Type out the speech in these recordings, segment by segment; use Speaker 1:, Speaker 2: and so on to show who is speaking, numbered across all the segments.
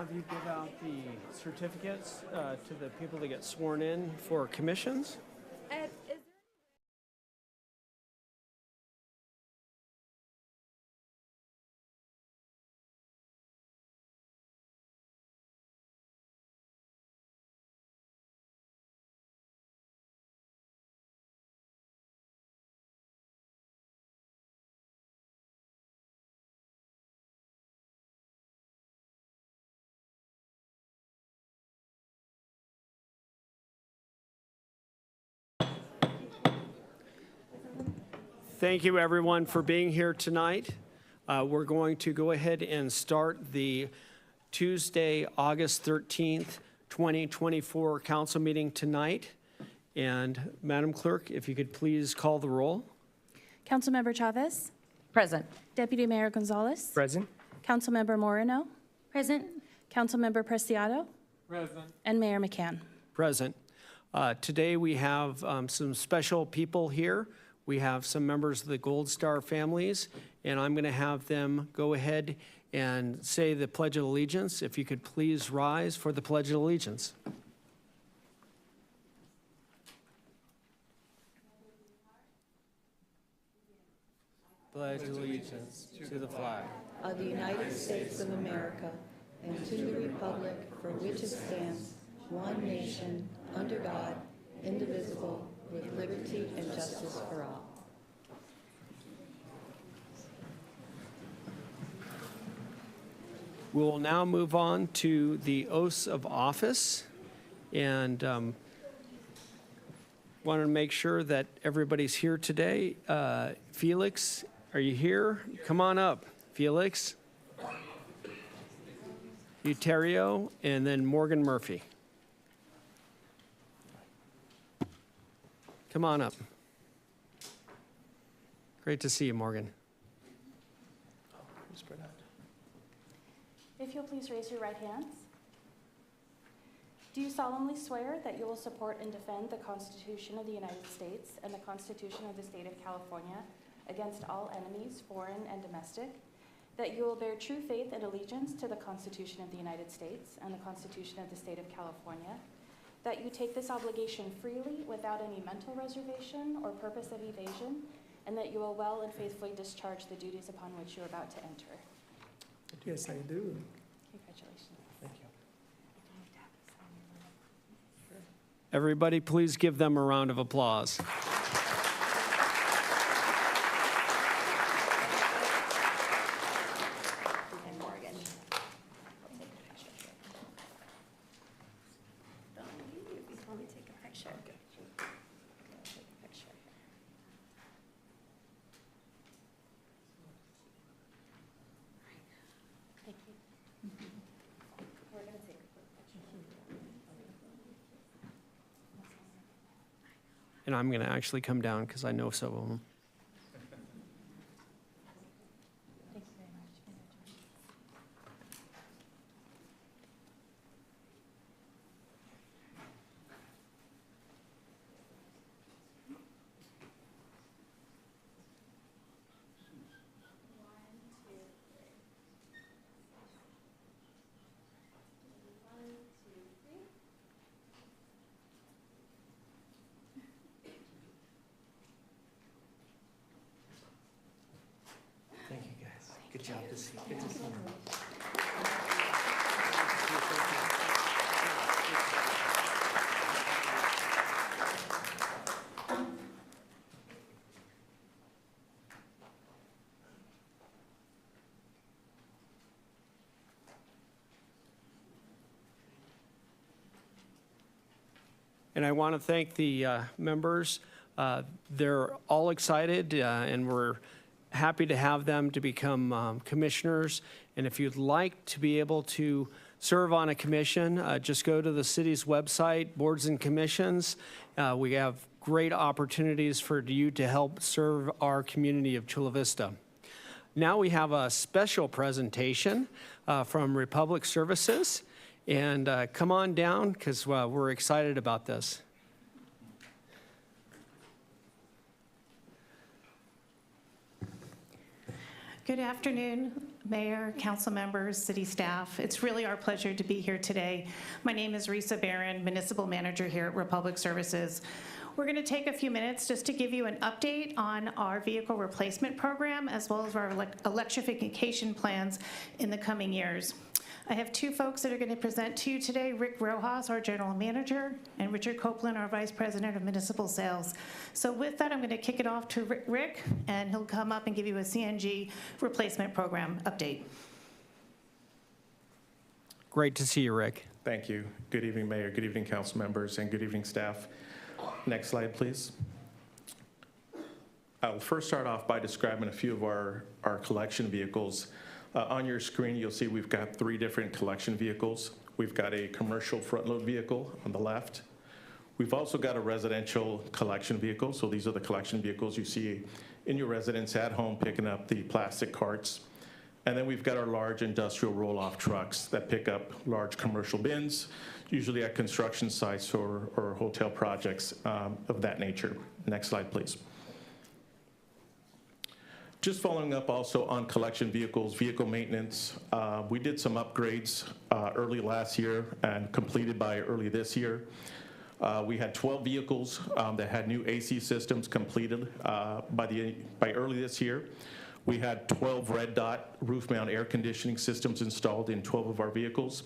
Speaker 1: have you give out the certificates to the people that get sworn in for commissions. Thank you, everyone, for being here tonight. We're going to go ahead and start the Tuesday, August 13th, 2024 council meeting tonight. And Madam Clerk, if you could please call the roll.
Speaker 2: Councilmember Chavez.
Speaker 3: Present.
Speaker 2: Deputy Mayor Gonzalez.
Speaker 4: Present.
Speaker 2: Councilmember Moreno.
Speaker 3: Present.
Speaker 2: Councilmember Preciado.
Speaker 4: Present.
Speaker 2: And Mayor McCann.
Speaker 1: Present. Today we have some special people here. We have some members of the Gold Star families, and I'm going to have them go ahead and say the Pledge of Allegiance. If you could please rise for the Pledge of Allegiance. Pledge allegiance to the flag
Speaker 5: of the United States of America and to the republic for which it stands, one nation, under God, indivisible, with liberty and justice for all.
Speaker 1: We will now move on to the oaths of office, and wanted to make sure that everybody's here today. Felix, are you here? Come on up, Felix. Euterio, and then Morgan Murphy. Come on up. Great to see you, Morgan.
Speaker 2: If you'll please raise your right hands. Do you solemnly swear that you will support and defend the Constitution of the United States and the Constitution of the State of California against all enemies, foreign and domestic, that you will bear true faith and allegiance to the Constitution of the United States and the Constitution of the State of California, that you take this obligation freely without any mental reservation or purpose of evasion, and that you will well and faithfully discharge the duties upon which you are about to enter?
Speaker 4: Yes, I do.
Speaker 2: Congratulations.
Speaker 4: Thank you.
Speaker 1: Everybody, please give them a round of applause.
Speaker 2: And Morgan.
Speaker 3: Let me take a picture.
Speaker 2: Thank you. We're going to take a quick picture.
Speaker 1: And I'm going to actually come down because I know some of them.
Speaker 2: Thank you very much.
Speaker 1: Thank you, guys. Good job to see you. Good to see you. And I want to thank the members. They're all excited, and we're happy to have them to become commissioners. And if you'd like to be able to serve on a commission, just go to the city's website, Boards and Commissions. We have great opportunities for you to help serve our community of Chula Vista. Now we have a special presentation from Republic Services. And come on down, because we're excited about this.
Speaker 6: Good afternoon. Mayor, council members, city staff, it's really our pleasure to be here today. My name is Risa Barron, Municipal Manager here at Republic Services. We're going to take a few minutes just to give you an update on our vehicle replacement program as well as our electrification plans in the coming years. I have two folks that are going to present to you today, Rick Rojas, our General Manager, and Richard Copeland, our Vice President of Municipal Sales. So with that, I'm going to kick it off to Rick, and he'll come up and give you a CNG replacement program update.
Speaker 1: Great to see you, Rick.
Speaker 7: Thank you. Good evening, Mayor. Good evening, council members, and good evening, staff. Next slide, please. I'll first start off by describing a few of our collection vehicles. On your screen, you'll see we've got 3 different collection vehicles. We've got a commercial front-load vehicle on the left. We've also got a residential collection vehicle. So these are the collection vehicles you see in your residence at home picking up the plastic carts. And then we've got our large industrial roll-off trucks that pick up large commercial bins, usually at construction sites or hotel projects of that nature. Next slide, please. Just following up also on collection vehicles, vehicle maintenance. We did some upgrades early last year and completed by early this year. We had 12 vehicles that had new AC systems completed by early this year. We had 12 red dot roof mount air conditioning systems installed in 12 of our vehicles.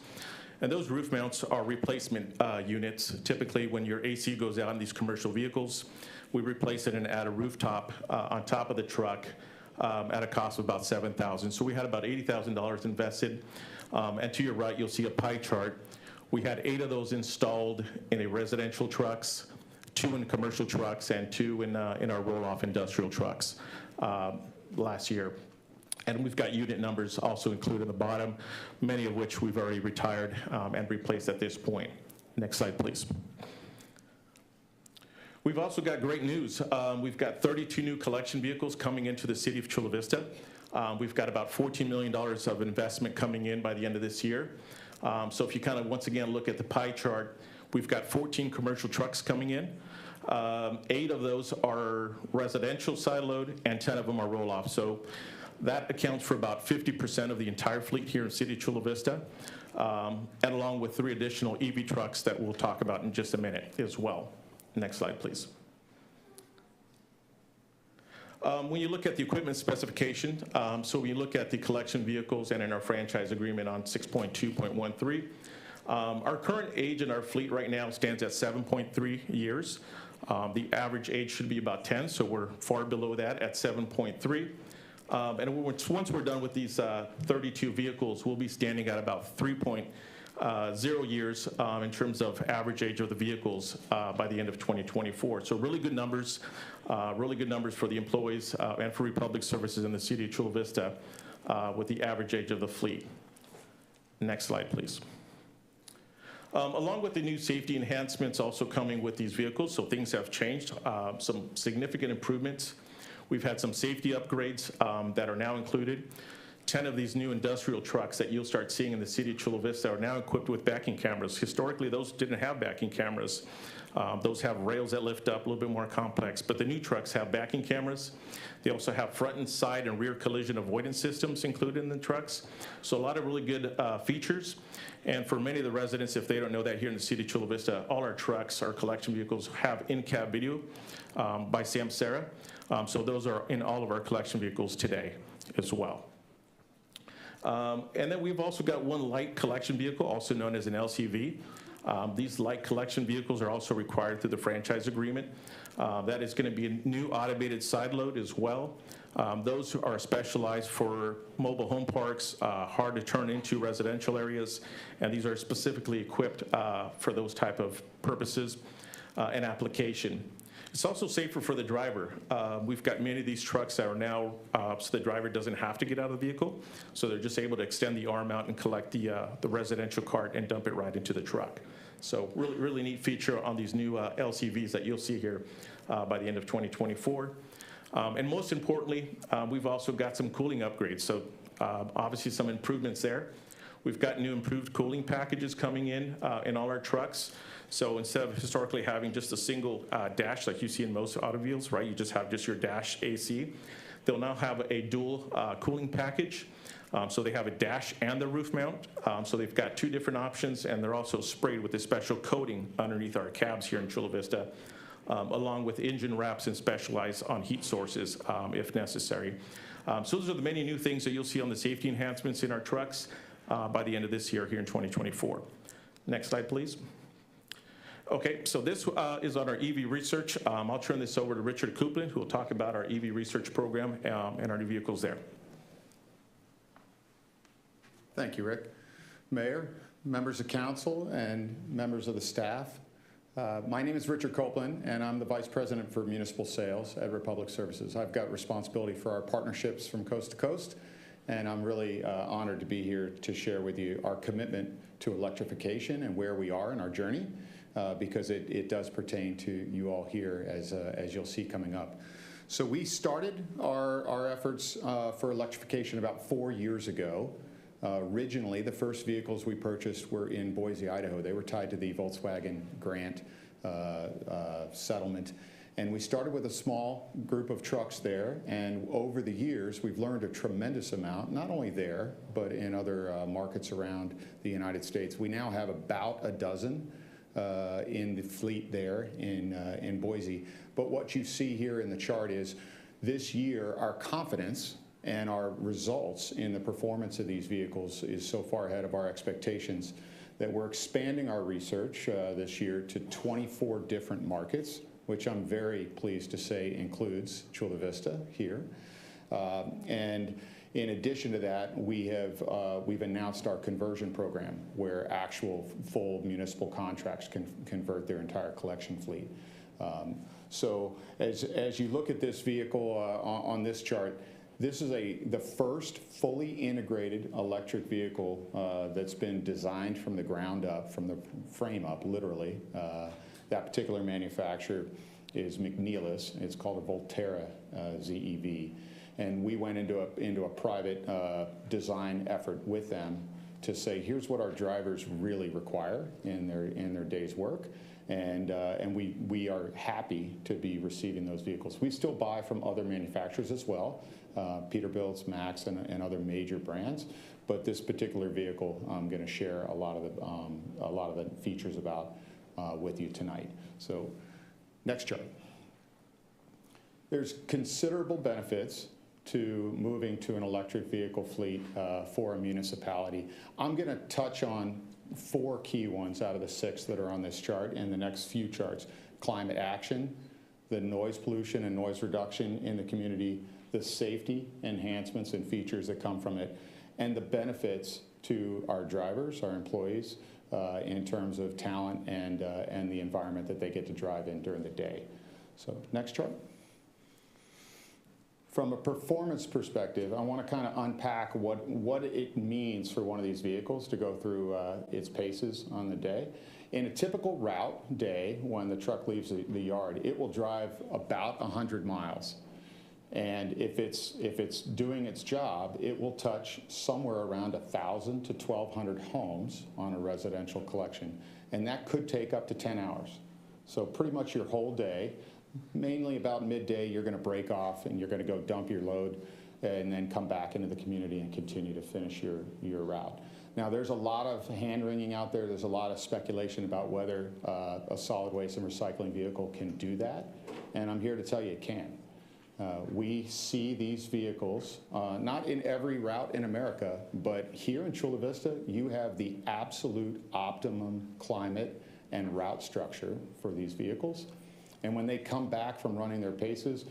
Speaker 7: And those roof mounts are replacement units. Typically, when your AC goes out in these commercial vehicles, we replace it and add a rooftop on top of the truck at a cost of about $7,000. So we had about $80,000 invested. And to your right, you'll see a pie chart. We had 8 of those installed in a residential trucks, 2 in commercial trucks, and 2 in our roll-off industrial trucks last year. And we've got unit numbers also included in the bottom, many of which we've already retired and replaced at this point. Next slide, please. We've also got great news. We've got 32 new collection vehicles coming into the city of Chula Vista. We've got about $14 million of investment coming in by the end of this year. So if you kind of, once again, look at the pie chart, we've got 14 commercial trucks coming in. 8 of those are residential side load, and 10 of them are roll-off. So that accounts for about 50% of the entire fleet here in the city of Chula Vista, and along with 3 additional EV trucks that we'll talk about in just a minute as well. Next slide, please. When you look at the equipment specification, so when you look at the collection vehicles and in our franchise agreement on 6.2.13, our current age in our fleet right now stands at 7.3 years. The average age should be about 10, so we're far below that at 7.3. And once we're done with these 32 vehicles, we'll be standing at about 3.0 years in terms of average age of the vehicles by the end of 2024. So really good numbers for the employees and for Republic Services in the city of Chula Vista with the average age of the fleet. Next slide, please. Along with the new safety enhancements also coming with these vehicles, so things have changed, some significant improvements. We've had some safety upgrades that are now included. 10 of these new industrial trucks that you'll start seeing in the city of Chula Vista are now equipped with backing cameras. Historically, those didn't have backing cameras. Those have rails that lift up, a little bit more complex, but the new trucks have backing cameras. They also have front and side and rear collision avoidance systems included in the trucks. So a lot of really good features. And for many of the residents, if they don't know that, here in the city of Chula Vista, all our trucks, our collection vehicles have in-cab video by Samsara. So those are in all of our collection vehicles today as well. And then we've also got one light collection vehicle, also known as an LCV. These light collection vehicles are also required through the franchise agreement. That is going to be a new automated side load as well. Those are specialized for mobile home parks, hard to turn into residential areas, and these are specifically equipped for those type of purposes and application. It's also safer for the driver. We've got many of these trucks that are now, so the driver doesn't have to get out of the vehicle, so they're just able to extend the arm out and collect the residential cart and dump it right into the truck. So really, really neat feature on these new LCVs that you'll see here by the end of 2024. And most importantly, we've also got some cooling upgrades. So obviously some improvements there. We've got new improved cooling packages coming in all our trucks. So instead of historically having just a single dash like you see in most automobiles, right, you just have just your dash AC, they'll now have a dual cooling package. So they have a dash and the roof mount. So they've got two different options, and they're also sprayed with a special coating underneath our cabs here in Chula Vista, along with engine wraps and specialized on heat sources if necessary. So those are the many new things that you'll see on the safety enhancements in our trucks by the end of this year here in 2024. Next slide, please. Okay, so this is on our EV research. I'll turn this over to Richard Copeland, who will talk about our EV research program and our new vehicles there.
Speaker 8: Thank you, Rick. Mayor, members of council, and members of the staff. My name is Richard Copeland, and I'm the Vice President for Municipal Sales at Republic Services. I've got responsibility for our partnerships from coast to coast, and I'm really honored to be here to share with you our commitment to electrification and where we are in our journey, because it does pertain to you all here, as you'll see coming up. So we started our efforts for electrification about 4 years ago. Originally, the first vehicles we purchased were in Boise, Idaho. They were tied to the Volkswagen grant settlement. And we started with a small group of trucks there, and over the years, we've learned a tremendous amount, not only there, but in other markets around the United States. We now have about a dozen in the fleet there in Boise. But what you see here in the chart is this year, our confidence and our results in the performance of these vehicles is so far ahead of our expectations that we're expanding our research this year to 24 different markets, which I'm very pleased to say includes Chula Vista here. And in addition to that, we've announced our conversion program, where actual full municipal contracts can convert their entire collection fleet. So as you look at this vehicle on this chart, this is the first fully integrated electric vehicle that's been designed from the ground up, from the frame up, literally. That particular manufacturer is McNeilus. It's called a Volterra ZEV. And we went into a private design effort with them to say, here's what our drivers really require in their day's work. And we are happy to be receiving those vehicles. We still buy from other manufacturers as well, Peterbilt's, Max, and other major brands. But this particular vehicle, I'm going to share a lot of the features about with you tonight. So, next chart. There's considerable benefits to moving to an electric vehicle fleet for a municipality. I'm going to touch on 4 key ones out of the 6 that are on this chart and the next few charts. Climate action, the noise pollution and noise reduction in the community, the safety enhancements and features that come from it, and the benefits to our drivers, our employees, in terms of talent and the environment that they get to drive in during the day. So, next chart. From a performance perspective, I want to kind of unpack what it means for one of these vehicles to go through its paces on the day. In a typical route day, when the truck leaves the yard, it will drive about 100 miles. And if it's doing its job, it will touch somewhere around 1,000 to 1,200 homes on a residential collection. And that could take up to 10 hours. So pretty much your whole day. Mainly about midday, you're going to break off and you're going to go dump your load and then come back into the community and continue to finish your route. Now, there's a lot of hand-wringing out there. There's a lot of speculation about whether a solid waste and recycling vehicle can do that, and I'm here to tell you it can. We see these vehicles, not in every route in America, but here in Chula Vista, you have the absolute optimum climate and route structure for these vehicles. And when they come back from running their paces,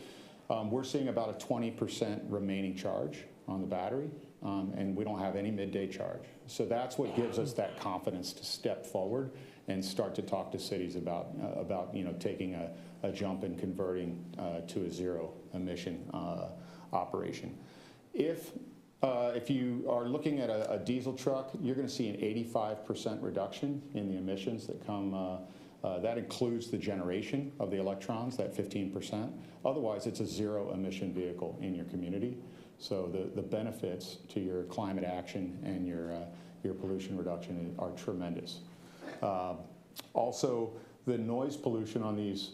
Speaker 8: we're seeing about a 20% remaining charge on the battery, and we don't have any midday charge. So that's what gives us that confidence to step forward and start to talk to cities about taking a jump and converting to a zero emission operation. If you are looking at a diesel truck, you're going to see an 85% reduction in the emissions that come. That includes the generation of the electrons, that 15%. Otherwise, it's a zero emission vehicle in your community. So the benefits to your climate action and your pollution reduction are tremendous. Also, the noise pollution on these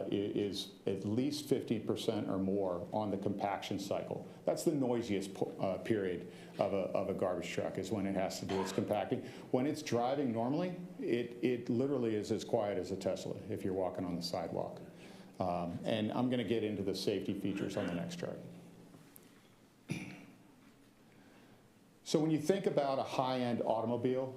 Speaker 8: is at least 50% or more on the compaction cycle. That's the noisiest period of a garbage truck, is when it has to do its compacting. When it's driving normally, it literally is as quiet as a Tesla if you're walking on the sidewalk. And I'm going to get into the safety features on the next chart. So when you think about a high-end automobile,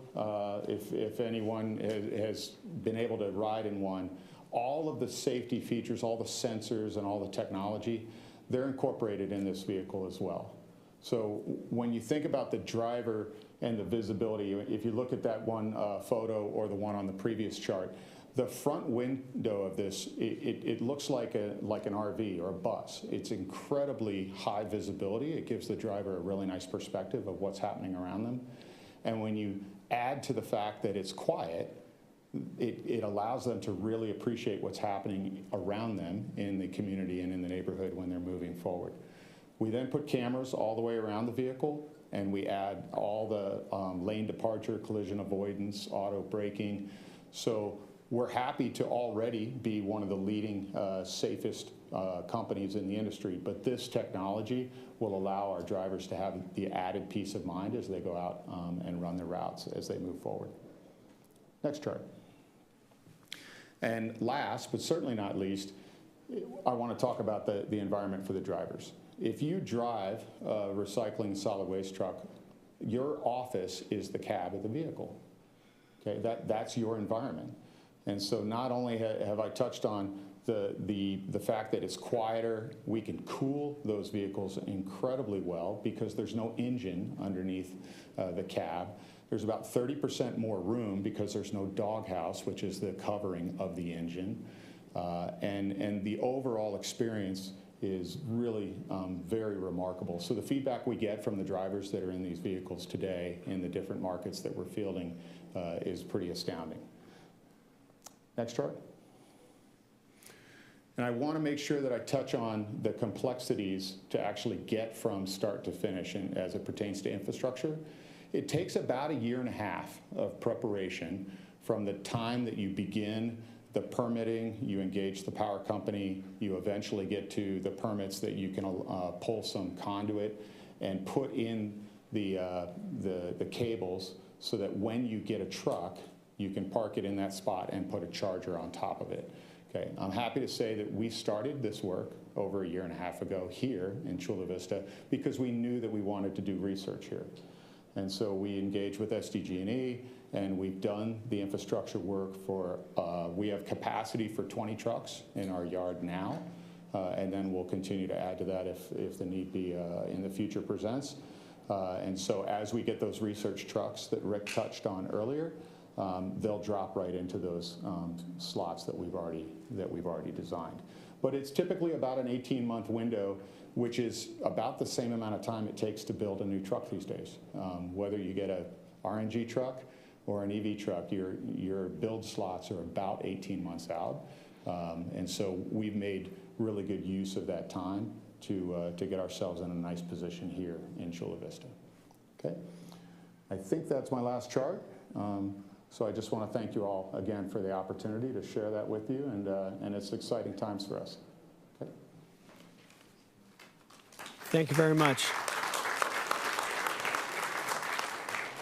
Speaker 8: if anyone has been able to ride in one, all of the safety features, all the sensors and all the technology, they're incorporated in this vehicle as well. So when you think about the driver and the visibility, if you look at that one photo or the one on the previous chart, the front window of this, it looks like an RV or a bus. It's incredibly high visibility. It gives the driver a really nice perspective of what's happening around them. And when you add to the fact that it's quiet, it allows them to really appreciate what's happening around them in the community and in the neighborhood when they're moving forward. We then put cameras all the way around the vehicle, and we add all the lane departure, collision avoidance, auto braking. So we're happy to already be one of the leading safest companies in the industry, but this technology will allow our drivers to have the added peace of mind as they go out and run their routes as they move forward. Next chart. And last, but certainly not least, I want to talk about the environment for the drivers. If you drive a recycling solid waste truck, your office is the cab of the vehicle. Okay, that's your environment. And so not only have I touched on the fact that it's quieter, we can cool those vehicles incredibly well because there's no engine underneath the cab. There's about 30% more room because there's no doghouse, which is the covering of the engine. And the overall experience is really very remarkable. So the feedback we get from the drivers that are in these vehicles today in the different markets that we're fielding is pretty astounding. Next chart. And I want to make sure that I touch on the complexities to actually get from start to finish and as it pertains to infrastructure. It takes about 1.5 years of preparation from the time that you begin the permitting, you engage the power company, you eventually get to the permits that you can pull some conduit and put in the cables so that when you get a truck, you can park it in that spot and put a charger on top of it. Okay, I'm happy to say that we started this work over 1.5 years ago here in Chula Vista because we knew that we wanted to do research here. And so we engaged with SDG&E, and we've done the infrastructure work for, we have capacity for 20 trucks in our yard now, and then we'll continue to add to that if the need be in the future presents. And so as we get those research trucks that Rick touched on earlier, they'll drop right into those slots that we've already designed. But it's typically about an 18-month window, which is about the same amount of time it takes to build a new truck these days. Whether you get a RNG truck or an EV truck, your build slots are about 18 months out. And so we've made really good use of that time to get ourselves in a nice position here in Chula Vista. Okay, I think that's my last chart. So I just want to thank you all again for the opportunity to share that with you, and it's exciting times for us. Okay.
Speaker 1: Thank you very much.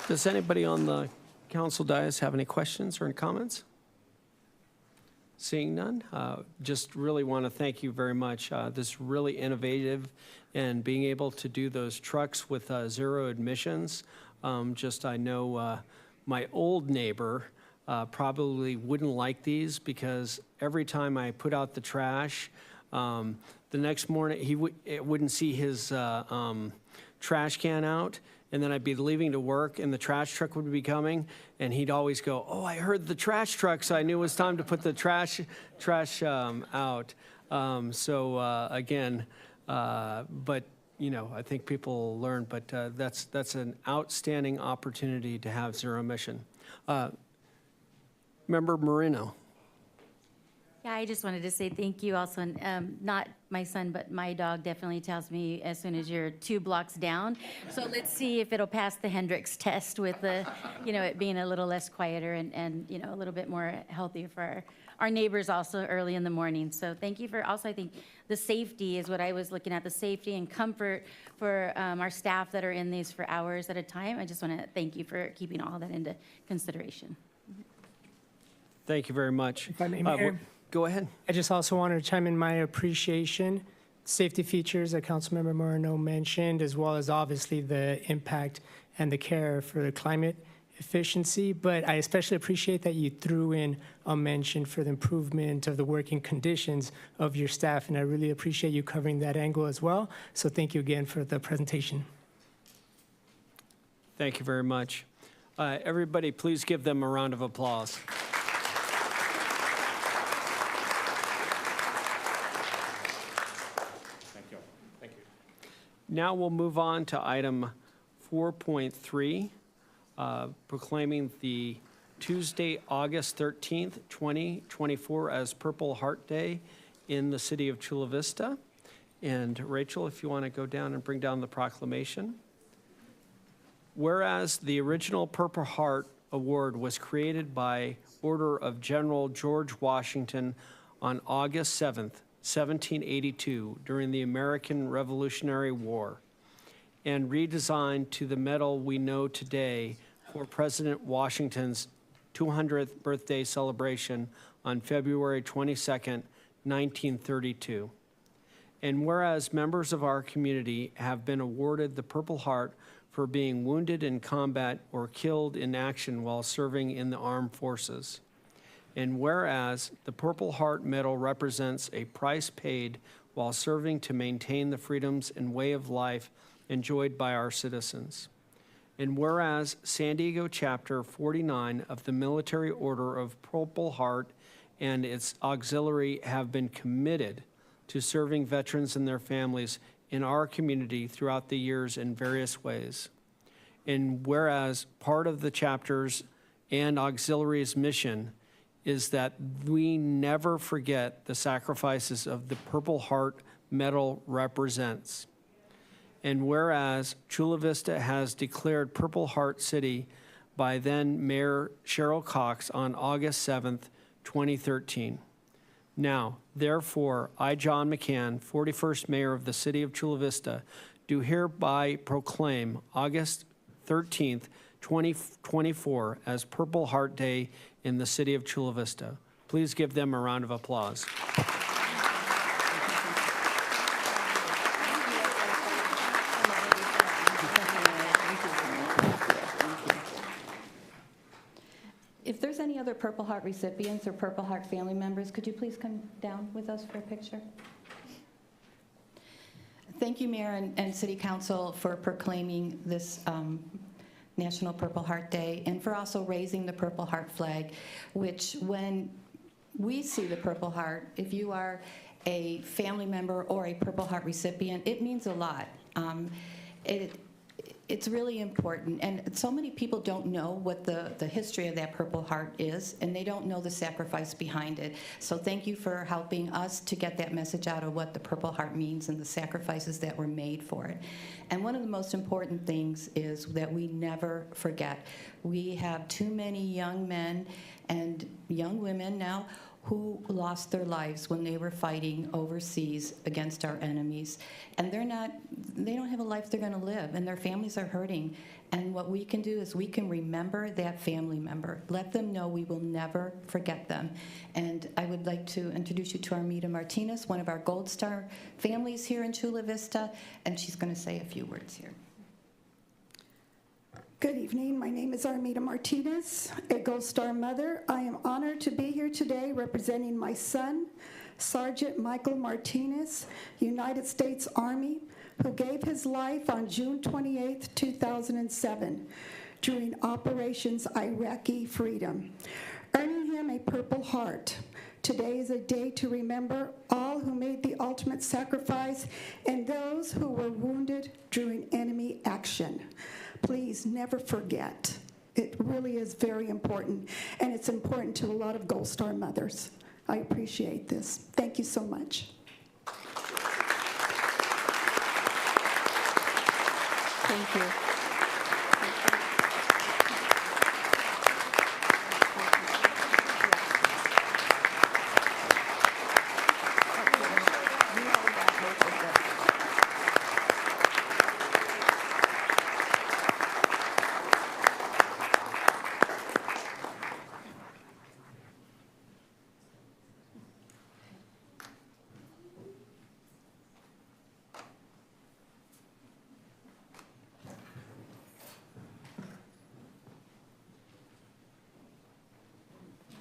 Speaker 1: Does anybody on the council dais have any questions or any comments? Seeing none, just really want to thank you very much. This is really innovative, and being able to do those trucks with zero emissions. I know my old neighbor probably wouldn't like these because every time I put out the trash, the next morning he wouldn't see his trash can out, and then I'd be leaving to work and the trash truck would be coming, and he'd always go, "Oh, I heard the trash truck, so I knew it was time to put the trash out." Again, but you know, I think people learn, but that's an outstanding opportunity to have zero emission. Member Moreno.
Speaker 3: Yeah, I just wanted to say thank you also, and not my son, but my dog definitely tells me as soon as you're 2 blocks down. So let's see if it'll pass the Hendricks test with the, it being a little less quieter and a little bit more healthier for our neighbors also early in the morning. So thank you for also, I think, the safety is what I was looking at, the safety and comfort for our staff that are in these for hours at a time. I just want to thank you for keeping all that into consideration.
Speaker 1: Thank you very much.
Speaker 4: If I may, Mayor,
Speaker 1: Go ahead.
Speaker 4: I just also wanted to chime in my appreciation. Safety features that Councilmember Moreno mentioned, as well as obviously the impact and the care for the climate efficiency. But I especially appreciate that you threw in a mention for the improvement of the working conditions of your staff. And I really appreciate you covering that angle as well. So thank you again for the presentation.
Speaker 1: Thank you very much. Everybody, please give them a round of applause. Now we'll move on to item 4.3, proclaiming the Tuesday, August 13th, 2024 as Purple Heart Day in the city of Chula Vista. And Rachel, if you want to go down and bring down the proclamation. Whereas the original Purple Heart Award was created by order of General George Washington on August 7th, 1782, during the American Revolutionary War, and redesigned to the medal we know today for President Washington's 200th birthday celebration on February 22nd, 1932. And whereas members of our community have been awarded the Purple Heart for being wounded in combat or killed in action while serving in the armed forces. And whereas the Purple Heart Medal represents a price paid while serving to maintain the freedoms and way of life enjoyed by our citizens. And whereas San Diego Chapter 49 of the Military Order of Purple Heart and its auxiliary have been committed to serving veterans and their families in our community throughout the years in various ways. And whereas part of the chapters and auxiliaries' mission is that we never forget the sacrifices of the Purple Heart Medal represents. And whereas Chula Vista has declared Purple Heart City by then Mayor Cheryl Cox on August 7th, 2013. Now, therefore, I, John McCann, 41st Mayor of the City of Chula Vista, do hereby proclaim August 13th, 2024 as Purple Heart Day in the City of Chula Vista. Please give them a round of applause.
Speaker 5: If there's any other Purple Heart recipients or Purple Heart family members, could you please come down with us for a picture? Thank you, Mayor and City Council, for proclaiming this National Purple Heart Day, and for also raising the Purple Heart flag, which when we see the Purple Heart, if you are a family member or a Purple Heart recipient, it means a lot. It's really important, and so many people don't know what the history of that Purple Heart is, and they don't know the sacrifice behind it. So thank you for helping us to get that message out of what the Purple Heart means and the sacrifices that were made for it. And one of the most important things is that we never forget. We have too many young men and young women now who lost their lives when they were fighting overseas against our enemies. And they don't have a life they're gonna live, and their families are hurting. And what we can do is we can remember that family member. Let them know we will never forget them. And I would like to introduce you to Armida Martinez, one of our Gold Star families here in Chula Vista, and she's gonna say a few words here.
Speaker 9: Good evening. My name is Armida Martinez, a Gold Star mother. I am honored to be here today representing my son, Sergeant Michael Martinez, United States Army, who gave his life on June 28, 2007, during Operations Iraqi Freedom, earning him a Purple Heart. Today is a day to remember all who made the ultimate sacrifice and those who were wounded during enemy action. Please never forget. It really is very important, and it's important to a lot of Gold Star mothers. I appreciate this. Thank you so much.
Speaker 5: Thank you.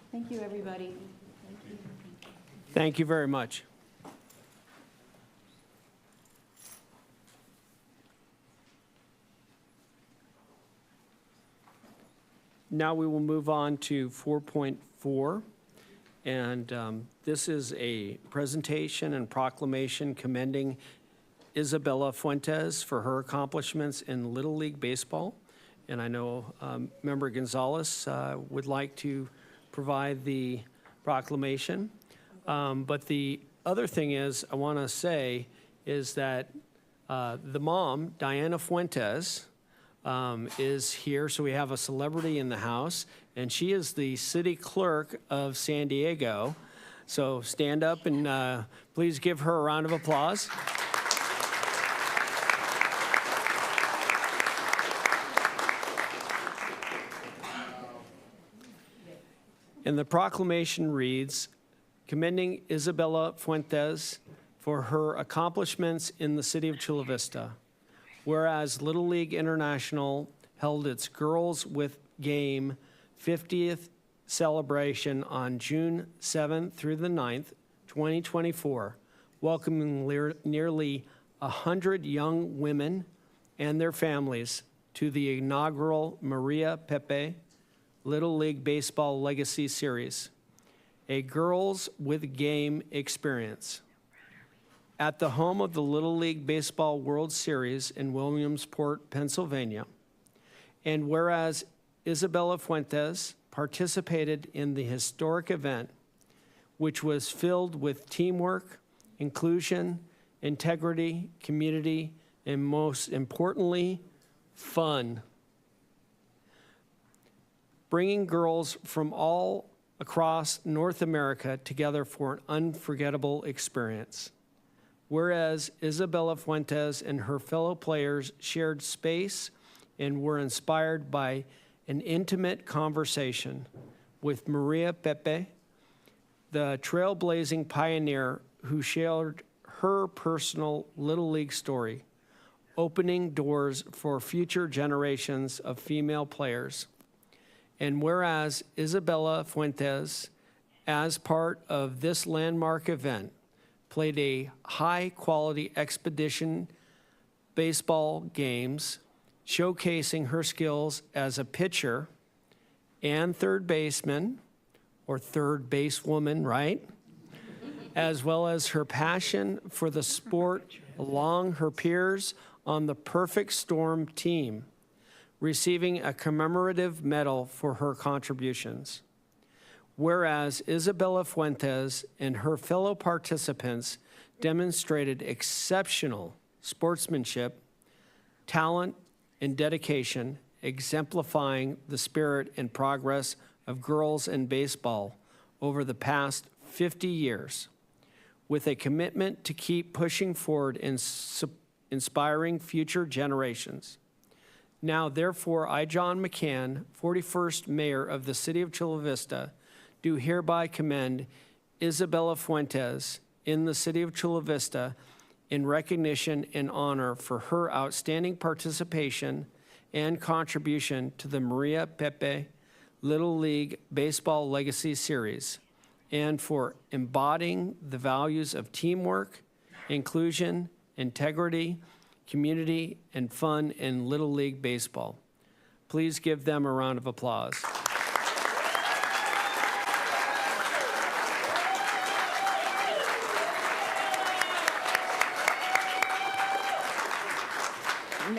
Speaker 5: Thank you, everybody.
Speaker 1: Thank you very much. Now we will move on to 4.4, and this is a presentation and proclamation commending Isabella Fuentes for her accomplishments in Little League Baseball. And I know Member Gonzalez would like to provide the proclamation. But the other thing is, I want to say, is that the mom, Diana Fuentes, is here. So we have a celebrity in the house, and she is the city clerk of San Diego. So stand up and please give her a round of applause. And the proclamation reads, commending Isabella Fuentes for her accomplishments in the city of Chula Vista. Whereas Little League International held its Girls with Game 50th celebration on June 7th through the 9th, 2024, welcoming nearly 100 young women and their families to the inaugural Maria Pepe Little League Baseball Legacy Series, a Girls with Game experience. At the home of the Little League Baseball World Series in Williamsport, Pennsylvania. And whereas Isabella Fuentes participated in the historic event, which was filled with teamwork, inclusion, integrity, community, and most importantly, fun. Bringing girls from all across North America together for an unforgettable experience. Whereas Isabella Fuentes and her fellow players shared space and were inspired by an intimate conversation with Maria Pepe, the trailblazing pioneer who shared her personal Little League story, opening doors for future generations of female players. And whereas Isabella Fuentes, as part of this landmark event, played a high-quality expedition baseball games, showcasing her skills as a pitcher and third baseman, or third basewoman, right? As well as her passion for the sport along her peers on the Perfect Storm team, receiving a commemorative medal for her contributions. Whereas Isabella Fuentes and her fellow participants demonstrated exceptional sportsmanship, talent, and dedication, exemplifying the spirit and progress of girls in baseball over the past 50 years, with a commitment to keep pushing forward and inspiring future generations. Now, therefore, I, John McCann, 41st Mayor of the City of Chula Vista, do hereby commend Isabella Fuentes in the City of Chula Vista in recognition and honor for her outstanding participation and contribution to the Maria Pepe Little League Baseball Legacy Series, and for embodying the values of teamwork, inclusion, integrity, community, and fun in Little League Baseball. Please give them a round of applause.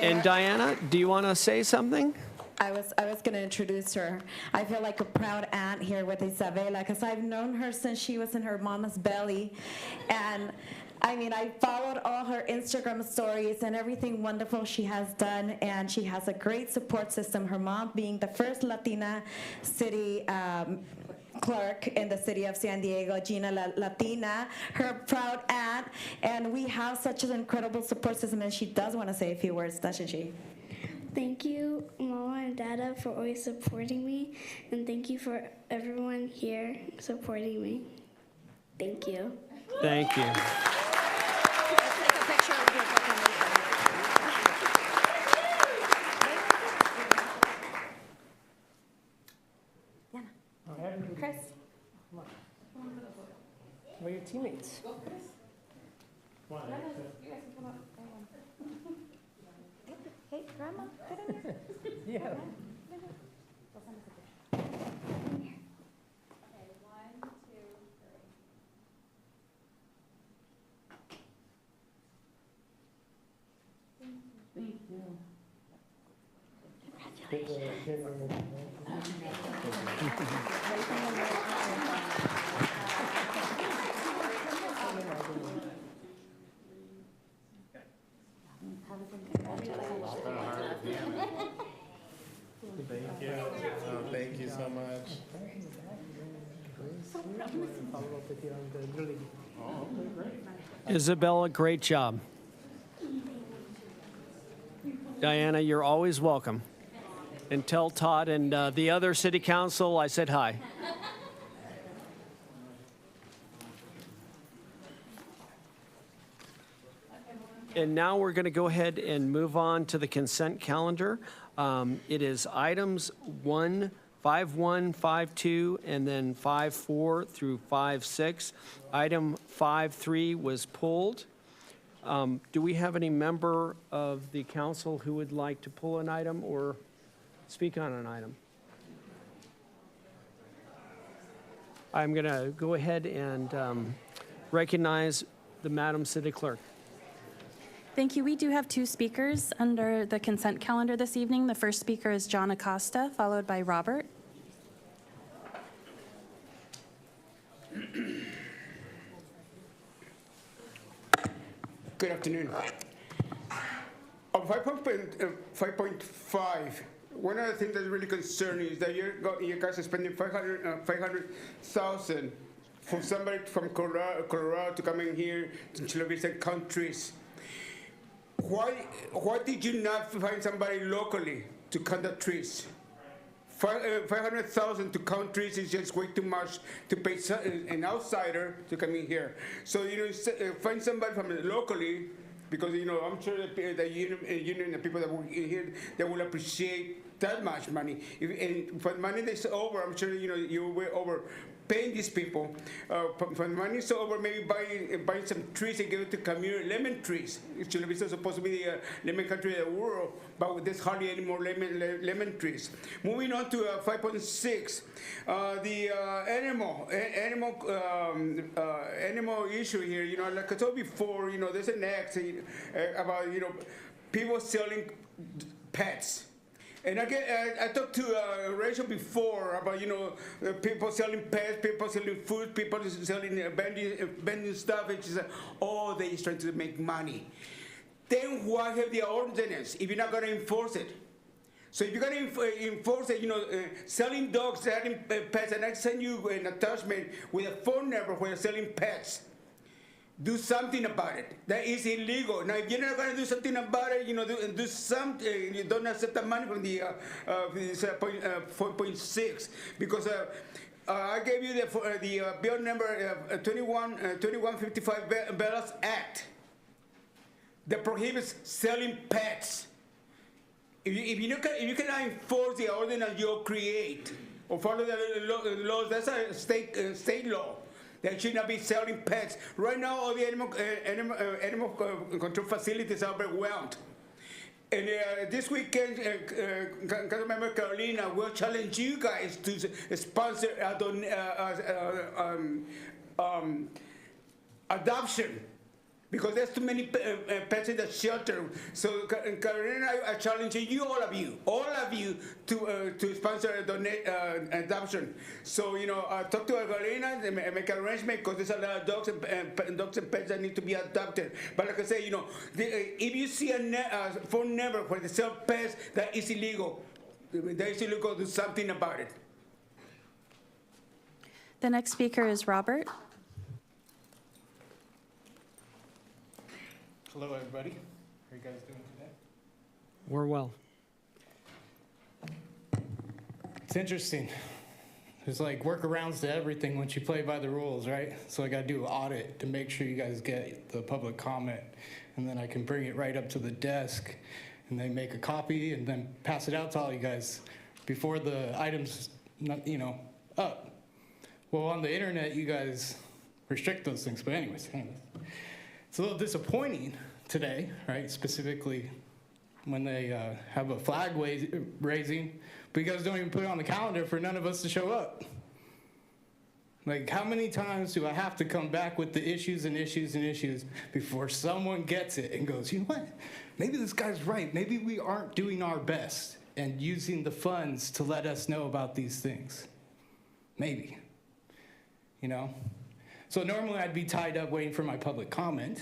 Speaker 1: And Diana, do you want to say something?
Speaker 10: I was going to introduce her. I feel like a proud aunt here with Isabela because I've known her since she was in her mama's belly. And I mean, I followed all her Instagram stories and everything wonderful she has done, and she has a great support system. Her mom being the first Latina city clerk in the city of San Diego, Gina Latina, her proud aunt, and we have such an incredible support system, and she does want to say a few words, doesn't she?
Speaker 11: Thank you, Mama and Dada, for always supporting me, and thank you for everyone here supporting me. Thank you.
Speaker 1: Thank you.
Speaker 10: Chris.
Speaker 4: We're your teammates.
Speaker 10: Hey, Grandma, get in here.
Speaker 4: Yeah.
Speaker 12: Thank you so much.
Speaker 4: Follow up with you on the Little League.
Speaker 12: Oh, okay, great.
Speaker 1: Isabella, great job. Diana, you're always welcome. And tell Todd and the other city council I said hi. And now we're going to go ahead and move on to the consent calendar. It is items 5.1, 5.2, and then 5.4 through 5.6. Item 5.3 was pulled. Do we have any member of the council who would like to pull an item or speak on an item? I'm going to go ahead and recognize the Madam City Clerk.
Speaker 13: Thank you. We do have two speakers under the consent calendar this evening. The first speaker is John Acosta, followed by Robert.
Speaker 14: Good afternoon. On 5.5, one of the things that's really concerning is that you guys are spending $500,000 for somebody from Colorado to come in here to Chula Vista countries. Why did you not find somebody locally to cut the trees? 500,000 to count trees is just way too much to pay an outsider to come in here. So find somebody from locally, because I'm sure that the union and the people that work in here, they will appreciate that much money. And for the money that's over, I'm sure you will over paying these people. For the money is over, maybe buying some trees and give it to community, lemon trees. Chula Vista is supposed to be the lemon country of the world, but there's hardly any more lemon trees. Moving on to 5.6, the animal issue here. Like I told before, there's an act about people selling pets. And I talked to Rachel before about people selling pets, people selling food, people selling abandoned stuff. And she said, "Oh, they're trying to make money." Then why have the ordinance if you're not going to enforce it? So if you're going to enforce it, selling dogs, selling pets, and I send you an attachment with a phone number where you're selling pets. Do something about it. That is illegal. Now, if you're not going to do something about it, do something. You don't accept the money from the 4.6 because I gave you the bill number 2155 Bellas Act that prohibits selling pets. If you cannot enforce the ordinance you create or follow the laws, that's a state law. They should not be selling pets. Right now, all the animal control facilities are overwhelmed. And this weekend, Councilmember Carolina will challenge you guys to sponsor adoption because there's too many pets in the shelter. So, Carolina, I challenge you, all of you, to sponsor a adoption. So, talk to Carolina and make an arrangement, because there's a lot of dogs and pets that need to be adopted. But like I say, if you see a phone number where they sell pets, that is illegal. That is illegal. Do something about it.
Speaker 13: The next speaker is Robert.
Speaker 12: Hello, everybody. How are you guys doing today?
Speaker 1: We're well.
Speaker 12: It's interesting. There's like workarounds to everything once you play by the rules, right? So I got to do an audit to make sure you guys get the public comment, and then I can bring it right up to the desk, and they make a copy and then pass it out to all you guys before the item's up. Well, on the internet, you guys restrict those things. But anyways. It's a little disappointing today, right? Specifically when they have a flag raising, but you guys don't even put it on the calendar for none of us to show up. Like, how many times do I have to come back with the issues and issues and issues before someone gets it and goes, you know what? Maybe this guy's right. Maybe we aren't doing our best and using the funds to let us know about these things. Maybe, So normally I'd be tied up waiting for my public comment,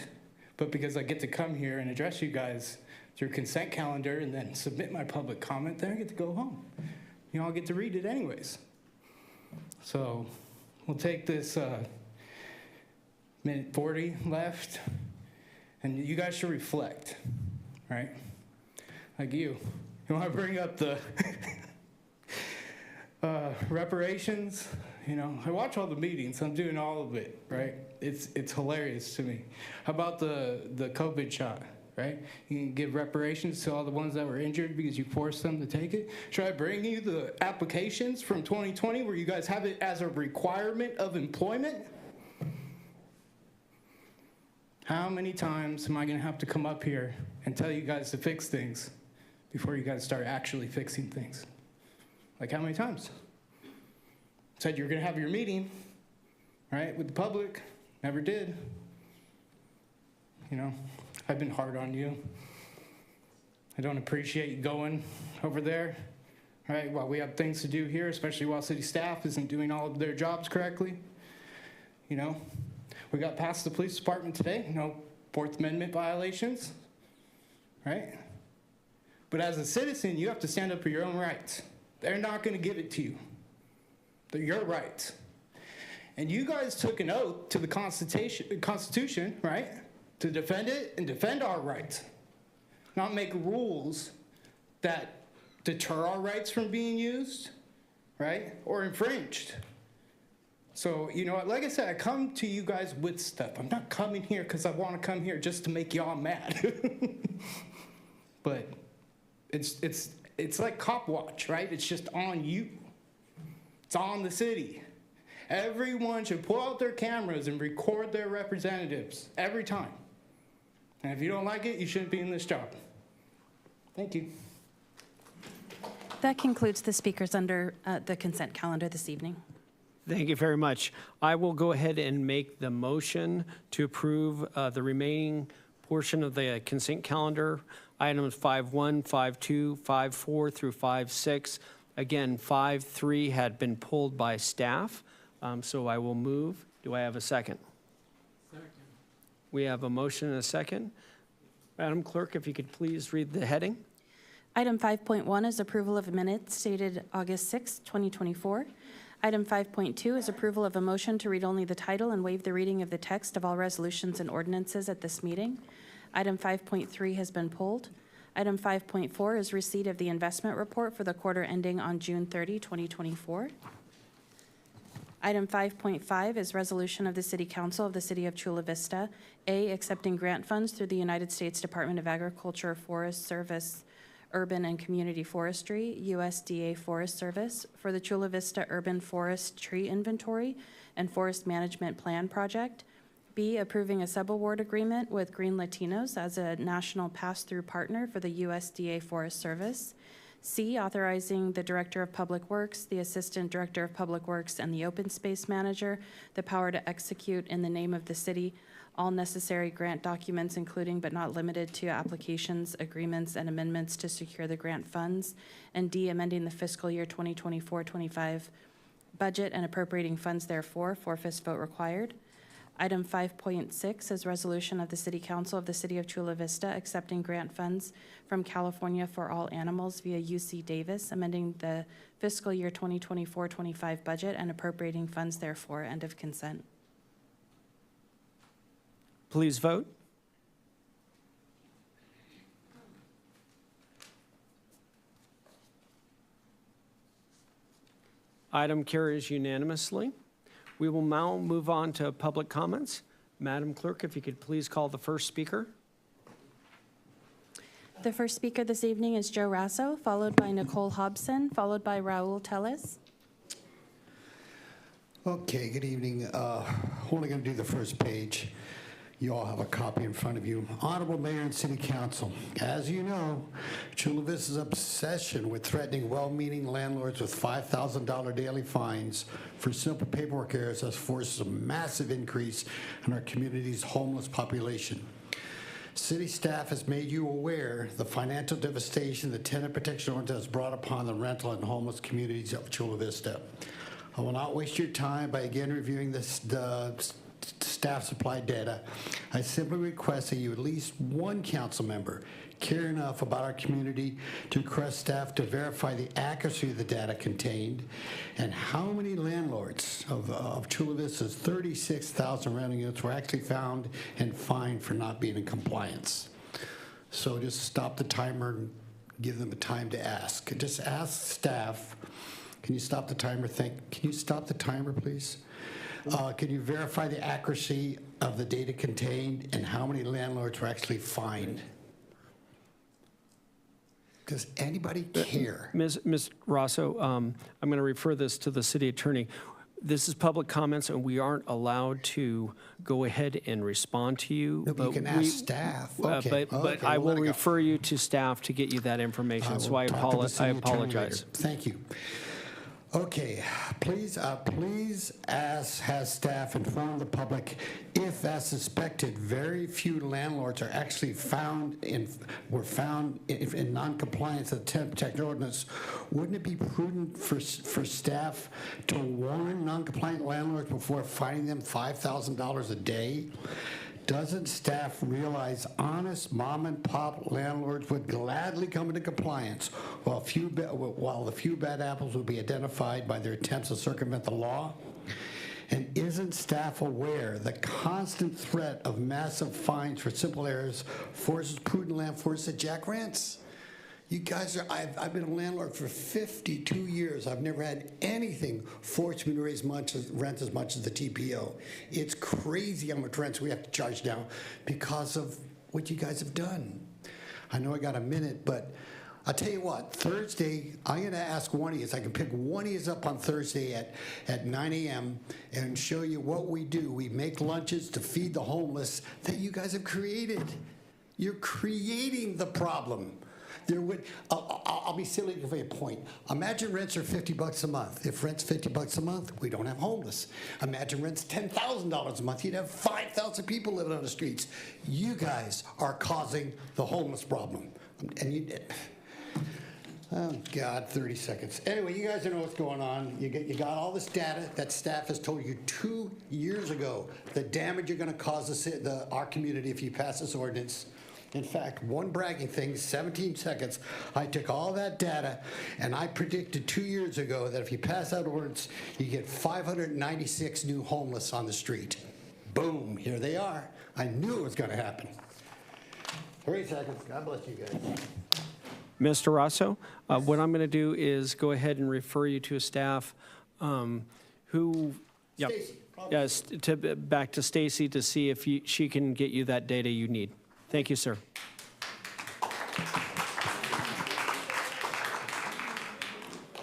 Speaker 12: but because I get to come here and address you guys through consent calendar and then submit my public comment, then I get to go home. I'll get to read it anyways. So we'll take this minute 40 left, and you guys should reflect, right? Like you want to bring up the reparations. I watch all the meetings. I'm doing all of it, right? It's hilarious to me. How about the COVID shot, right? You can give reparations to all the ones that were injured because you forced them to take it. Should I bring you the applications from 2020 where you guys have it as a requirement of employment? How many times am I going to have to come up here and tell you guys to fix things before you guys start actually fixing things? Like, how many times? Said you were going to have your meeting, right, with the public. Never did. I've been hard on you. I don't appreciate you going over there, right, while we have things to do here, especially while city staff isn't doing all of their jobs correctly. We got past the police department today, Fourth Amendment violations, right? But as a citizen, you have to stand up for your own rights. They're not going to give it to you. They're your rights. And you guys took an oath to the Constitution, right, to defend it and defend our rights, not make rules that deter our rights from being used, right, or infringed. So, like I said, I come to you guys with stuff. I'm not coming here because I want to come here just to make y'all mad. But it's like cop watch, right? It's just on you. It's on the city. Everyone should pull out their cameras and record their representatives every time. And if you don't like it, you shouldn't be in this job. Thank you.
Speaker 13: That concludes the speakers under the consent calendar this evening.
Speaker 1: Thank you very much. I will go ahead and make the motion to approve the remaining portion of the consent calendar, items 5.1, 5.2, 5.4 through 5.6. Again, 5.3 had been pulled by staff, so I will move. Do I have a second? Second. We have a motion and a second. Madam Clerk, if you could please read the heading.
Speaker 13: Item 5.1 is approval of minutes dated August 6, 2024. Item 5.2 is approval of a motion to read only the title and waive the reading of the text of all resolutions and ordinances at this meeting. Item 5.3 has been pulled. Item 5.4 is receipt of the investment report for the quarter ending on June 30, 2024. Item 5.5 is resolution of the City Council of the City of Chula Vista, A, accepting grant funds through the United States Department of Agriculture, Forest Service, Urban and Community Forestry, USDA Forest Service, for the Chula Vista Urban Forest Tree Inventory and Forest Management Plan Project. B, approving a subaward agreement with Green Latinos as a national pass-through partner for the USDA Forest Service. C, authorizing the Director of Public Works, the Assistant Director of Public Works, and the Open Space Manager the power to execute in the name of the city all necessary grant documents, including but not limited to applications, agreements, and amendments to secure the grant funds, and D, amending the fiscal year 2024-25 budget and appropriating funds therefore, four-fifths vote required. Item 5.6 is resolution of the City Council of the City of Chula Vista accepting grant funds from California for All Animals via UC Davis, amending the fiscal year 2024-25 budget and appropriating funds therefore. End of consent.
Speaker 1: Please vote. Item carries unanimously. We will now move on to public comments. Madam Clerk, if you could please call the first speaker.
Speaker 13: The first speaker this evening is Joe Rasso, followed by Nicole Hobson, followed by Raul Tellez.
Speaker 15: Okay, good evening. Only going to do the first page. You all have a copy in front of you. Honorable Mayor and City Council, as you know, Chula Vista's obsession with threatening well-meaning landlords with $5,000 daily fines for simple paperwork errors has forced a massive increase in our community's homeless population. City staff has made you aware the financial devastation the tenant protection ordinance has brought upon the rental and homeless communities of Chula Vista. I will not waste your time by again reviewing the staff supplied data. I simply request that you at least one council member care enough about our community to request staff to verify the accuracy of the data contained and how many landlords of Chula Vista's 36,000 rental units were actually found and fined for not being in compliance. So just stop the timer and give them a time to ask. Just ask staff, can you stop the timer? Can you stop the timer, please? Can you verify the accuracy of the data contained and how many landlords were actually fined? Does anybody care?
Speaker 1: Ms. Rosso, I'm going to refer this to the city attorney. This is public comments, and we aren't allowed to go ahead and respond to you.
Speaker 15: No, but you can ask staff. Okay.
Speaker 1: But I will refer you to staff to get you that information, so I apologize.
Speaker 15: Thank you. Okay, please has staff inform the public if, as suspected, very few landlords are actually were found in non-compliance with the tenant protection ordinance. Wouldn't it be prudent for staff to warn non-compliant landlords before fining them $5,000 a day? Doesn't staff realize honest mom-and-pop landlords would gladly come into compliance while the few bad apples would be identified by their attempts to circumvent the law? And isn't staff aware the constant threat of massive fines for simple errors forces prudent landlords to jack rents? You guys I've been a landlord for 52 years. I've never had anything force me to raise rent as much as the TPO. It's crazy how much rents we have to charge now because of what you guys have done. I know I got a minute, but I'll tell you what, Thursday, I'm going to ask one of you, I can pick one of you up on Thursday at 9 a.m. and show you what we do. We make lunches to feed the homeless that you guys have created. You're creating the problem. I'll be silly to give you a point. Imagine rents are $50 a month. If rent's $50 a month, we don't have homeless. Imagine rent's $10,000 a month. You'd have 5,000 people living on the streets. You guys are causing the homeless problem. And you did. Oh, God, 30 seconds. Anyway, you guys know what's going on. You got all this data that staff has told you 2 years ago, the damage you're going to cause our community if you pass this ordinance. In fact, one bragging thing, 17 seconds, I took all that data and I predicted 2 years ago that if you pass that ordinance, you get 596 new homeless on the street. Boom, here they are. I knew it was going to happen. 30 seconds. God bless you guys.
Speaker 1: Mr. Rosso, what I'm going to do is go ahead and refer you to a staff who, yep, yes, back to Stacy to see if she can get you that data you need. Thank you, sir.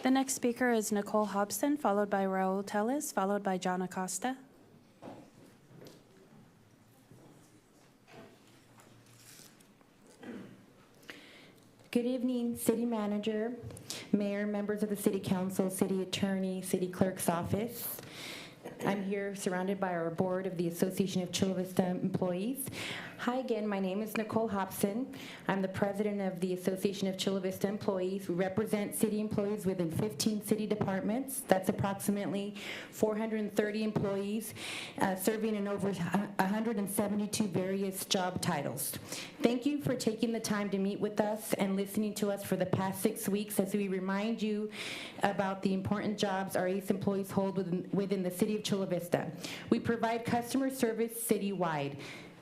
Speaker 13: The next speaker is Nicole Hobson, followed by Raul Tellez, followed by John Acosta.
Speaker 10: Good evening, City Manager, Mayor, members of the City Council, City Attorney, City Clerk's Office. I'm here surrounded by our board of the Association of Chula Vista Employees. Hi again, my name is Nicole Hobson. I'm the president of the Association of Chula Vista Employees. We represent city employees within 15 city departments. That's approximately 430 employees serving in over 172 various job titles. Thank you for taking the time to meet with us and listening to us for the past 6 weeks as we remind you about the important jobs our ACE employees hold within the city of Chula Vista. We provide customer service citywide.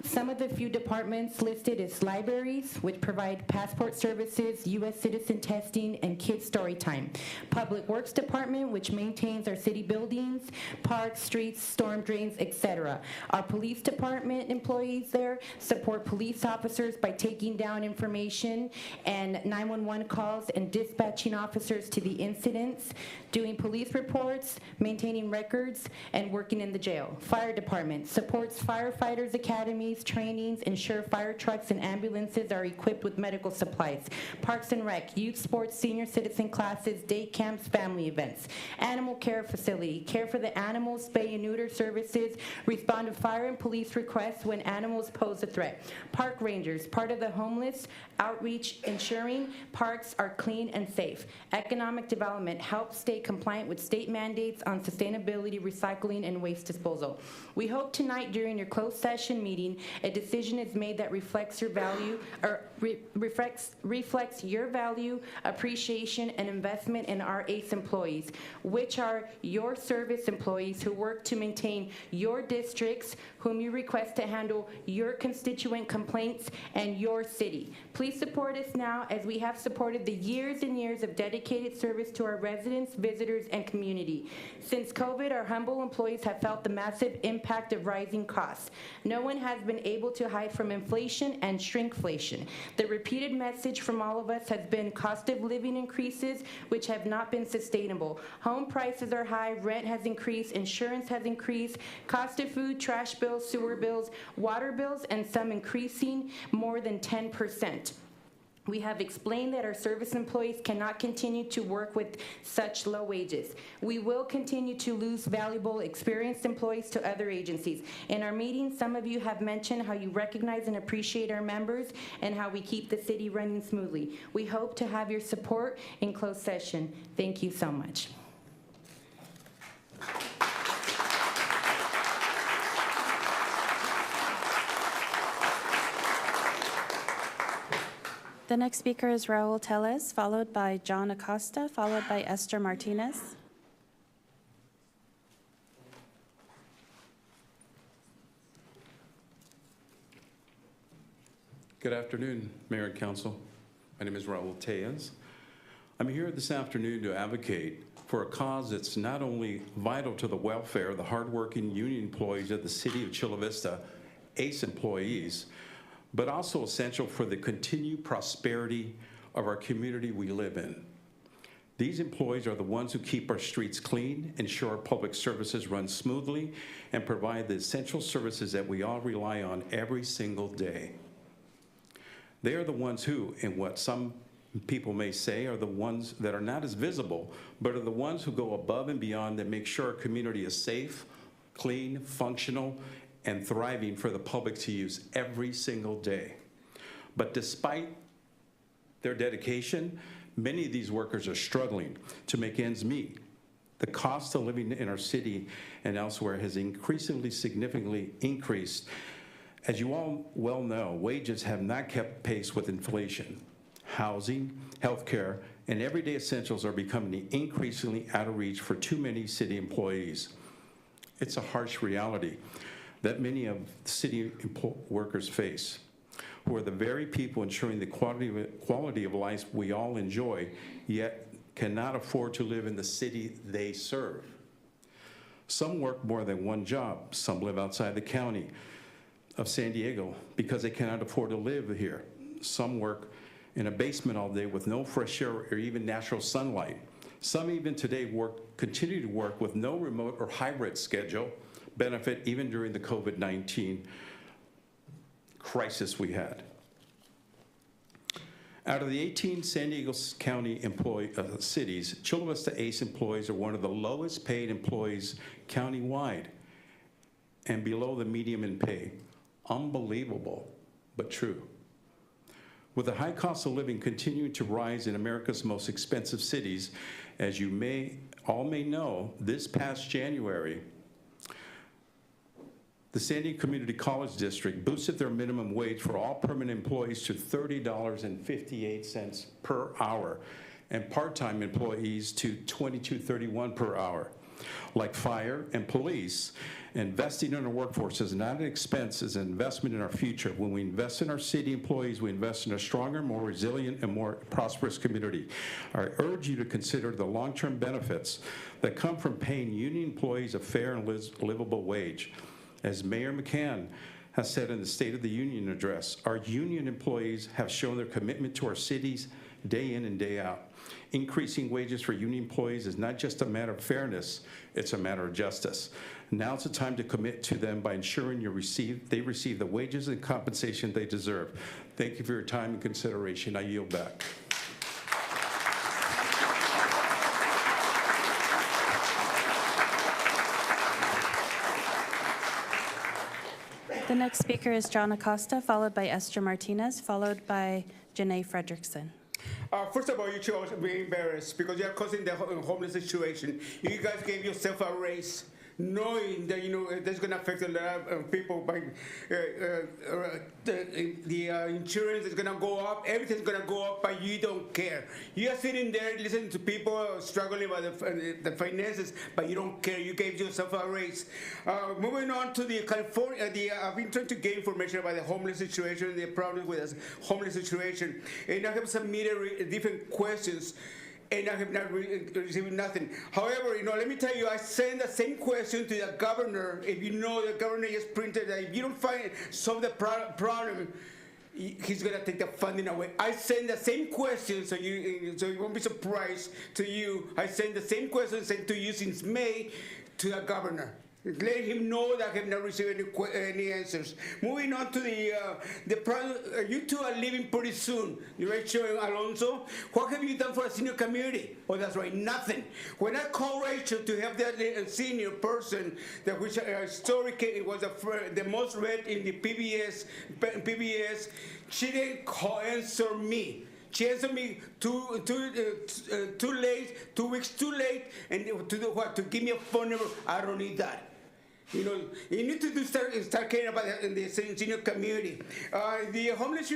Speaker 10: Some of the few departments listed is libraries, which provide passport services, U.S. citizen testing, and kids story time. Public Works Department, which maintains our city buildings, parks, streets, storm drains, etc. Our police department employees there support police officers by taking down information and 911 calls and dispatching officers to the incidents, doing police reports, maintaining records, and working in the jail. Fire Department supports firefighters academies, trainings, ensure fire trucks and ambulances are equipped with medical supplies. Parks and Rec, youth sports, senior citizen classes, day camps, family events. Animal care facility, care for the animals, spay and neuter services, respond to fire and police requests when animals pose a threat. Park rangers, part of the homeless outreach, ensuring parks are clean and safe. Economic development, help stay compliant with state mandates on sustainability, recycling, and waste disposal. We hope tonight during your closed session meeting, a decision is made that reflects your value, or reflects your value, appreciation, and investment in our ACE employees, which are your service employees who work to maintain your districts, whom you request to handle your constituent complaints and your city. Please support us now as we have supported the years and years of dedicated service to our residents, visitors, and community. Since COVID, our humble employees have felt the massive impact of rising costs. No one has been able to hide from inflation and shrinkflation. The repeated message from all of us has been cost of living increases, which have not been sustainable. Home prices are high, rent has increased, insurance has increased, cost of food, trash bills, sewer bills, water bills, and some increasing more than 10%. We have explained that our service employees cannot continue to work with such low wages. We will continue to lose valuable, experienced employees to other agencies. In our meeting, some of you have mentioned how you recognize and appreciate our members and how we keep the city running smoothly. We hope to have your support in closed session. Thank you so much.
Speaker 13: The next speaker is Raul Tellez, followed by John Acosta, followed by Esther Martinez.
Speaker 16: Good afternoon, Mayor and Council. My name is Raul Tellez. I'm here this afternoon to advocate for a cause that's not only vital to the welfare of the hardworking union employees of the City of Chula Vista, ACE employees, but also essential for the continued prosperity of our community we live in. These employees are the ones who keep our streets clean, ensure our public services run smoothly, and provide the essential services that we all rely on every single day. They are the ones who, in what some people may say, are the ones that are not as visible, but are the ones who go above and beyond that make sure our community is safe, clean, functional, and thriving for the public to use every single day. But despite their dedication, many of these workers are struggling to make ends meet. The cost of living in our city and elsewhere has increasingly significantly increased. As you all well know, wages have not kept pace with inflation. Housing, healthcare, and everyday essentials are becoming increasingly out of reach for too many city employees. It's a harsh reality that many of the city workers face, who are the very people ensuring the quality of life we all enjoy, yet cannot afford to live in the city they serve. Some work more than one job. Some live outside the county of San Diego because they cannot afford to live here. Some work in a basement all day with no fresh air or even natural sunlight. Some even today continue to work with no remote or hybrid schedule benefit even during the COVID-19 crisis we had. Out of the 18 San Diego County cities, Chula Vista ACE employees are one of the lowest paid employees countywide and below the median in pay. Unbelievable, but true. With the high cost of living continuing to rise in America's most expensive cities, as you all may know, this past January, the San Diego Community College District boosted their minimum wage for all permanent employees to $30.58 per hour, and part-time employees to $22.31 per hour. Like fire and police, investing in our workforce is not an expense, it's an investment in our future. When we invest in our city employees, we invest in a stronger, more resilient, and more prosperous community. I urge you to consider the long-term benefits that come from paying union employees a fair and livable wage. As Mayor McCann has said in the State of the Union address, our union employees have shown their commitment to our cities day in and day out. Increasing wages for union employees is not just a matter of fairness, it's a matter of justice. Now's the time to commit to them by ensuring they receive the wages and compensation they deserve. Thank you for your time and consideration. I yield back.
Speaker 13: The next speaker is John Acosta, followed by Esther Martinez, followed by Janae Fredrickson.
Speaker 14: First of all, you should be embarrassed because you are causing the homeless situation. You guys gave yourself a raise, knowing that that's going to affect a lot of people. By the insurance is going to go up, everything's going to go up, but you don't care. You are sitting there listening to people struggling with the finances, but you don't care. You gave yourself a raise. Moving on to the California, I've been trying to get information about the homeless situation, the problem with the homeless situation, and I have submitted different questions, and I have not received nothing. However, let me tell you, I sent the same question to the governor. If you know, the governor just printed that if you don't solve the problem, he's gonna take the funding away. I sent the same question, so you won't be surprised to you. I sent the same question sent to you since May to the governor. Let him know that I have not received any answers. Moving on to the problem, you two are leaving pretty soon. Rachel and Alonso, what have you done for the senior community? Oh, that's right, nothing. When I called Rachel to have that senior person, which story was the most read in the PBS, she didn't answer me. She answered me too late, 2 weeks too late, and to do what? To give me a phone number. I don't need that. You need to start caring about the senior community. The homeless,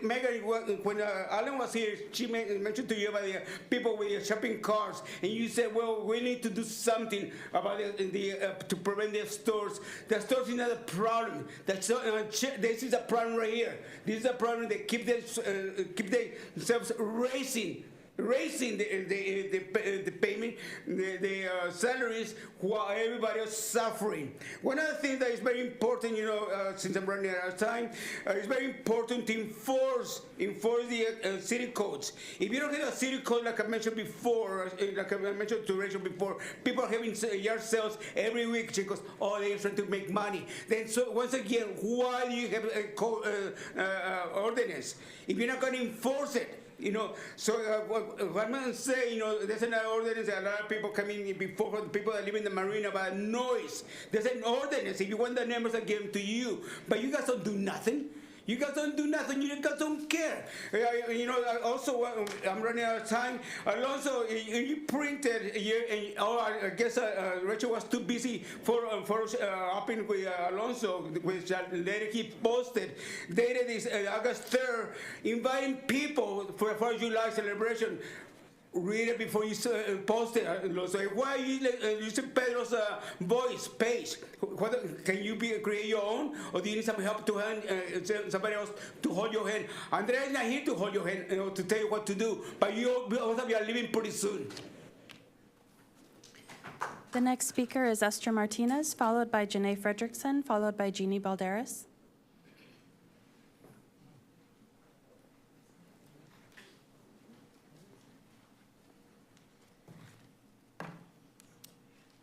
Speaker 14: Megan, when Alan was here, she mentioned to you about the people with shopping carts, and you said, well, we need to do something about to prevent the stores. The stores is not a problem. This is a problem right here. This is a problem that keep themselves raising the payment, the salaries, while everybody is suffering. One of the things that is very important, since I'm running out of time, it's very important to enforce the city codes. If you don't have a city code, like I mentioned before, like I mentioned to Rachel before, people are having yard sales every week because, they're trying to make money. Then, so once again, why do you have a ordinance? If you're not going to enforce it, so what I'm going to say, there's an ordinance that a lot of people come in before, for the people that live in the marina, about noise. There's an ordinance. If you want the numbers, I give them to you. But you guys don't do nothing. You guys don't do nothing. You guys don't care. Also, I'm running out of time. Alonso, you printed, I guess Rachel was too busy for upping with Alonso, which later he posted, dated is August 3rd, inviting people for the 4th of July celebration. Read it before you post it. So why are you using Pedro's voice page? Can you create your own, or do you need some help to somebody else to hold your hand? Andrea is not here to hold your hand, to tell you what to do. But you both of you are leaving pretty soon.
Speaker 13: The next speaker is Esther Martinez, followed by Janae Fredrickson, followed by Jeannie Balderas.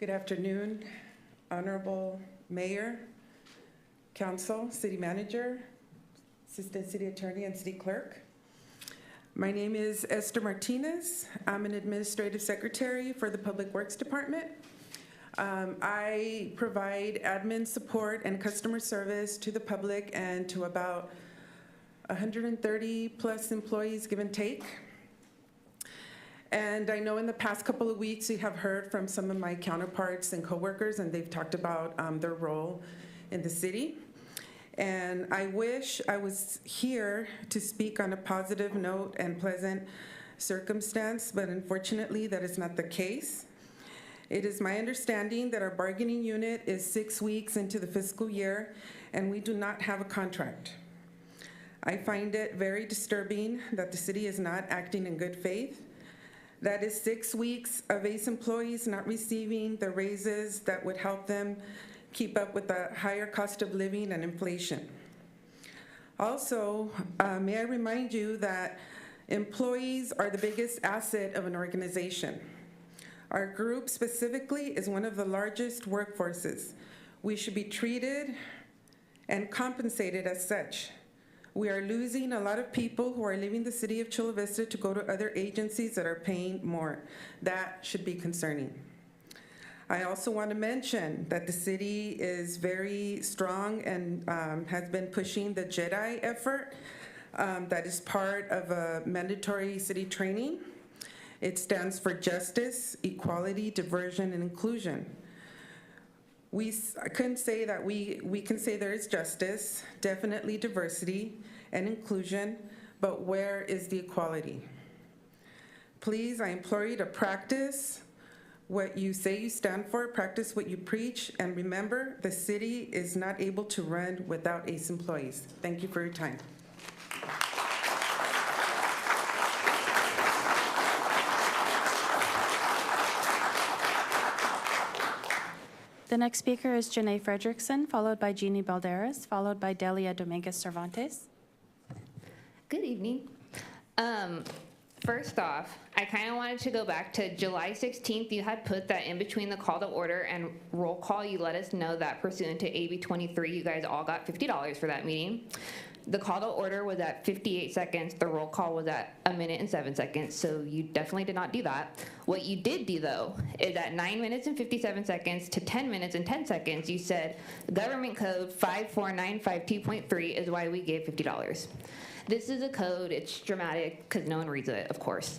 Speaker 17: Good afternoon, Honorable Mayor, Council, City Manager, Assistant City Attorney, and City Clerk. My name is Esther Martinez. I'm an administrative secretary for the Public Works Department. I provide admin support and customer service to the public and to about 130 plus employees, give and take. And I know in the past couple of weeks, you have heard from some of my counterparts and coworkers, and they've talked about their role in the city. And I wish I was here to speak on a positive note and pleasant circumstance, but unfortunately, that is not the case. It is my understanding that our bargaining unit is 6 weeks into the fiscal year, and we do not have a contract. I find it very disturbing that the city is not acting in good faith. That is 6 weeks of ACE employees not receiving the raises that would help them keep up with the higher cost of living and inflation. Also, may I remind you that employees are the biggest asset of an organization. Our group specifically is one of the largest workforces. We should be treated and compensated as such. We are losing a lot of people who are leaving the city of Chula Vista to go to other agencies that are paying more. That should be concerning. I also want to mention that the city is very strong and has been pushing the Jdata effort that is part of a mandatory city training. It stands for Justice, Equality, Diversion, and Inclusion. I couldn't say that we can say there is justice, definitely diversity and inclusion, but where is the equality? Please, I implore you to practice what you say you stand for, practice what you preach, and remember, the city is not able to run without ACE employees. Thank you for your time.
Speaker 13: The next speaker is Janae Fredrickson, followed by Jeannie Balderas, followed by Delia Dominguez Cervantes.
Speaker 18: Good evening. First off, I kind of wanted to go back to July 16th. You had put that in between the call to order and roll call. You let us know that pursuant to AB 23, you guys all got $50 for that meeting. The call to order was at 58 seconds. The roll call was at 1 minute and 7 seconds, so you definitely did not do that. What you did do, though, is at 9 minutes and 57 seconds to 10 minutes and 10 seconds, you said, Government Code 54952.3 is why we gave $50. This is a code, it's dramatic, because no one reads it, of course.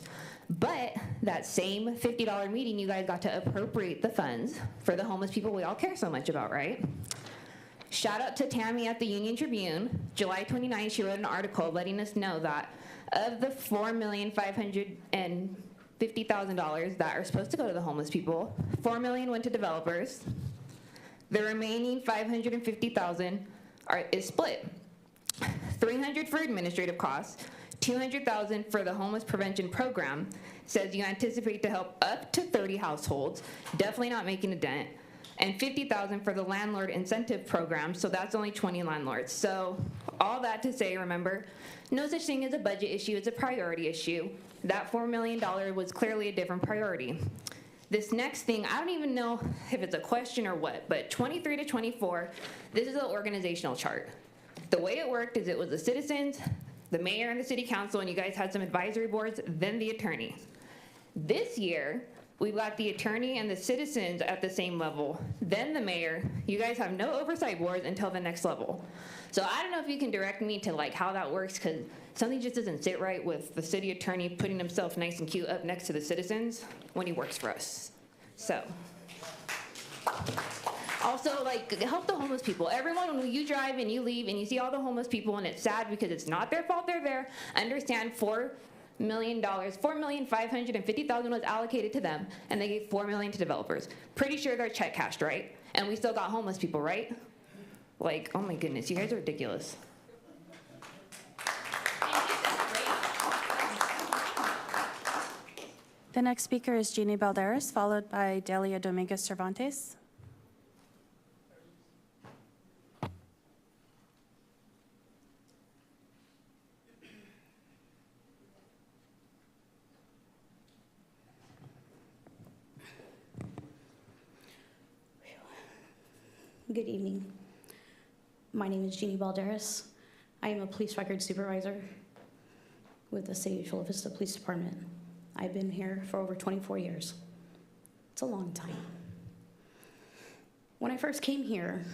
Speaker 18: But that same $50 meeting, you guys got to appropriate the funds for the homeless people we all care so much about, right? Shout out to Tammy at the Union Tribune. July 29th, she wrote an article letting us know that of the $4,550,000 that are supposed to go to the homeless people, $4 million went to developers. The remaining $550,000 is split. $300 for administrative costs, $200,000 for the homeless prevention program. Says you anticipate to help up to 30 households, definitely not making a dent, and $50,000 for the landlord incentive program, so that's only 20 landlords. So all that to say, remember, no such thing as a budget issue, it's a priority issue. That $4 million was clearly a different priority. This next thing, I don't even know if it's a question or what, but 23 to 24, this is the organizational chart. The way it worked is it was the citizens, the mayor and the city council, and you guys had some advisory boards, then the attorney. This year, we've got the attorney and the citizens at the same level, then the mayor. You guys have no oversight boards until the next level. So I don't know if you can direct me to like how that works, because something just doesn't sit right with the city attorney putting himself nice and cute up next to the citizens when he works for us. So. Also, like, help the homeless people. Everyone, when you drive and you leave and you see all the homeless people and it's sad because it's not their fault they're there, understand $4 million, $4,550,000 was allocated to them, and they gave $4 million to developers. Pretty sure they're check cashed, right? And we still got homeless people, right? Like, oh my goodness, you guys are ridiculous.
Speaker 13: The next speaker is Jeannie Balderas, followed by Delia Dominguez Cervantes.
Speaker 19: Good evening. My name is Jeannie Balderas. I am a police record supervisor. with the City of Chula Vista Police Department. I've been here for over 24 years. It's a long time. When I first came here,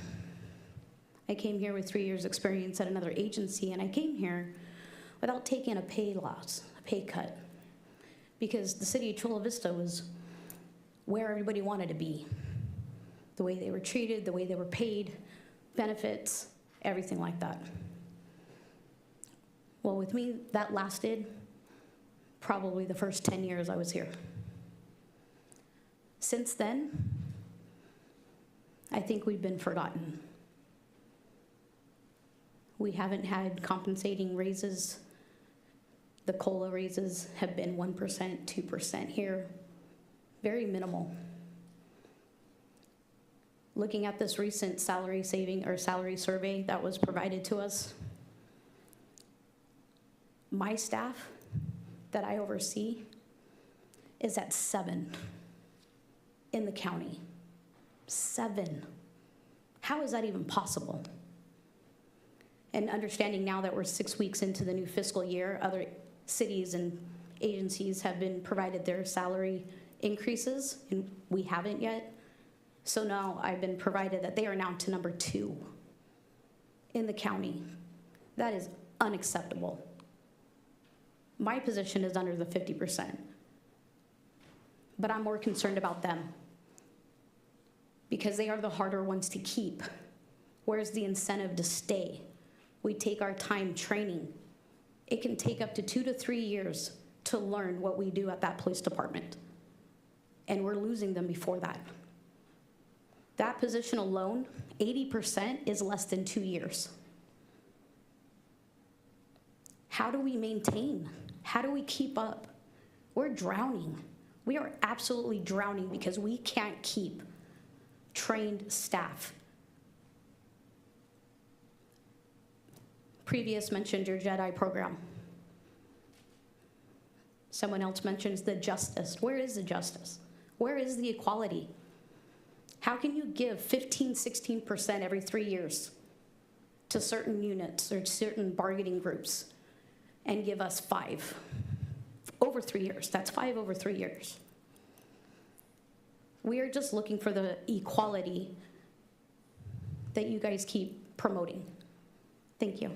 Speaker 19: I came here with 3 years experience at another agency, and I came here without taking a pay loss, a pay cut, because the City of Chula Vista was where everybody wanted to be. The way they were treated, the way they were paid, benefits, everything like that. Well, with me, that lasted probably the first 10 years I was here. Since then, I think we've been forgotten. We haven't had compensating raises. The COLA raises have been 1%, 2% here, very minimal. Looking at this recent salary survey that was provided to us, my staff that I oversee is at 7 in the county. 7. How is that even possible? And understanding now that we're 6 weeks into the new fiscal year, other cities and agencies have been provided their salary increases, and we haven't yet. So now I've been provided that they are now to number 2 in the county. That is unacceptable. My position is under the 50%, but I'm more concerned about them because they are the harder ones to keep. Where's the incentive to stay? We take our time training. It can take up to 2 to 3 years to learn what we do at that police department, and we're losing them before that. That position alone, 80% is less than 2 years. How do we maintain? How do we keep up? We're drowning. We are absolutely drowning because we can't keep trained staff. Previous mentioned your Jedi program. Someone else mentions the justice. Where is the justice? Where is the equality? How can you give 15, 16% every 3 years to certain units or certain bargaining groups and give us 5 over 3 years? That's 5 over 3 years. We are just looking for the equality that you guys keep promoting. Thank you.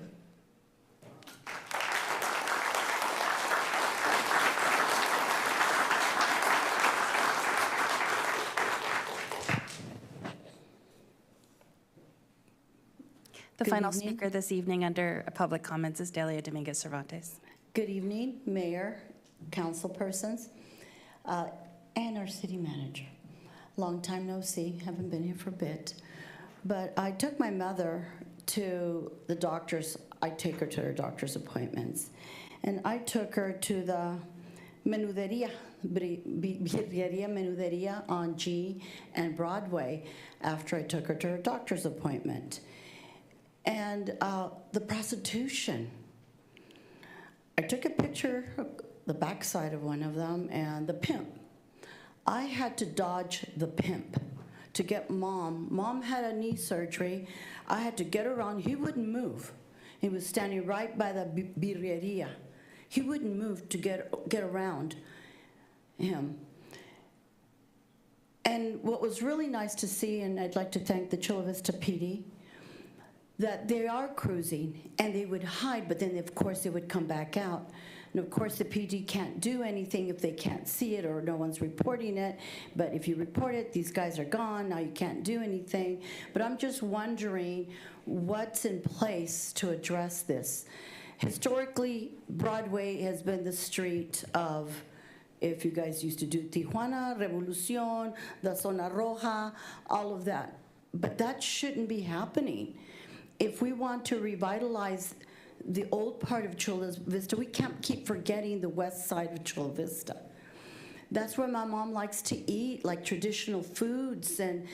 Speaker 13: The final speaker this evening under public comments is Delia Dominguez Cervantes.
Speaker 5: Good evening, Mayor, council persons, and our city manager. Long time no see, haven't been here for a bit. But I took my mother to the doctor's, I take her to her doctor's appointments. And I took her to the Menuderia, Birreria Menuderia on G and Broadway after I took her to her doctor's appointment. And the prostitution. I took a picture of the backside of one of them and the pimp. I had to dodge the pimp to get Mom. Mom had a knee surgery. I had to get around. He wouldn't move. He was standing right by the birreria. He wouldn't move to get around him. And what was really nice to see, and I'd like to thank the Chula Vista PD, that they are cruising, and they would hide, but then, of course, they would come back out. And, of course, the PD can't do anything if they can't see it or no one's reporting it. But if you report it, these guys are gone. Now you can't do anything. But I'm just wondering what's in place to address this. Historically, Broadway has been the street of, if you guys used to do Tijuana, Revolucion, the Zona Roja, all of that. But that shouldn't be happening. If we want to revitalize the old part of Chula Vista, we can't keep forgetting the west side of Chula Vista. That's where my mom likes to eat, like traditional foods, and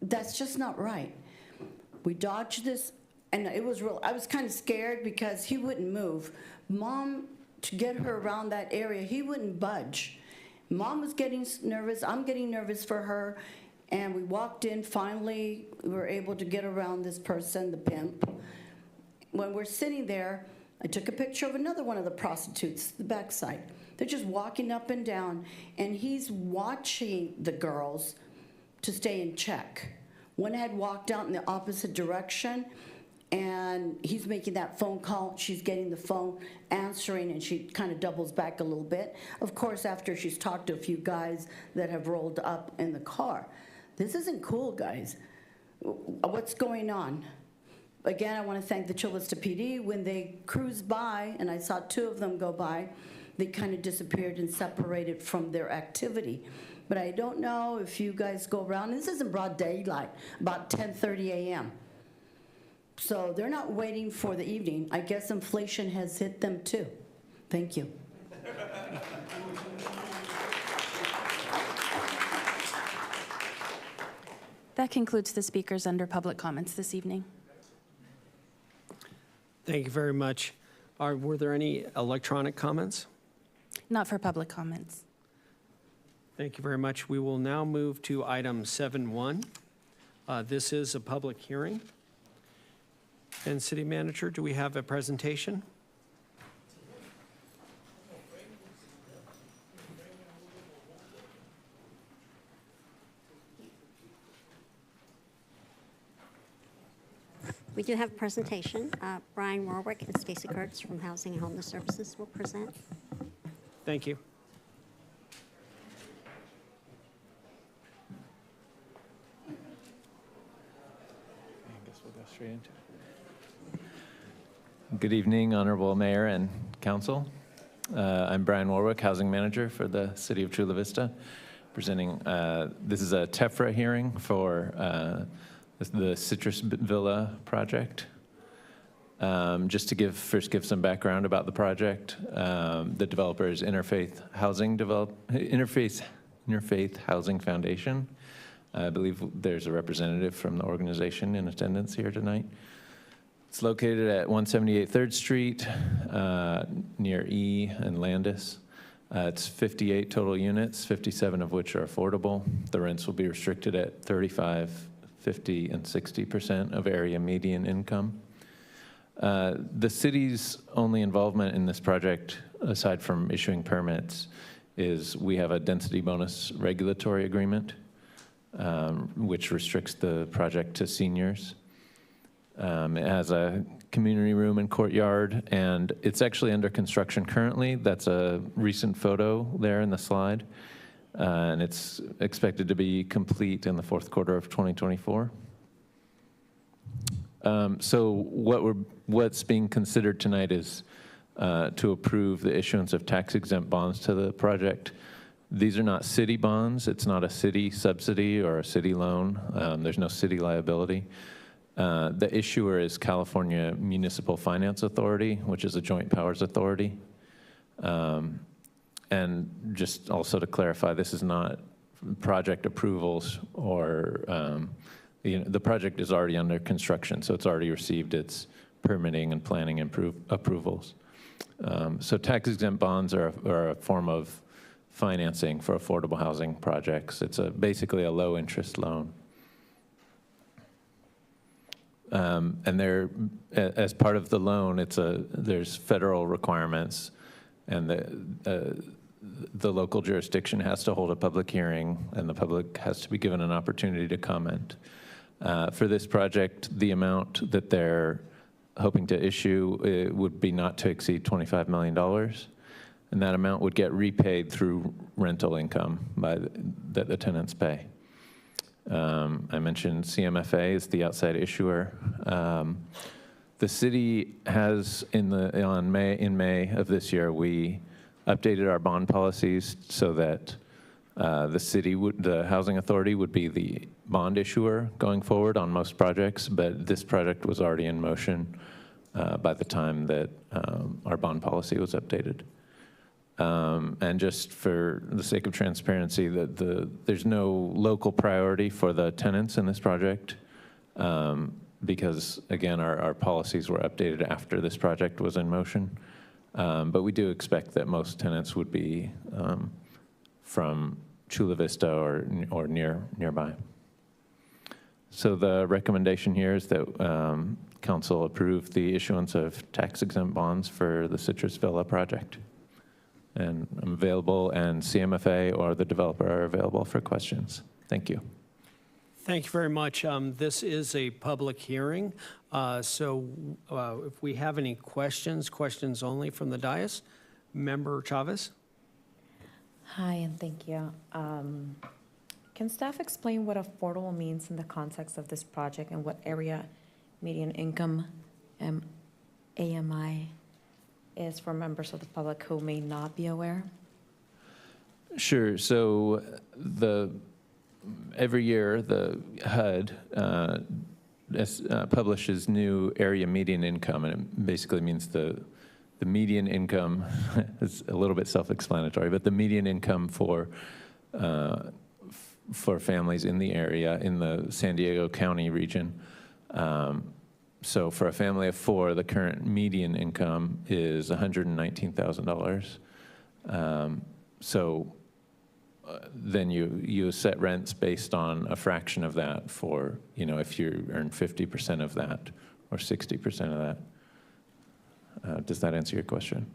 Speaker 5: that's just not right. We dodged this, and it was real. I was kind of scared because he wouldn't move. Mom, to get her around that area, he wouldn't budge. Mom was getting nervous. I'm getting nervous for her. And we walked in, finally, we were able to get around this person, the pimp. When we're sitting there,
Speaker 20: I took a picture of another one of the prostitutes, the backside. They're just walking up and down, and he's watching the girls to stay in check. One had walked out in the opposite direction, and he's making that phone call. She's getting the phone, answering, and she kind of doubles back a little bit. Of course, after she's talked to a few guys that have rolled up in the car. This isn't cool, guys. What's going on? Again, I want to thank the Chula Vista PD. When they cruised by, and I saw two of them go by, they kind of disappeared and separated from their activity. But I don't know if you guys go around. This isn't broad daylight, about 10:30 a.m. So they're not waiting for the evening. I guess inflation has hit them too. Thank you.
Speaker 13: That concludes the speakers under public comments this evening.
Speaker 1: Thank you very much. Were there any electronic comments?
Speaker 13: Not for public comments.
Speaker 1: Thank you very much. We will now move to item 7.1. This is a public hearing. And City Manager, do we have a presentation?
Speaker 21: We do have a presentation. Brian Warwick and Stacy Kurtz from Housing and Homeless Services will present.
Speaker 1: Thank you.
Speaker 22: I guess we'll go straight into it. Good evening, Honorable Mayor and Council. I'm Brian Warwick, Housing Manager for the City of Chula Vista, presenting, this is a TEFRA hearing for the Citrus Villa project. Just to first give some background about the project, the developer is Interfaith Housing Foundation. I believe there's a representative from the organization in attendance here tonight. It's located at 178 3rd Street, near E and Landis. It's 58 total units, 57 of which are affordable. The rents will be restricted at 35, 50, and 60% of area median income. The city's only involvement in this project, aside from issuing permits, is we have a density bonus regulatory agreement, which restricts the project to seniors. It has a community room and courtyard, and it's actually under construction currently. That's a recent photo there in the slide. And it's expected to be complete in the fourth quarter of 2024. So what's being considered tonight is to approve the issuance of tax-exempt bonds to the project. These are not city bonds. It's not a city subsidy or a city loan. There's no city liability. The issuer is California Municipal Finance Authority, which is a joint powers authority. And just also to clarify, this is not project approvals or, the project is already under construction, so it's already received its permitting and planning approvals. So tax-exempt bonds are a form of financing for affordable housing projects. It's basically a low-interest loan. And as part of the loan, there's federal requirements, and the local jurisdiction has to hold a public hearing, and the public has to be given an opportunity to comment. For this project, the amount that they're hoping to issue would be not to exceed $25 million, and that amount would get repaid through rental income that the tenants pay. I mentioned CMFA is the outside issuer. The city has, in May of this year, we updated our bond policies so that the housing authority would be the bond issuer going forward on most projects, but this project was already in motion by the time that our bond policy was updated. And just for the sake of transparency, there's no local priority for the tenants in this project because, again, our policies were updated after this project was in motion. But we do expect that most tenants would be from Chula Vista or nearby. So the recommendation here is that council approve the issuance of tax-exempt bonds for the Citrus Villa project. And I'm available, and CMFA or the developer are available for questions. Thank you.
Speaker 1: Thank you very much. This is a public hearing, so if we have any questions only from the dais. Member Chavez?
Speaker 2: Hi, and thank you. Can staff explain what affordable means in the context of this project and what area median income AMI is for members of the public who may not be aware?
Speaker 22: Sure. So every year the HUD publishes new area median income, and it basically means the median income is a little bit self-explanatory, but the median income for families in the area in the San Diego County region. So for a family of 4, the current median income is $119,000. Then you set rents based on a fraction of that for, if you earn 50% of that or 60% of that. Does that answer your question?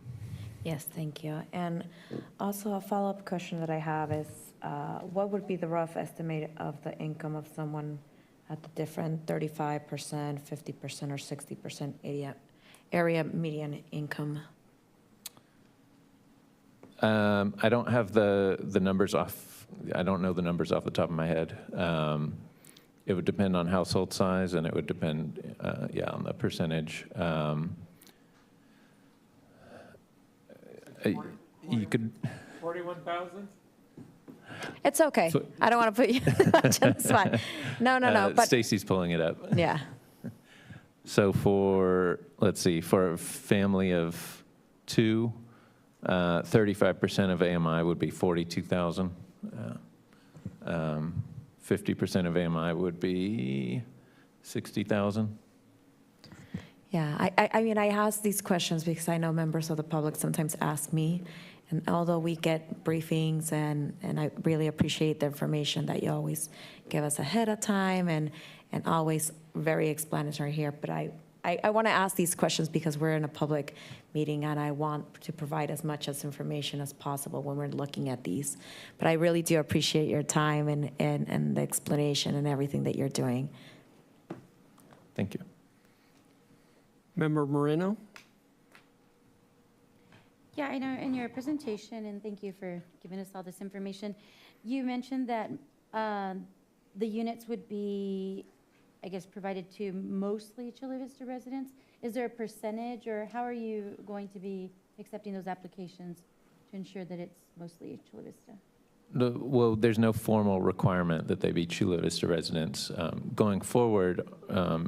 Speaker 2: Yes, thank you. And also a follow-up question that I have is, what would be the rough estimate of the income of someone at the different 35%, 50%, or 60% area median income?
Speaker 22: I don't have the numbers off. I don't know the numbers off the top of my head. It would depend on household size, and it would depend, on the percentage. You could
Speaker 6: 41,000.
Speaker 2: It's okay. I don't want to put you much on the spot. No. But
Speaker 22: Stacy's pulling it up.
Speaker 2: Yeah.
Speaker 22: So for a family of 2, 35% of AMI would be 42,000. 50% of AMI would be 60,000.
Speaker 2: Yeah, I mean, I ask these questions because I know members of the public sometimes ask me, and although we get briefings and I really appreciate the information that you always give us ahead of time and always very explanatory here, but I want to ask these questions because we're in a public meeting and I want to provide as much information as possible when we're looking at these. But I really do appreciate your time and the explanation and everything that you're doing.
Speaker 22: Thank you.
Speaker 1: Member Moreno?
Speaker 3: Yeah, I know in your presentation, and thank you for giving us all this information, you mentioned that the units would be, I guess, provided to mostly Chula Vista residents. Is there a percentage, or how are you going to be accepting those applications to ensure that it's mostly Chula Vista?
Speaker 22: Well, there's no formal requirement that they be Chula Vista residents. Going forward,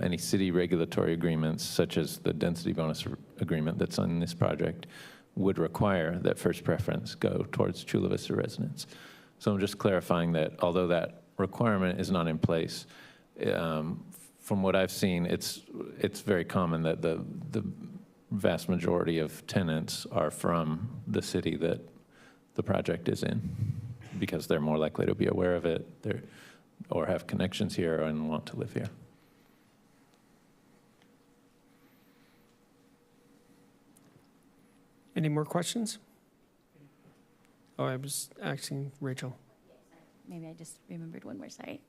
Speaker 22: any city regulatory agreements, such as the density bonus agreement that's on this project, would require that first preference go towards Chula Vista residents. So I'm just clarifying that although that requirement is not in place, from what I've seen, it's very common that the vast majority of tenants are from the city that the project is in, because they're more likely to be aware of it or have connections here and want to live here.
Speaker 1: Any more questions? Oh, I was asking Rachel.
Speaker 3: Maybe I just remembered one more, sorry.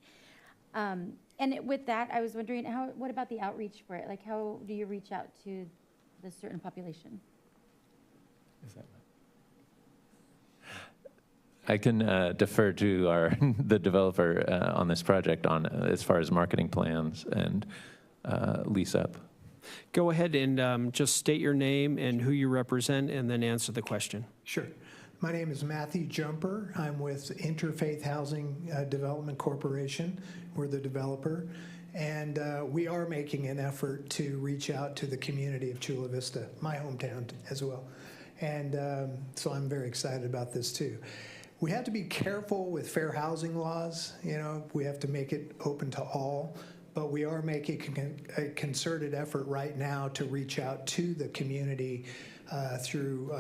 Speaker 3: And with that, I was wondering, what about the outreach for it? Like, how do you reach out to the certain population?
Speaker 22: Is that I can defer to the developer on this project as far as marketing plans and lease up.
Speaker 1: Go ahead and just state your name and who you represent, and then answer the question.
Speaker 23: Sure. My name is Matthew Jumper. I'm with Interfaith Housing Development Corporation. We're the developer. And we are making an effort to reach out to the community of Chula Vista, my hometown as well. And so I'm very excited about this too. We have to be careful with fair housing laws. We have to make it open to all. But we are making a concerted effort right now to reach out to the community through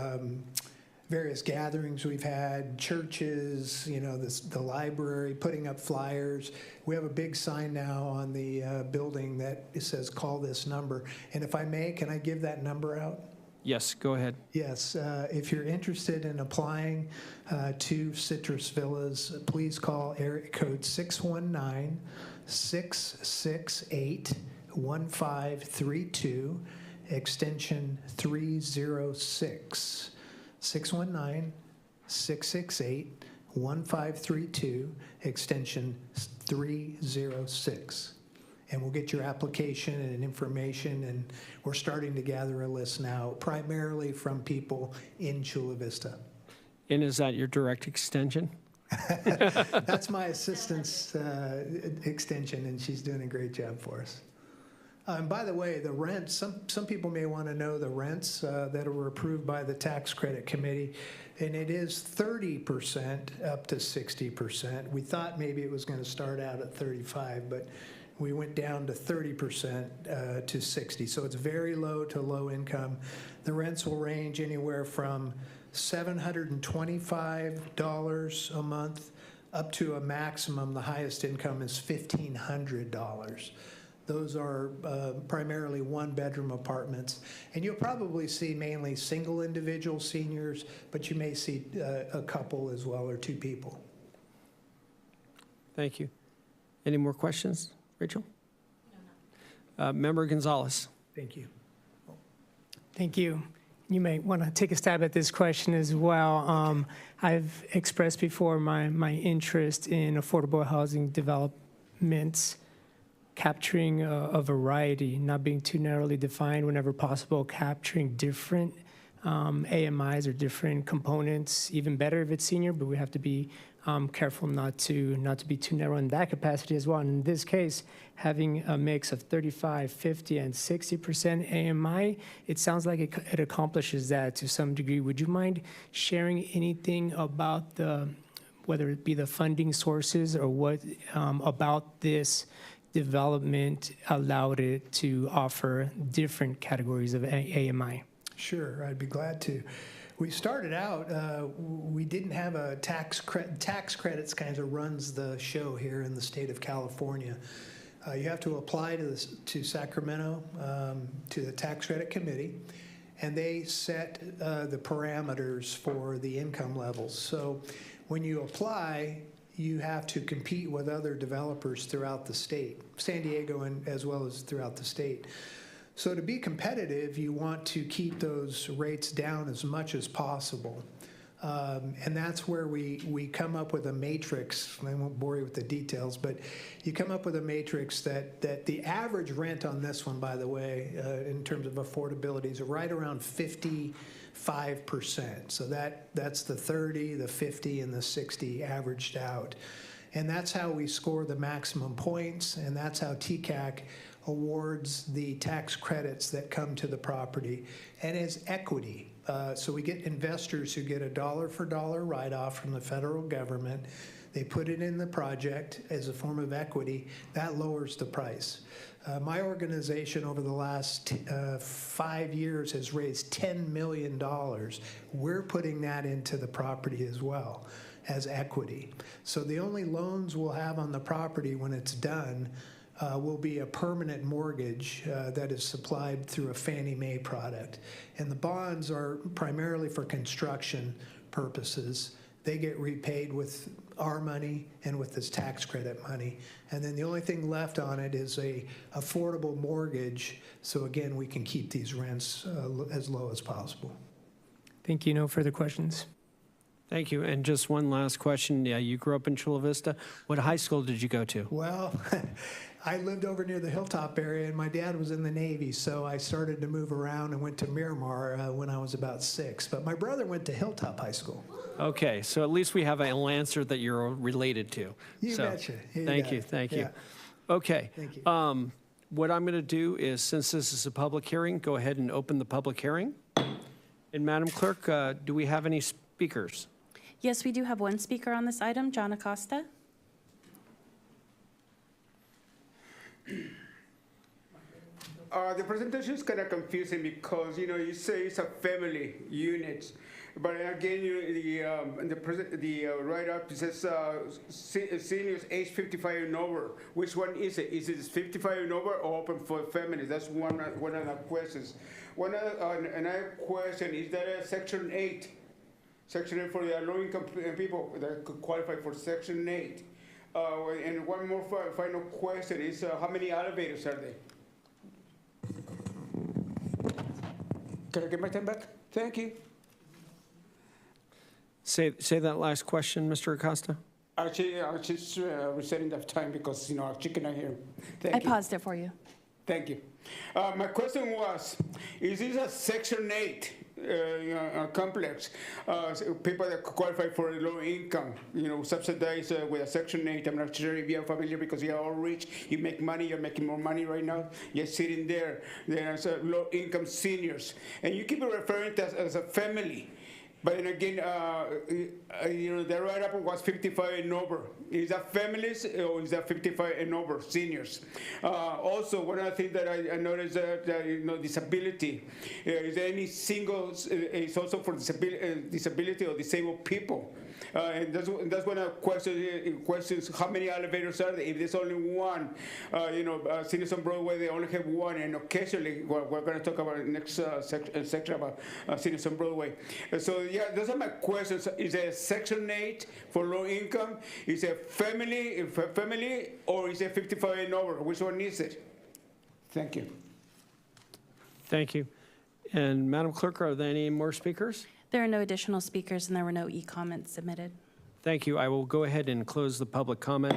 Speaker 23: various gatherings we've had, churches, the library, putting up flyers. We have a big sign now on the building that it says, "Call this number." And if I may, can I give that number out?
Speaker 1: Yes, go ahead.
Speaker 23: Yes, if you're interested in applying to Citrus Villas, please call area code 619-668-1532, extension 306. 619-668-1532, extension 306. And we'll get your application and information, and we're starting to gather a list now, primarily from people in Chula Vista.
Speaker 1: And is that your direct extension?
Speaker 23: That's my assistant's extension, and she's doing a great job for us. And by the way, the rents, some people may want to know the rents that were approved by the tax credit committee, and it is 30% up to 60%. We thought maybe it was going to start out at 35, but we went down to 30% to 60. So it's very low to low income. The rents will range anywhere from $725 a month up to a maximum, the highest income is $1,500. Those are primarily one-bedroom apartments. And you'll probably see mainly single individual seniors, but you may see a couple as well, or two people.
Speaker 1: Thank you. Any more questions, Rachel? Member Gonzalez.
Speaker 23: Thank you.
Speaker 4: Thank you. You may want to take a stab at this question as well. I've expressed before my interest in affordable housing developments, capturing a variety, not being too narrowly defined whenever possible, capturing different AMIs or different components, even better if it's senior, but we have to be careful not to be too narrow in that capacity as well. And in this case, having a mix of 35, 50, and 60% AMI, it sounds like it accomplishes that to some degree. Would you mind sharing anything about whether it be the funding sources or what about this development allowed it to offer different categories of AMI?
Speaker 23: Sure, I'd be glad to. We started out, we didn't have a tax credits kind of runs the show here in the state of California. You have to apply to Sacramento, to the tax credit committee, and they set the parameters for the income levels. So when you apply, you have to compete with other developers throughout the state, San Diego and as well as throughout the state. So to be competitive, you want to keep those rates down as much as possible. And that's where we come up with a matrix. I won't bore you with the details, but you come up with a matrix that the average rent on this one, by the way, in terms of affordability, is right around 55%. So that's the 30, the 50, and the 60 averaged out. And that's how we score the maximum points, and that's how TCAC awards the tax credits that come to the property, and as equity. So we get investors who get a dollar-for-dollar write-off from the federal government. They put it in the project as a form of equity. That lowers the price. My organization over the last 5 years has raised $10 million. We're putting that into the property as well as equity. So the only loans we'll have on the property when it's done will be a permanent mortgage that is supplied through a Fannie Mae product. And the bonds are primarily for construction purposes. They get repaid with our money and with this tax credit money. And then the only thing left on it is a affordable mortgage. So again, we can keep these rents as low as possible.
Speaker 4: Thank you. No further questions.
Speaker 1: Thank you. And just one last question. Yeah, you grew up in Chula Vista. What high school did you go to?
Speaker 23: Well, I lived over near the Hilltop area, and my dad was in the Navy, so I started to move around and went to Miramar when I was about 6. But my brother went to Hilltop High School.
Speaker 1: Okay, so at least we have an answer that you're related to.
Speaker 23: You betcha.
Speaker 1: Thank you.
Speaker 23: Yeah.
Speaker 1: Okay.
Speaker 23: Thank you.
Speaker 1: What I'm going to do is, since this is a public hearing, go ahead and open the public hearing. And Madam Clerk, do we have any speakers?
Speaker 13: Yes, we do have one speaker on this item, John Acosta.
Speaker 14: The presentation is kind of confusing because, you say it's a family unit. But again, the write-up says seniors age 55 and over. Which one is it? Is it 55 and over or open for families? That's one of the questions. Another question, is there a Section 8? Section 8 for the low-income people that could qualify for Section 8. And one more final question is, how many elevators are there? Can I get my time back? Thank you.
Speaker 1: Say that last question, Mr. Acosta.
Speaker 14: Actually, I was just resetting that time because, our chicken are here. Thank
Speaker 13: I
Speaker 14: you.
Speaker 13: paused it for you.
Speaker 14: Thank you. My question was, is this a Section 8 complex? People that qualify for low income, subsidized with a Section 8. I'm not sure if you're familiar because you're all rich. You make money. You're making more money right now. You're sitting there. There's low income seniors. And you keep referring to as a family. But then again, the write-up was 55 and over. Is that families or is that 55 and over seniors? Also, one other thing that I noticed that disability. Is there any single? It's also for disability or disabled people. And that's one of the questions. How many elevators are there? If there's only one, seniors on Broadway, they only have one, and occasionally we're going to talk about the next section about seniors on Broadway. So yeah, those are my questions. Is there a Section 8 for low income? Is it family, or is it 55 and over? Which one is it? Thank you.
Speaker 1: Thank you. And Madam Clerk, are there any more speakers?
Speaker 13: There are no additional speakers, and there were no e-comments submitted.
Speaker 1: Thank you. I will go ahead and close the public comment.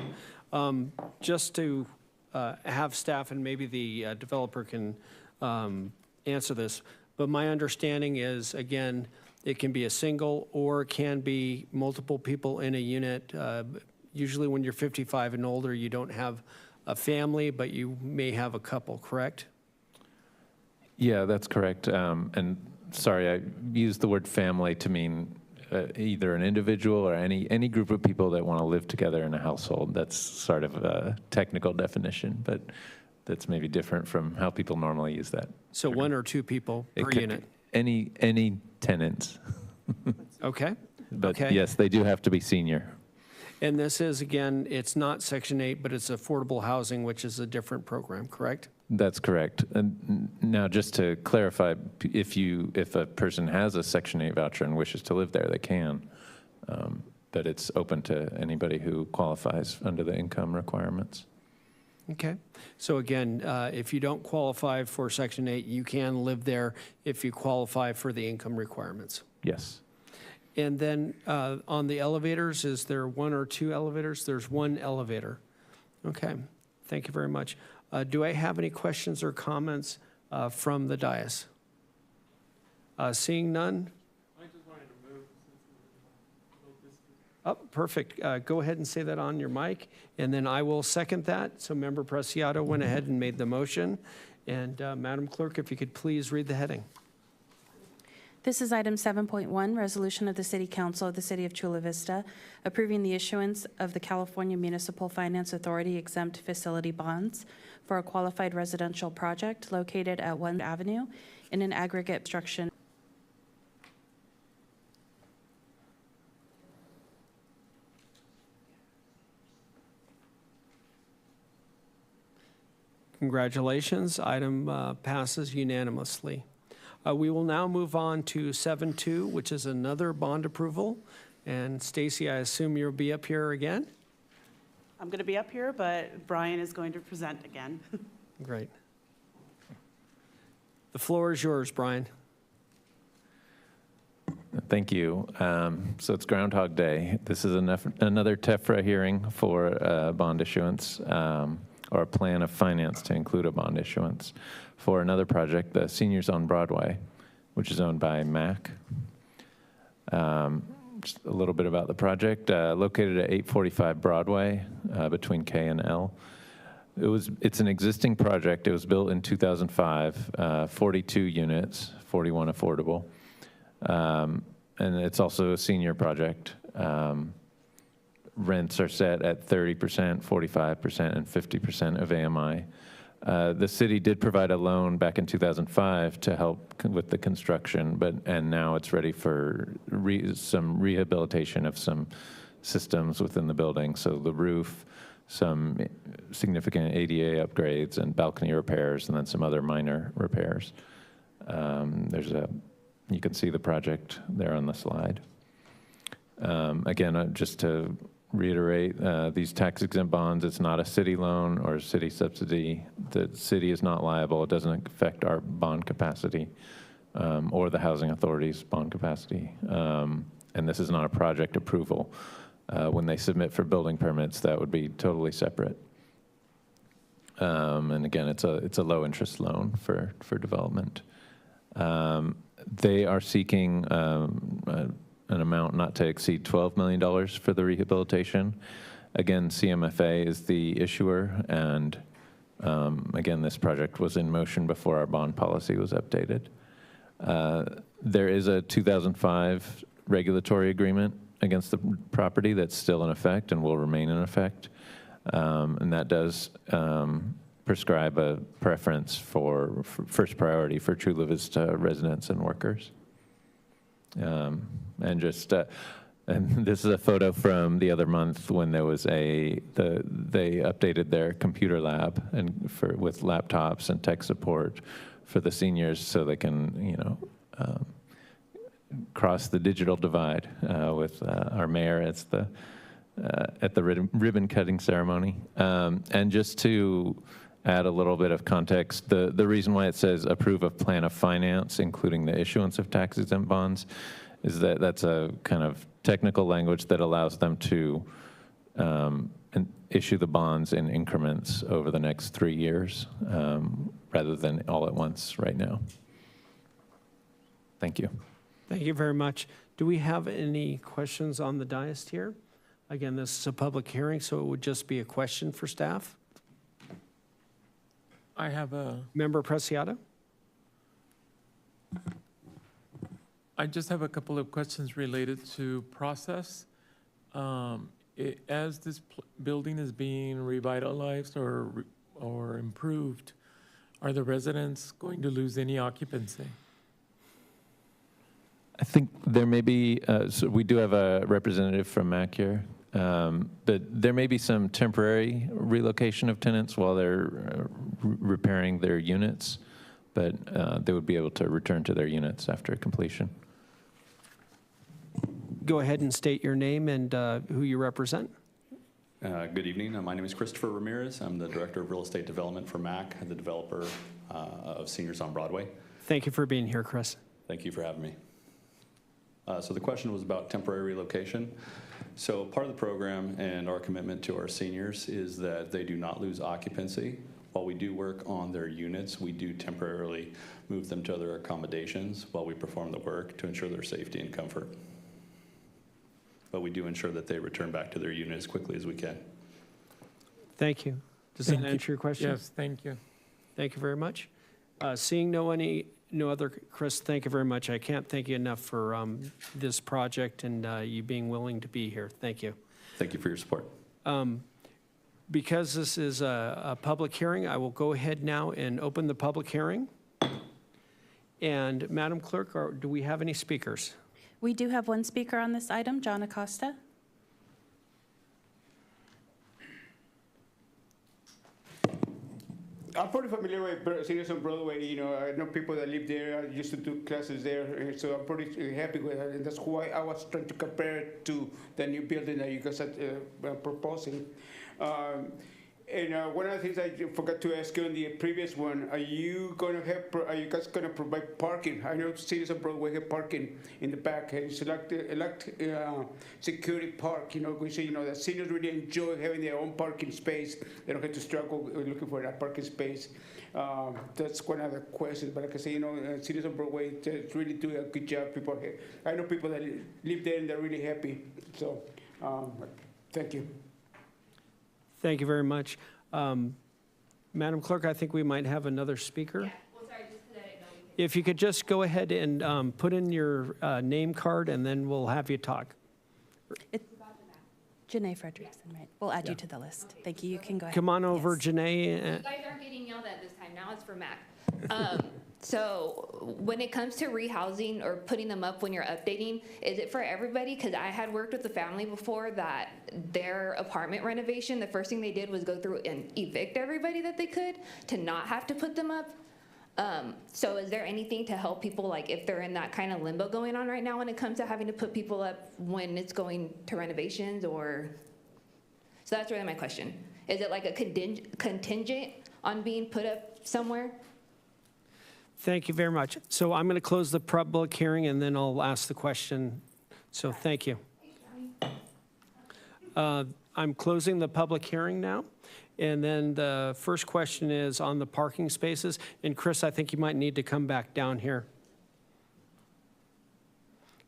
Speaker 1: Just to have staff, and maybe the developer can answer this, but my understanding is, again, it can be a single or it can be multiple people in a unit. Usually when you're 55 and older, you don't have a family, but you may have a couple, correct?
Speaker 22: Yeah, that's correct. And sorry, I used the word family to mean either an individual or any group of people that want to live together in a household. That's sort of a technical definition, but that's maybe different from how people normally use that.
Speaker 1: So one or two people per unit?
Speaker 22: Any tenants.
Speaker 1: Okay.
Speaker 22: But
Speaker 1: okay.
Speaker 22: Yes, they do have to be senior.
Speaker 1: And this is, again, it's not Section 8, but it's affordable housing, which is a different program, correct?
Speaker 22: That's correct. And now, just to clarify, if a person has a Section 8 voucher and wishes to live there, they can. But it's open to anybody who qualifies under the income requirements.
Speaker 1: Okay. So again, if you don't qualify for Section 8, you can live there if you qualify for the income requirements.
Speaker 22: Yes.
Speaker 1: And then on the elevators, is there one or two elevators? There's one elevator. Okay. Thank you very much. Do I have any questions or comments from the dais? Seeing none?
Speaker 6: I just wanted to move.
Speaker 1: Oh, perfect. Go ahead and say that on your mic, and then I will second that. So Member Preciado went ahead and made the motion. And Madam Clerk, if you could please read the heading.
Speaker 13: This is item 7.1, resolution of the City Council of the City of Chula Vista approving the issuance of the California Municipal Finance Authority exempt facility bonds for a qualified residential project located at 1 Avenue in an aggregate construction.
Speaker 1: Congratulations. Item passes unanimously. We will now move on to 7.2, which is another bond approval. And Stacy, I assume you'll be up here again?
Speaker 7: I'm going to be up here, but Brian is going to present again.
Speaker 1: Great. The floor is yours, Brian.
Speaker 22: Thank you. So it's Groundhog Day. This is another TEFRA hearing for bond issuance, or a plan of finance to include a bond issuance for another project, the Seniors on Broadway, which is owned by MAC. Just a little bit about the project. Located at 845 Broadway, between K and L. It's an existing project. It was built in 2005, 42 units, 41 affordable. And it's also a senior project. Rents are set at 30%, 45%, and 50% of AMI. The city did provide a loan back in 2005 to help with the construction, and now it's ready for some rehabilitation of some systems within the building. So the roof, some significant ADA upgrades and balcony repairs, and then some other minor repairs. You can see the project there on the slide. Again, just to reiterate, these tax-exempt bonds, it's not a city loan or a city subsidy. The city is not liable. It doesn't affect our bond capacity or the housing authority's bond capacity. And this is not a project approval. When they submit for building permits, that would be totally separate. And again, it's a low-interest loan for development. They are seeking an amount not to exceed $12 million for the rehabilitation. Again, CMFA is the issuer, and again, this project was in motion before our bond policy was updated. There is a 2005 regulatory agreement against the property that's still in effect and will remain in effect, and that does prescribe a preference for first priority for Chula Vista residents and workers. And just, and this is a photo from the other month when there was they updated their computer lab and with laptops and tech support for the seniors so they can, cross the digital divide with our mayor at the ribbon cutting ceremony. And just to add a little bit of context, the reason why it says approve of plan of finance, including the issuance of tax-exempt bonds, is that that's a kind of technical language that allows them to issue the bonds in increments over the next 3 years, rather than all at once right now. Thank you.
Speaker 1: Thank you very much. Do we have any questions on the dais here? Again, this is a public hearing, so it would just be a question for staff.
Speaker 6: I have
Speaker 1: Member Preciado?
Speaker 6: I just have a couple of questions related to process. As this building is being revitalized or improved, are the residents going to lose any occupancy?
Speaker 22: I think there may be, so we do have a representative from MAC here, but there may be some temporary relocation of tenants while they're repairing their units, but they would be able to return to their units after completion.
Speaker 1: Go ahead and state your name and who you represent.
Speaker 8: Good evening. My name is Christopher Ramirez. I'm the Director of Real Estate Development for MAC, the developer of Seniors on Broadway.
Speaker 1: Thank you for being here, Chris.
Speaker 8: Thank you for having me. So the question was about temporary relocation. So part of the program and our commitment to our seniors is that they do not lose occupancy. While we do work on their units, we do temporarily move them to other accommodations while we perform the work to ensure their safety and comfort. But we do ensure that they return back to their unit as quickly as we can.
Speaker 1: Thank you. Does that answer your question?
Speaker 6: Yes, thank you.
Speaker 1: Thank you very much. Seeing no other, Chris, thank you very much. I can't thank you enough for this project and you being willing to be here. Thank you.
Speaker 8: Thank you for your support.
Speaker 1: Because this is a public hearing, I will go ahead now and open the public hearing. And Madam Clerk, do we have any speakers?
Speaker 13: We do have one speaker on this item, John Acosta.
Speaker 14: I'm pretty familiar with Seniors on Broadway. You know, I know people that live there. I used to do classes there, so I'm pretty happy with it. And that's why I was trying to compare it to the new building that you guys are proposing. And one of the things I forgot to ask you on the previous one, are you guys going to provide parking? I know Seniors on Broadway have parking in the back, and it's elect security park. You know, we say that seniors really enjoy having their own parking space. They don't have to struggle looking for that parking space. That's one of the questions. But like I say, Seniors on Broadway really do a good job. I know people that live there and they're really happy. So, thank you.
Speaker 1: Thank you very much. Madam Clerk, I think we might have another speaker.
Speaker 9: Yeah. Well, sorry, just because I didn't know.
Speaker 1: If you could just go ahead and put in your name card, and then we'll have you talk.
Speaker 13: Janae Frederickson, right? We'll add you to the list. Thank you. You can go ahead.
Speaker 1: Come on over,
Speaker 13: Yes.
Speaker 1: Janae.
Speaker 18: You guys aren't getting yelled at this time. Now it's for Mac. So when it comes to rehousing or putting them up when you're updating, is it for everybody? Because I had worked with a family before that their apartment renovation, the first thing they did was go through and evict everybody that they could to not have to put them up. So is there anything to help people, like if they're in that kind of limbo going on right now when it comes to having to put people up when it's going to renovations or? So that's really my question. Is it like a contingent on being put up somewhere?
Speaker 1: Thank you very much. So I'm going to close the public hearing, and then I'll ask the question. So thank you. I'm closing the public hearing now. And then the first question is on the parking spaces. And Chris, I think you might need to come back down here.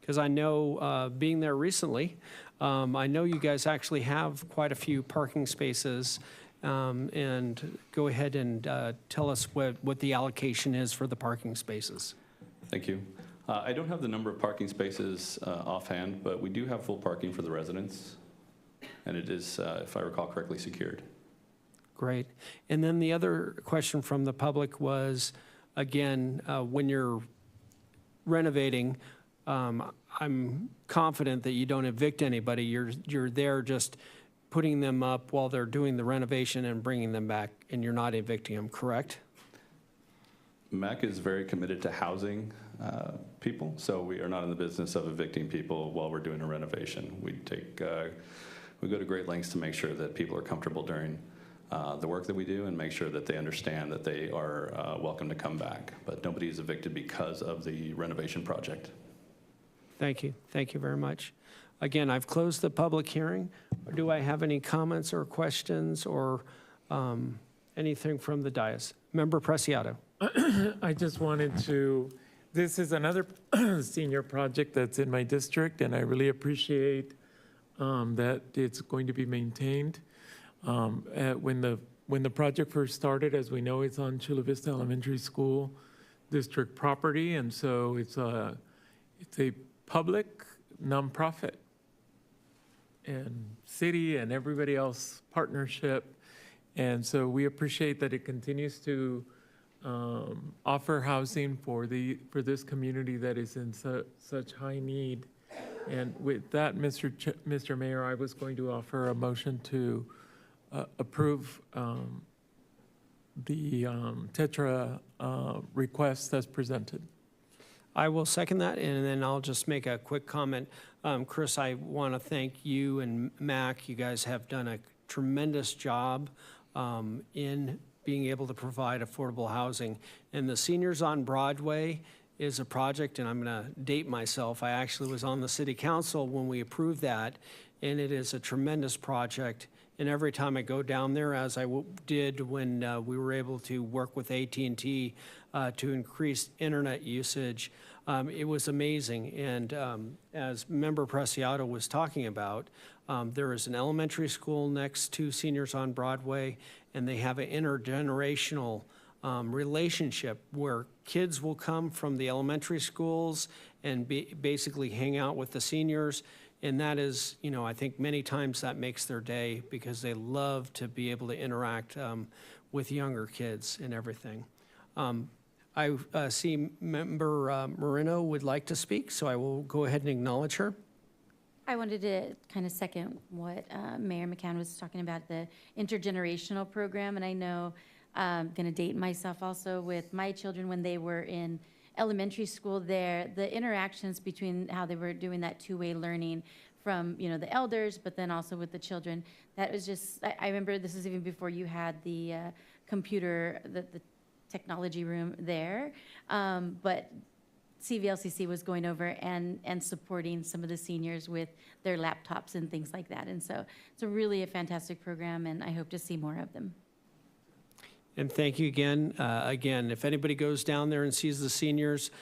Speaker 1: Because I know, being there recently, I know you guys actually have quite a few parking spaces. And go ahead and tell us what the allocation is for the parking spaces.
Speaker 8: Thank you. I don't have the number of parking spaces offhand, but we do have full parking for the residents. And it is, if I recall correctly, secured.
Speaker 1: Great. And then the other question from the public was, again, when you're renovating, I'm confident that you don't evict anybody. You're there just putting them up while they're doing the renovation and bringing them back, and you're not evicting them, correct?
Speaker 8: MAC is very committed to housing people, so we are not in the business of evicting people while we're doing a renovation. We go to great lengths to make sure that people are comfortable during the work that we do and make sure that they understand that they are welcome to come back. But nobody is evicted because of the renovation project.
Speaker 1: Thank you. Thank you very much. Again, I've closed the public hearing. Do I have any comments or questions or anything from the dais? Member Preciado.
Speaker 6: I just wanted to, this is another senior project that's in my district, and I really appreciate that it's going to be maintained. When the project first started, as we know, it's on Chula Vista Elementary School district property, and so it's a public nonprofit and city and everybody else partnership. And so we appreciate that it continues to offer housing for this community that is in such high need. And with that, Mr. Mayor, I was going to offer a motion to approve the Tetra request as presented.
Speaker 1: I will second that, and then I'll just make a quick comment. Chris, I want to thank you and Mac. You guys have done a tremendous job in being able to provide affordable housing. And the Seniors on Broadway is a project, and I'm going to date myself. I actually was on the city council when we approved that, and it is a tremendous project. And every time I go down there, as I did when we were able to work with AT&T to increase internet usage, it was amazing. And as Member Preciado was talking about, there is an elementary school next to Seniors on Broadway, and they have an intergenerational relationship where kids will come from the elementary schools and basically hang out with the seniors. And that is, I think many times that makes their day because they love to be able to interact with younger kids and everything. I see Member Moreno would like to speak, so I will go ahead and acknowledge her.
Speaker 3: I wanted to kind of second what Mayor McCann was talking about, the intergenerational program. And I know I'm going to date myself also with my children when they were in elementary school there, the interactions between how they were doing that two-way learning from, the elders, but then also with the children. That was just, I remember this is even before you had the computer, the technology room there. But CVLCC was going over and supporting some of the seniors with their laptops and things like that. And so it's really a fantastic program, and I hope to see more of them.
Speaker 1: And thank you again. Again, if anybody goes down there and sees the seniors,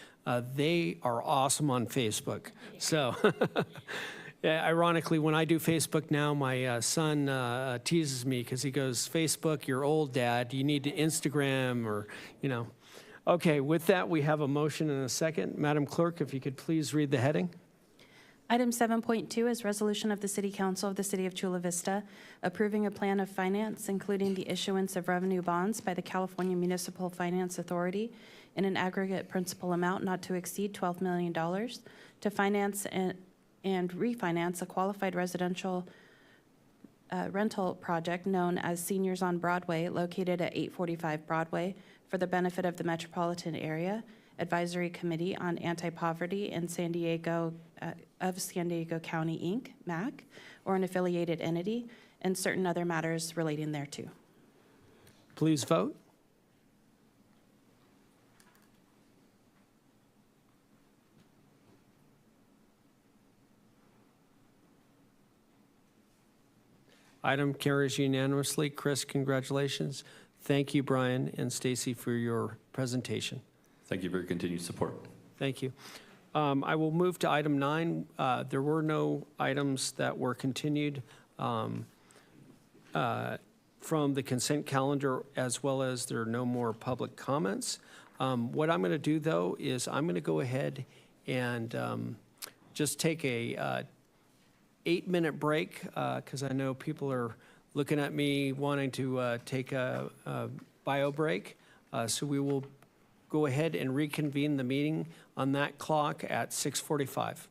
Speaker 1: they are awesome on Facebook. So, yeah, ironically, when I do Facebook now, my son teases me because he goes, "Facebook, you're old, Dad. You need to Instagram," or, Okay, with that, we have a motion and a second. Madam Clerk, if you could please read the heading.
Speaker 13: Item 7.2 is resolution of the City Council of the City of Chula Vista approving a plan of finance, including the issuance of revenue bonds by the California Municipal Finance Authority in an aggregate principal amount not to exceed $12 million to finance and refinance a qualified residential rental project known as Seniors on Broadway, located at 845 Broadway, for the benefit of the metropolitan area Advisory Committee on Anti-Poverty in San Diego of San Diego County, Inc., MAC, or an affiliated entity, and certain other matters relating thereto.
Speaker 1: Please vote. Item carries unanimously. Chris, congratulations. Thank you, Brian and Stacy, for your presentation.
Speaker 8: Thank you for your continued support.
Speaker 1: Thank you. I will move to item 9. There were no items that were continued from the consent calendar, as well as there are no more public comments. What I'm going to do, though, is I'm going to go ahead and just take a 8-minute break, because I know people are looking at me wanting to take a bio break. So we will go ahead and reconvene the meeting on that clock at 6:45.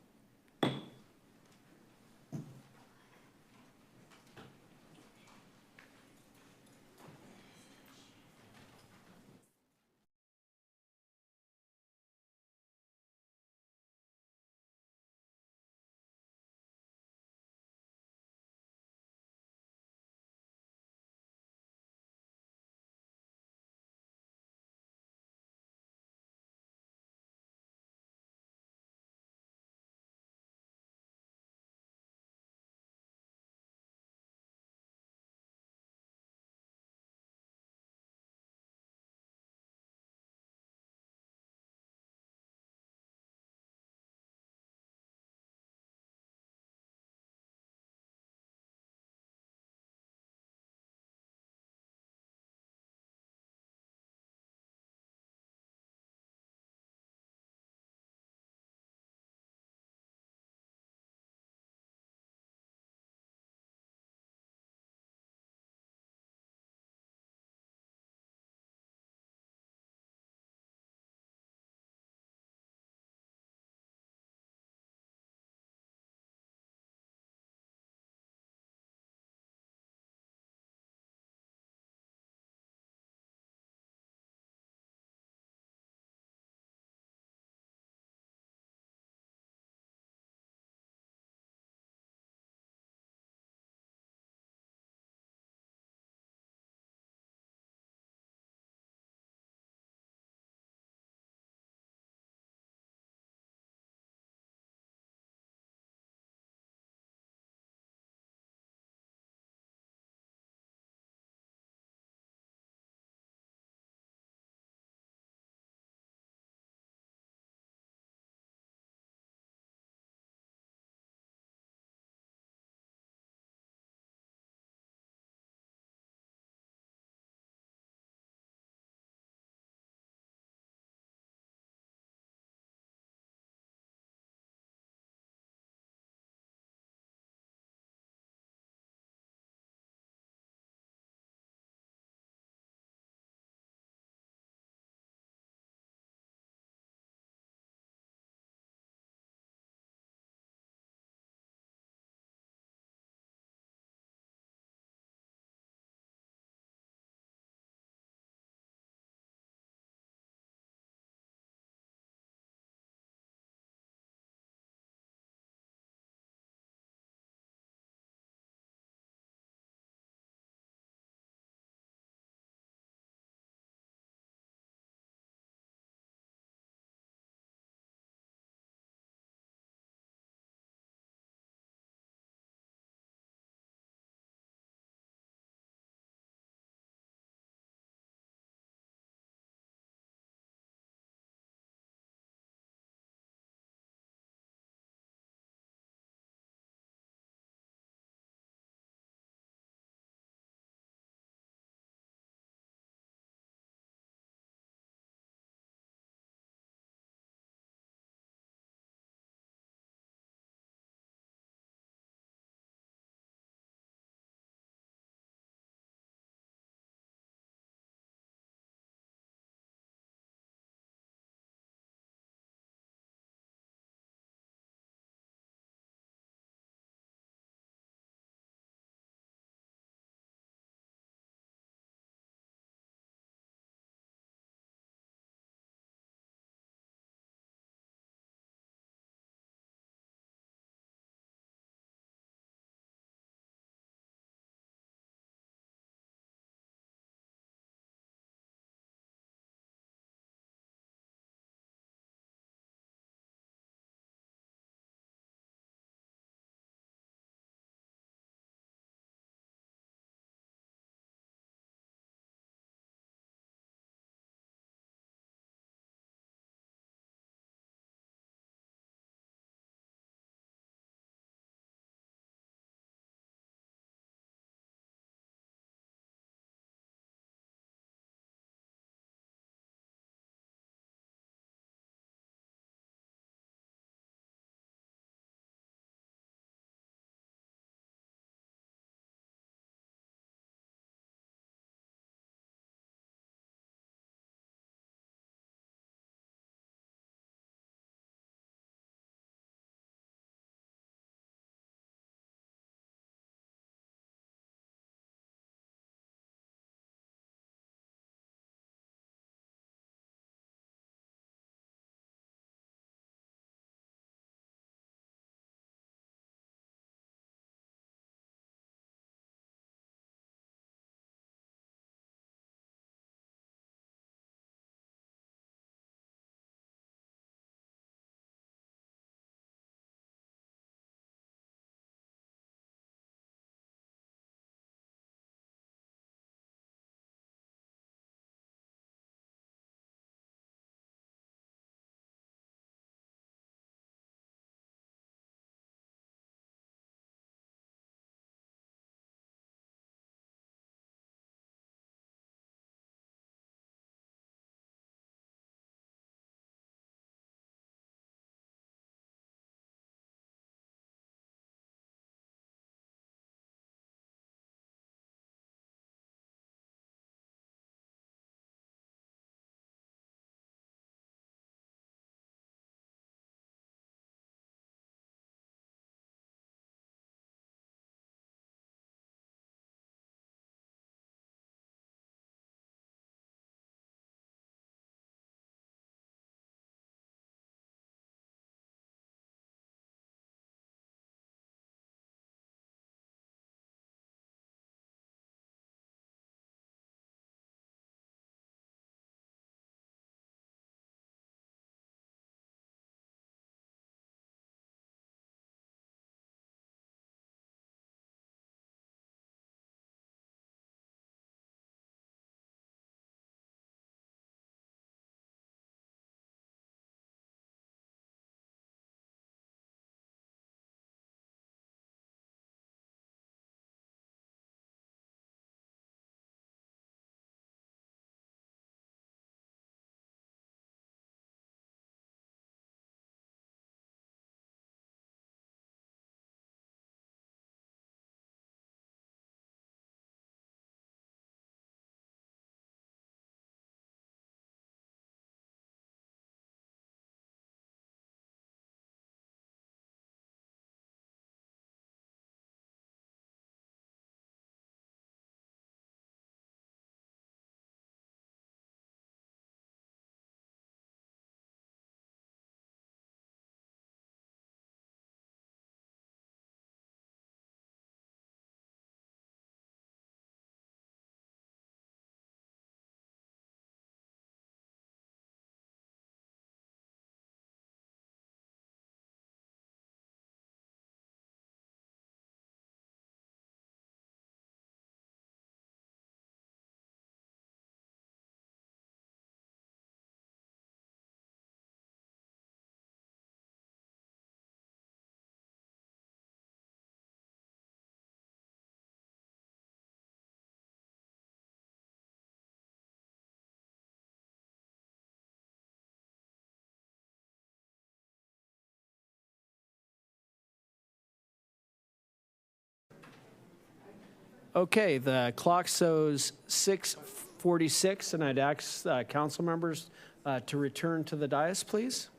Speaker 1: Okay, the clock shows 6:46, and I'd ask council members to return to the dais, please.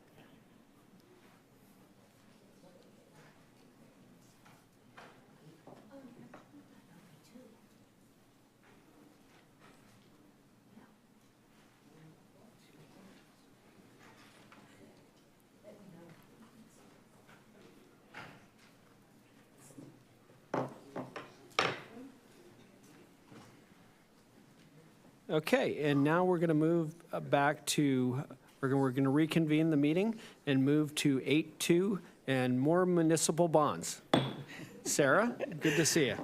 Speaker 1: Okay, and now we're going to move back to, we're going to reconvene the meeting and move to 8.2 and more municipal bonds. Sarah, good to see you.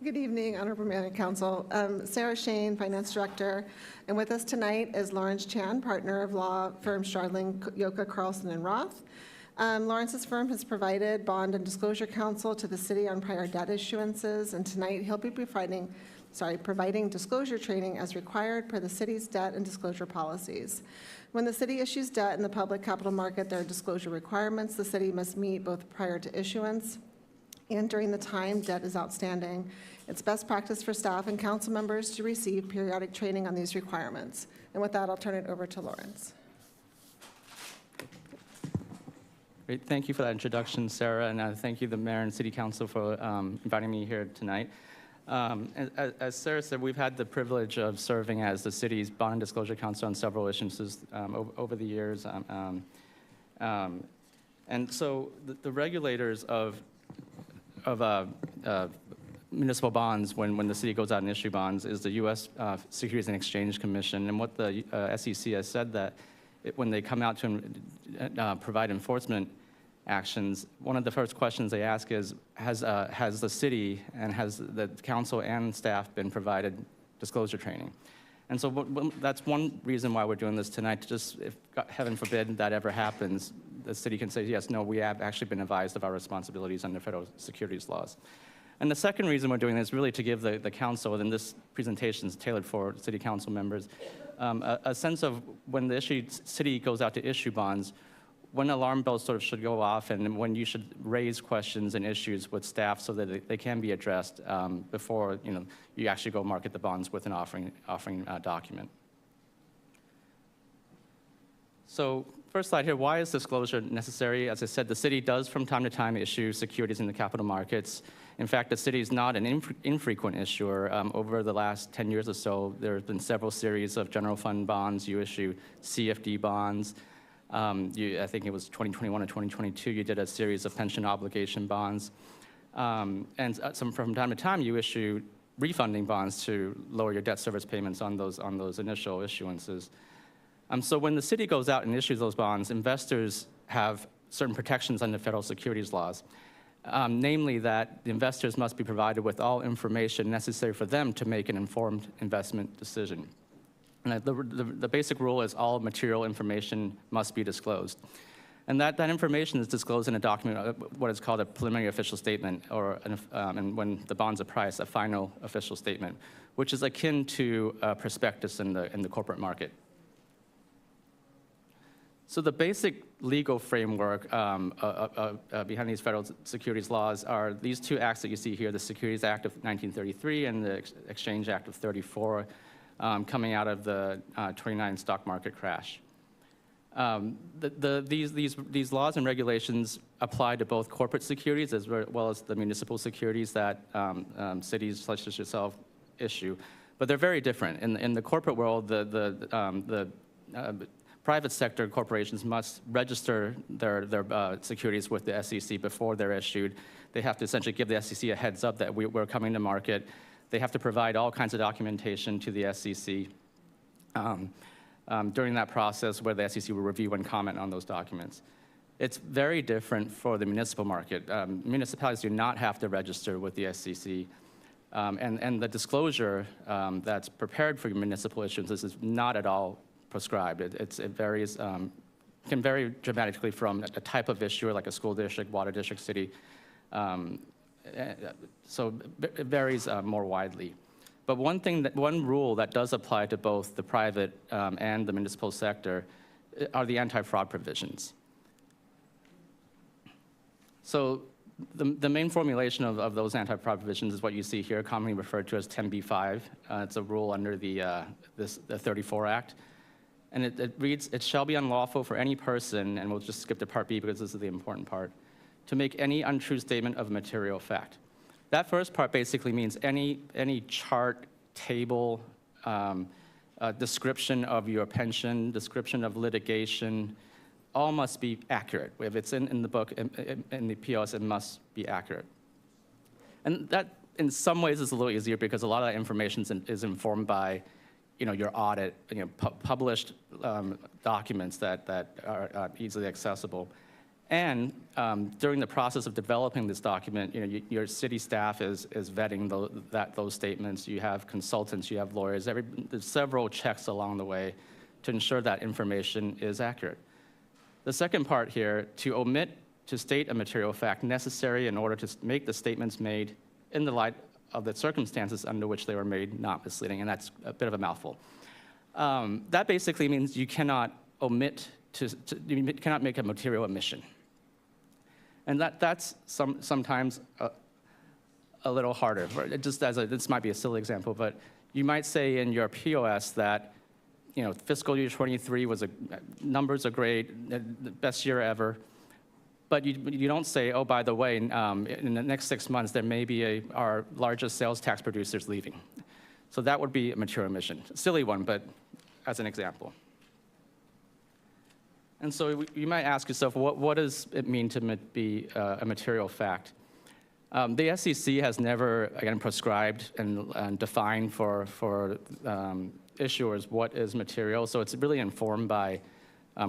Speaker 9: Good evening, Honorable Mayor and Council. Sarah Shane, Finance Director, and with us tonight is Lawrence Chan, partner of law firm Stradling, Yoka, Carlson, and Roth. Lawrence's firm has provided bond and disclosure counsel to the city on prior debt issuances, and tonight he'll be providing disclosure training as required per the city's debt and disclosure policies. When the city issues debt in the public capital market, there are disclosure requirements the city must meet both prior to issuance and during the time debt is outstanding. It's best practice for staff and council members to receive periodic training on these requirements. And with that, I'll turn it over to Lawrence.
Speaker 11: Great, thank you for that introduction, Sarah, and thank you, the mayor and city council, for inviting me here tonight. As Sarah said, we've had the privilege of serving as the city's bond and disclosure counsel on several issuances over the years. And so the regulators of municipal bonds, when the city goes out and issue bonds, is the U.S. Securities and Exchange Commission. And what the SEC has said that when they come out to provide enforcement actions, one of the first questions they ask is, has the city and has the council and staff been provided disclosure training? And so that's one reason why we're doing this tonight, to just, if heaven forbid that ever happens, the city can say, yes, no, we have actually been advised of our responsibilities under federal securities laws. And the second reason we're doing this is really to give the council, and this presentation is tailored for city council members, a sense of when the city goes out to issue bonds, when alarm bells sort of should go off, and when you should raise questions and issues with staff so that they can be addressed before you actually go market the bonds with an offering document. So first slide here, why is disclosure necessary? As I said, the city does from time to time issue securities in the capital markets. In fact, the city is not an infrequent issuer. Over the last 10 years or so, there have been several series of general fund bonds. You issue CFD bonds. I think it was 2021 or 2022, you did a series of pension obligation bonds. And from time to time, you issue refunding bonds to lower your debt service payments on those initial issuances. So when the city goes out and issues those bonds, investors have certain protections under federal securities laws, namely that the investors must be provided with all information necessary for them to make an informed investment decision. And the basic rule is all material information must be disclosed. And that information is disclosed in a document, what is called a preliminary official statement, or and when the bonds are priced, a final official statement, which is akin to a prospectus in the corporate market. So the basic legal framework behind these federal securities laws are these two acts that you see here, the Securities Act of 1933 and the Exchange Act of 34, coming out of the 29 stock market crash. These laws and regulations apply to both corporate securities as well as the municipal securities that cities such as yourself issue, but they're very different. In the corporate world, the private sector corporations must register their securities with the SEC before they're issued. They have to essentially give the SEC a heads up that we're coming to market. They have to provide all kinds of documentation to the SEC during that process, where the SEC will review and comment on those documents. It's very different for the municipal market. Municipalities do not have to register with the SEC. And the disclosure that's prepared for municipal issuances is not at all prescribed. It varies, can vary dramatically from a type of issuer, like a school district, water district, city. So it varies more widely. But one rule that does apply to both the private and the municipal sector are the anti-fraud provisions. So The main formulation of those anti-fraud provisions is what you see here, commonly referred to as 10b-5. It's a rule under the 34 Act. And it reads, it shall be unlawful for any person, and we'll just skip to Part B because this is the important part, to make any untrue statement of material fact. That first part basically means any chart, table, description of your pension, description of litigation, all must be accurate. If it's in the book, in the POS, it must be accurate. And that, in some ways, is a little easier because a lot of that information is informed by, your audit, published documents that are easily accessible. And during the process of developing this document, your city staff is vetting those statements. You have consultants, you have lawyers. There's several checks along the way to ensure that information is accurate. The second part here, to omit to state a material fact necessary in order to make the statements made in the light of the circumstances under which they were made not misleading, and that's a bit of a mouthful. That basically means you cannot you cannot make a material omission. And that's sometimes a little harder. Just as this might be a silly example, but you might say in your POS that fiscal year 23 numbers are great, the best year ever. But you don't say, oh, by the way, in the next 6 months, there may be our largest sales tax producers leaving. So that would be a material omission. Silly one, but as an example. And so you might ask yourself, what does it mean to be a material fact? The SEC has never, again, prescribed and defined for issuers what is material. So it's really informed by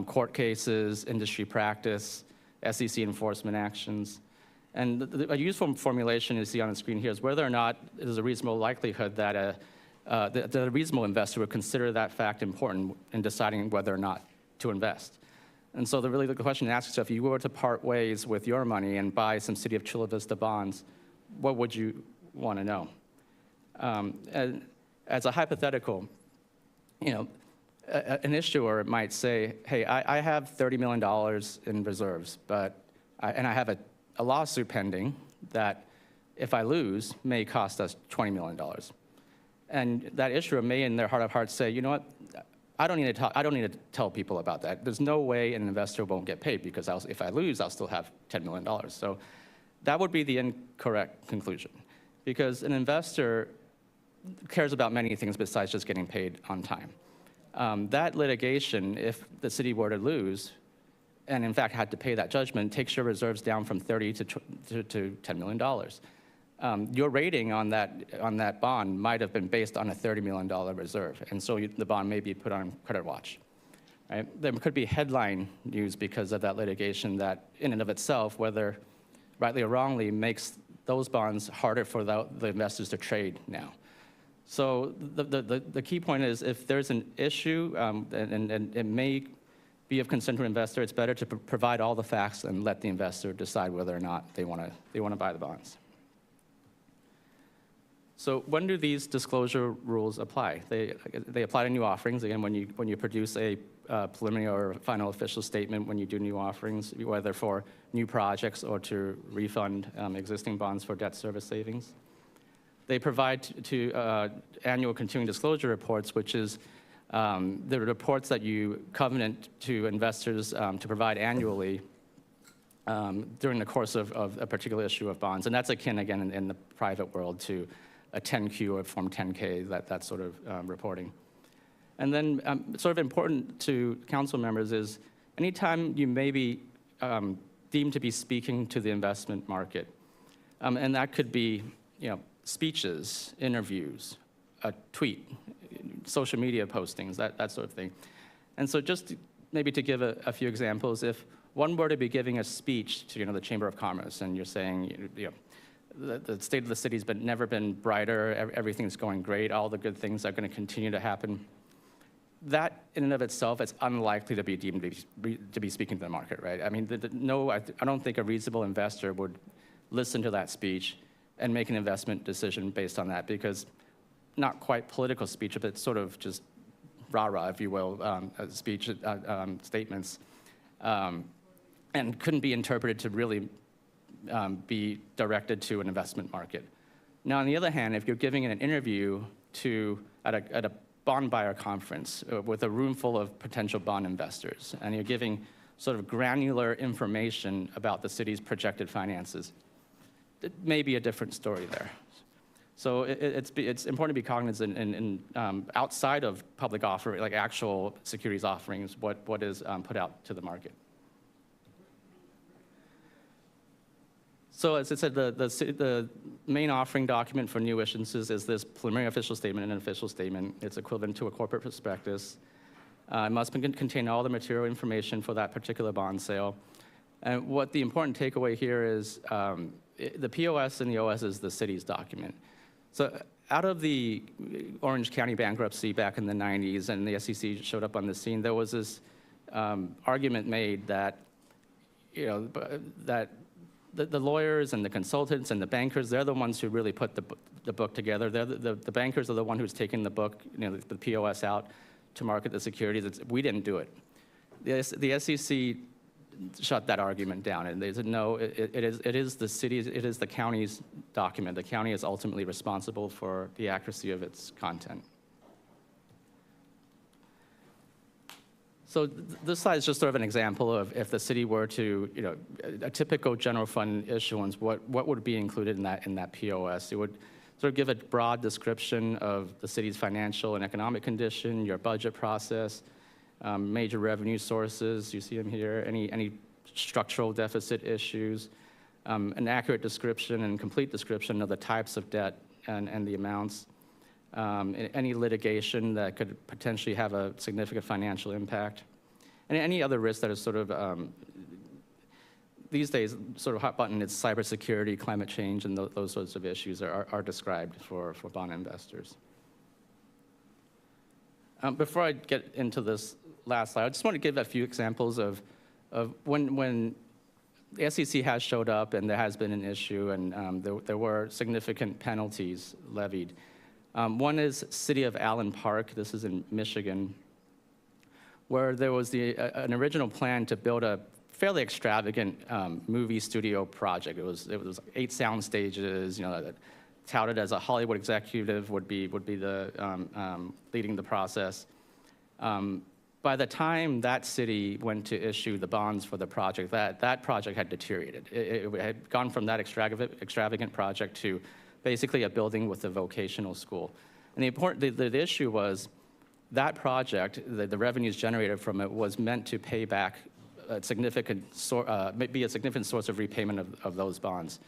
Speaker 11: court cases, industry practice, SEC enforcement actions. And a useful formulation you see on the screen here is whether or not there's a reasonable likelihood that a reasonable investor would consider that fact important in deciding whether or not to invest. And so the question to ask yourself, if you were to part ways with your money and buy some City of Chula Vista bonds, what would you want to know? As a hypothetical, an issuer might say, hey, I have $30 million in reserves, but I have a lawsuit pending that, if I lose, may cost us $20 million. And that issuer may, in their heart of hearts, say, you know what, I don't need to tell people about that. There's no way an investor won't get paid because if I lose, I'll still have $10 million. So that would be the incorrect conclusion, because an investor cares about many things besides just getting paid on time. That litigation, if the city were to lose, and in fact had to pay that judgment, takes your reserves down from 30 to $10 million. Your rating on that bond might have been based on a $30 million reserve, and so the bond may be put on credit watch. Right? There could be headline news because of that litigation that, in and of itself, whether rightly or wrongly, makes those bonds harder for the investors to trade now. So the key point is, if there's an issue, and it may be of concern to an investor, it's better to provide all the facts and let the investor decide whether or not they want to buy the bonds. So when do these disclosure rules apply? They apply to new offerings. Again, when you produce a preliminary or final official statement, when you do new offerings, whether for new projects or to refund existing bonds for debt service savings. They provide annual continuing disclosure reports, which is the reports that you covenant to investors to provide annually during the course of a particular issue of bonds. And that's akin, again, in the private world to a 10Q or Form 10K, that sort of reporting. And then sort of important to council members is anytime you may be deemed to be speaking to the investment market, and that could be, speeches, interviews, a tweet, social media postings, that sort of thing. And so just maybe to give a few examples, if one were to be giving a speech to the Chamber of Commerce and you're saying, the state of the city's never been brighter, everything's going great, all the good things are going to continue to happen, that in and of itself is unlikely to be deemed to be speaking to the market, right? I mean, I don't think a reasonable investor would listen to that speech and make an investment decision based on that, because not quite political speech, but sort of just rah-rah, if you will, speech statements, and couldn't be interpreted to really be directed to an investment market. Now, on the other hand, if you're giving an interview at a bond buyer conference with a room full of potential bond investors, and you're giving sort of granular information about the city's projected finances, it may be a different story there. So it's important to be cognizant in outside of public offering, like actual securities offerings, what is put out to the market. So as I said, the main offering document for new issuances is this preliminary official statement and an official statement. It's equivalent to a corporate prospectus. It must contain all the material information for that particular bond sale. And what the important takeaway here is, the POS and the OS is the city's document. So out of the Orange County bankruptcy back in the 90s and the SEC showed up on the scene, there was this argument made that, that the lawyers and the consultants and the bankers, they're the ones who really put the book together. The bankers are the one who's taking the book, the POS out to market the securities. We didn't do it. The SEC shut that argument down, and they said, no, it is the city's, it is the county's document. The county is ultimately responsible for the accuracy of its content. So this slide is just sort of an example of if the city were to, a typical general fund issuance, what would be included in that POS? It would sort of give a broad description of the city's financial and economic condition, your budget process, major revenue sources, you see them here, any structural deficit issues, an accurate description and complete description of the types of debt and the amounts, any litigation that could potentially have a significant financial impact, and any other risk that is sort of, these days, sort of hot button, it's cybersecurity, climate change, and those sorts of issues are described for bond investors. Before I get into this last slide, I just want to give a few examples of when the SEC has showed up and there has been an issue and there were significant penalties levied. One is City of Allen Park. This is in Michigan, where there was an original plan to build a fairly extravagant movie studio project. It was 8 sound stages, touted as a Hollywood executive would be the leading the process. By the time that city went to issue the bonds for the project, that project had deteriorated. It had gone from that extravagant project to basically a building with a vocational school. And the issue was that project, the revenues generated from it was meant to pay back be a significant source of repayment of those bonds.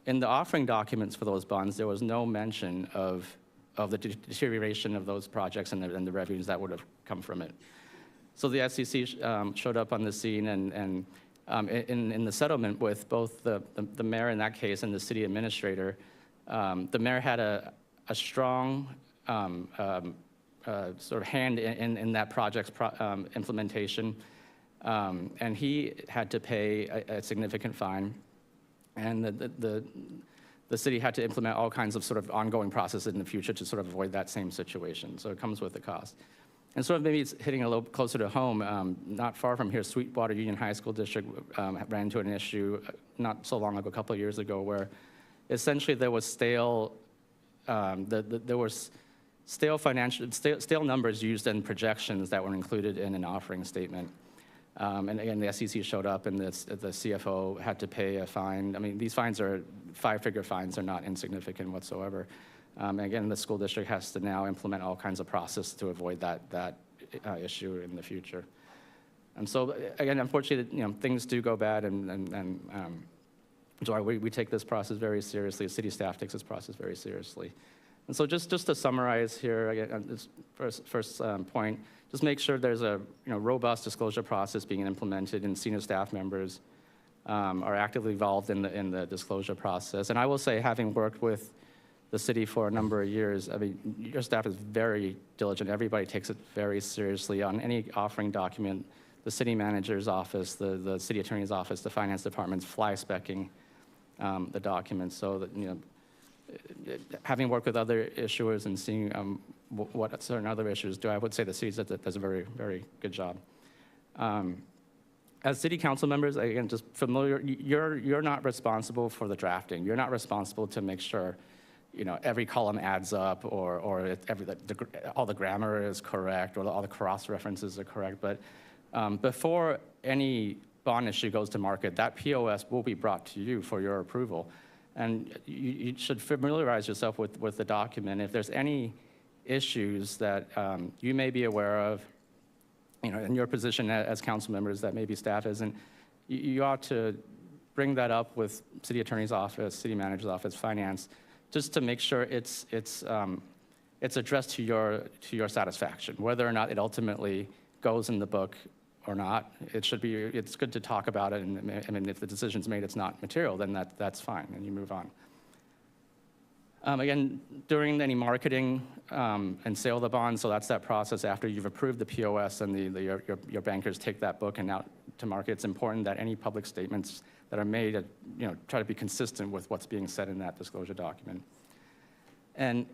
Speaker 11: In the offering documents for those bonds, there was no mention of the deterioration of those projects and the revenues that would have come from it. So the SEC showed up on the scene, and in the settlement with both the mayor in that case and the city administrator, the mayor had a strong sort of hand in that project's implementation, and he had to pay a significant fine. And the city had to implement all kinds of sort of ongoing processes in the future to sort of avoid that same situation. So it comes with a cost. And sort of maybe it's hitting a little closer to home. Not far from here, Sweetwater Union High School District ran into an issue not so long ago, a couple of years ago, where essentially there was stale stale numbers used in projections that were included in an offering statement. And again, the SEC showed up, and the CFO had to pay a fine. I mean, these fines are 5-figure fines; they're not insignificant whatsoever. And again, the school district has to now implement all kinds of process to avoid that issue in the future. And so, again, unfortunately, things do go bad, and so we take this process very seriously. The city staff takes this process very seriously. And so, just to summarize here, again, this first point. Just make sure there's a robust disclosure process being implemented, and senior staff members are actively involved in the disclosure process. And I will say, having worked with the city for a number of years, I mean, your staff is very diligent. Everybody takes it very seriously. On any offering document, the city manager's office, the city attorney's office, the finance department's fly-specking the documents. So that, having worked with other issuers and seeing what certain other issues do, I would say the city does a very, very good job. as city council members, again, just familiar, you're not responsible for the drafting. You're not responsible to make sure, every column adds up or all the grammar is correct or all the cross references are correct. But before any bond issue goes to market, that POS will be brought to you for your approval. And you should familiarize yourself with the document. If there's any issues that you may be aware of, in your position as council members that maybe staff isn't, you ought to bring that up with city attorney's office, city manager's office, finance, just to make sure it's addressed to your satisfaction. Whether or not it ultimately goes in the book or not, it's good to talk about it. And I mean, if the decision's made it's not material, then that's fine, and you move on. Again, during any marketing and sale of the bond, so that's that process after you've approved the POS and your bankers take that book and out to market. It's important that any public statements that are made, try to be consistent with what's being said in that disclosure document. And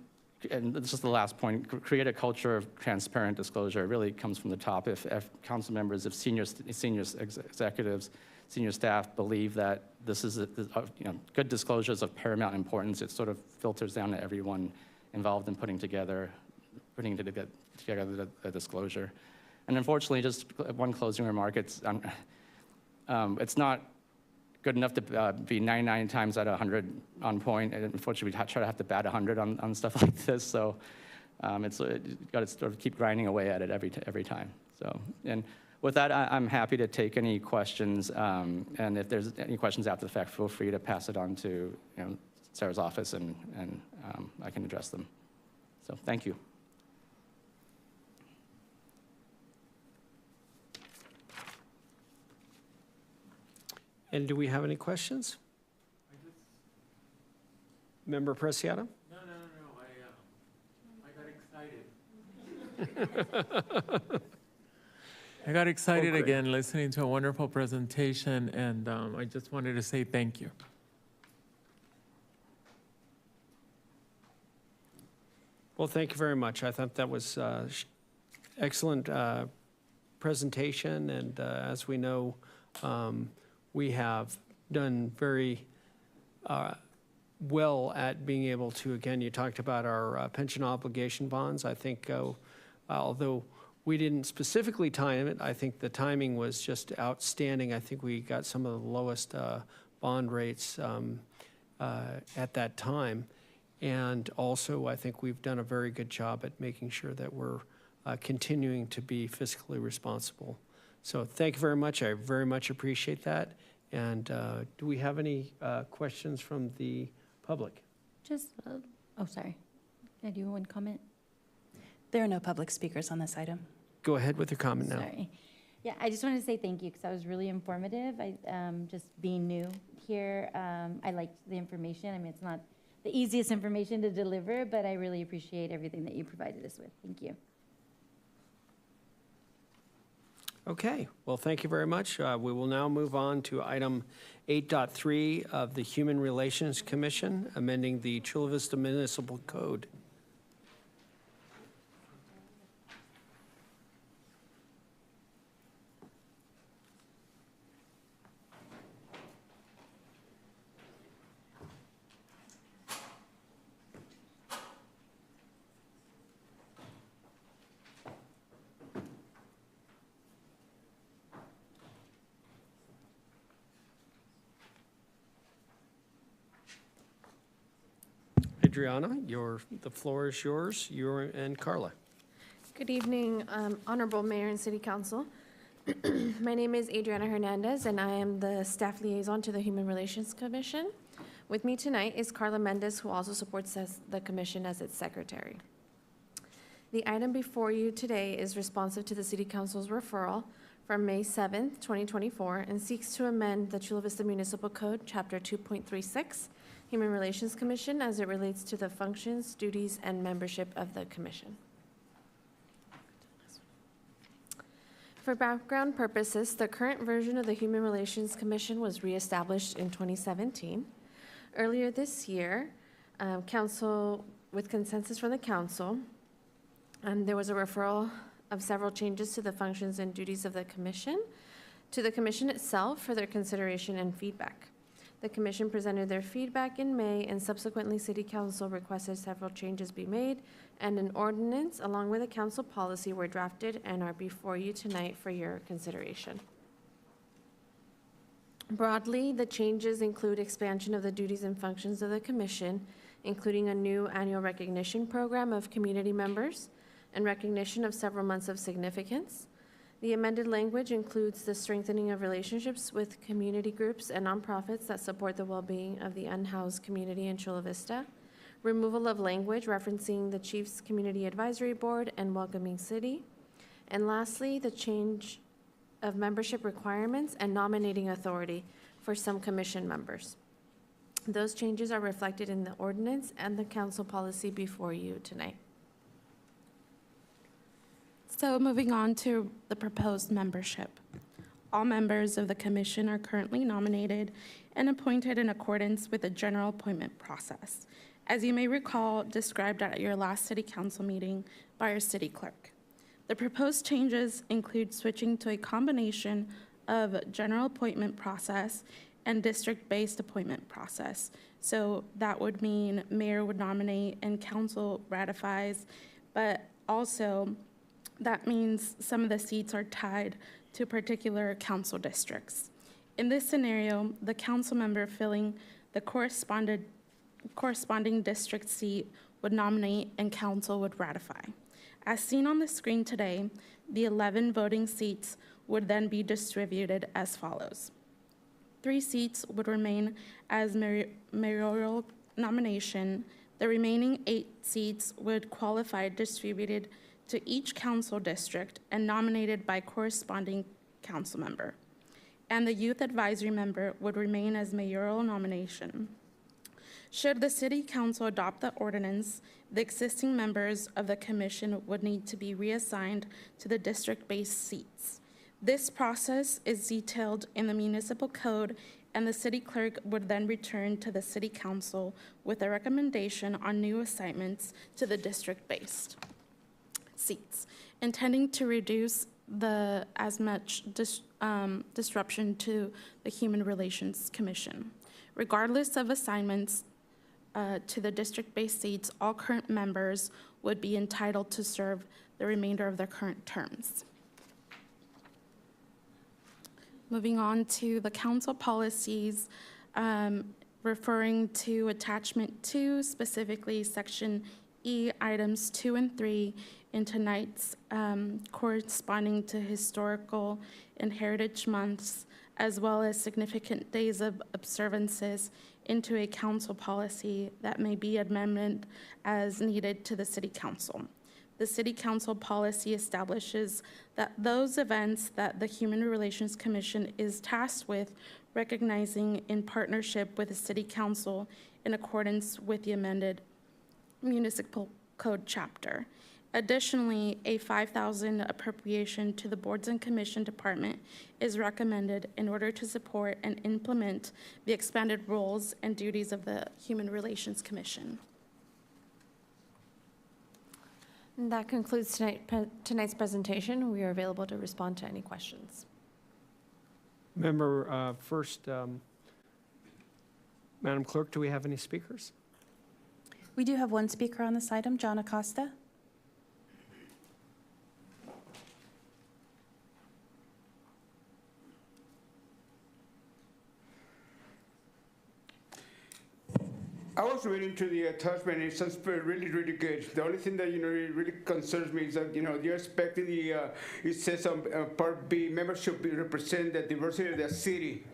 Speaker 11: this is the last point, create a culture of transparent disclosure. It really comes from the top. If council members, if senior executives, senior staff believe that this is good disclosures of paramount importance, it sort of filters down to everyone involved in putting together the disclosure. And unfortunately, just one closing remark, it's not good enough to be 99 times out of 100 on point. And unfortunately, we try to have to bat 100 on stuff like this. So you got to sort of keep grinding away at it every time. So, and with that, I'm happy to take any questions. And if there's any questions after the fact, feel free to pass it on to Sarah's office, and I can address them. So thank you.
Speaker 1: And do we have any questions? Member Preciado?
Speaker 6: No, I got excited. I got excited again listening to a wonderful presentation, and I just wanted to say thank you.
Speaker 1: Well, thank you very much. I thought that was excellent presentation, and as we know, we have done very well at being able to, again, you talked about our pension obligation bonds. I think, although we didn't specifically time it, I think the timing was just outstanding. I think we got some of the lowest bond rates at that time. And also, I think we've done a very good job at making sure that we're continuing to be fiscally responsible. So thank you very much. I very much appreciate that. And do we have any questions from the public?
Speaker 3: Just, oh, sorry. I do one comment.
Speaker 13: There are no public speakers on this item.
Speaker 1: Go ahead with your comment now.
Speaker 3: Sorry. Yeah, I just wanted to say thank you because that was really informative. Just being new here, I liked the information. I mean, it's not the easiest information to deliver, but I really appreciate everything that you provided us with. Thank you.
Speaker 1: Okay, well, thank you very much. We will now move on to item 8.3 of the Human Relations Commission, amending the Chula Vista Municipal Code. Adriana, the floor is yours, you and Carla.
Speaker 10: Good evening, Honorable Mayor and City Council. My name is Adriana Hernandez, and I am the staff liaison to the Human Relations Commission. With me tonight is Carla Mendez, who also supports the commission as its secretary. The item before you today is responsive to the City Council's referral from May 7th, 2024, and seeks to amend the Chula Vista Municipal Code, Chapter 2.36, Human Relations Commission, as it relates to the functions, duties, and membership of the commission. For background purposes, the current version of the Human Relations Commission was reestablished in 2017. Earlier this year, council, with consensus from the council, there was a referral of several changes to the functions and duties of the commission. to the commission itself for their consideration and feedback. The commission presented their feedback in May, and subsequently City Council requested several changes be made, and an ordinance along with a council policy were drafted and are before you tonight for your consideration. Broadly, the changes include expansion of the duties and functions of the commission, including a new annual recognition program of community members and recognition of several months of significance. The amended language includes the strengthening of relationships with community groups and nonprofits that support the well-being of the unhoused community in Chula Vista, removal of language referencing the Chiefs Community Advisory Board and Welcoming City, and lastly, the change of membership requirements and nominating authority for some commission members. Those changes are reflected in the ordinance and the council policy before you tonight.
Speaker 13: So moving on to the proposed membership. All members of the commission are currently nominated and appointed in accordance with the general appointment process, as you may recall, described at your last city council meeting by our city clerk. The proposed changes include switching to a combination of general appointment process and district-based appointment process. So that would mean mayor would nominate and council ratifies, but also that means some of the seats are tied to particular council districts. In this scenario, the council member filling the corresponding district seat would nominate and council would ratify. As seen on the screen today, the 11 voting seats would then be distributed as follows. 3 seats would remain as mayoral nomination. The remaining 8 seats would qualify distributed to each council district and nominated by corresponding council member. And the youth advisory member would remain as mayoral nomination. Should the city council adopt the ordinance, the existing members of the commission would need to be reassigned to the district-based seats. This process is detailed in the municipal code, and the city clerk would then return to the city council with a recommendation on new assignments to the district-based seats, intending to reduce as much disruption to the Human Relations Commission. Regardless of assignments to the district-based seats, all current members would be entitled to serve the remainder of their current terms. Moving on to the council policies, referring to attachment 2, specifically section E, items 2 and 3 in tonight's corresponding to historical and heritage months, as well as significant days of observances into a council policy that may be amended as needed to the city council. The city council policy establishes that those events that the Human Relations Commission is tasked with recognizing in partnership with the city council in accordance with the amended municipal code chapter. Additionally, a $5,000 appropriation to the Boards and Commission Department is recommended in order to support and implement the expanded roles and duties of the Human Relations Commission.
Speaker 10: And that concludes tonight's presentation. We are available to respond to any questions.
Speaker 1: Member, first, Madam Clerk, do we have any speakers?
Speaker 13: We do have one speaker on this item, John Acosta.
Speaker 14: I was reading through the attachment, and it sounds really, really good. The only thing that, really concerns me is that, you're expecting it says on Part B, members should represent the diversity of the city.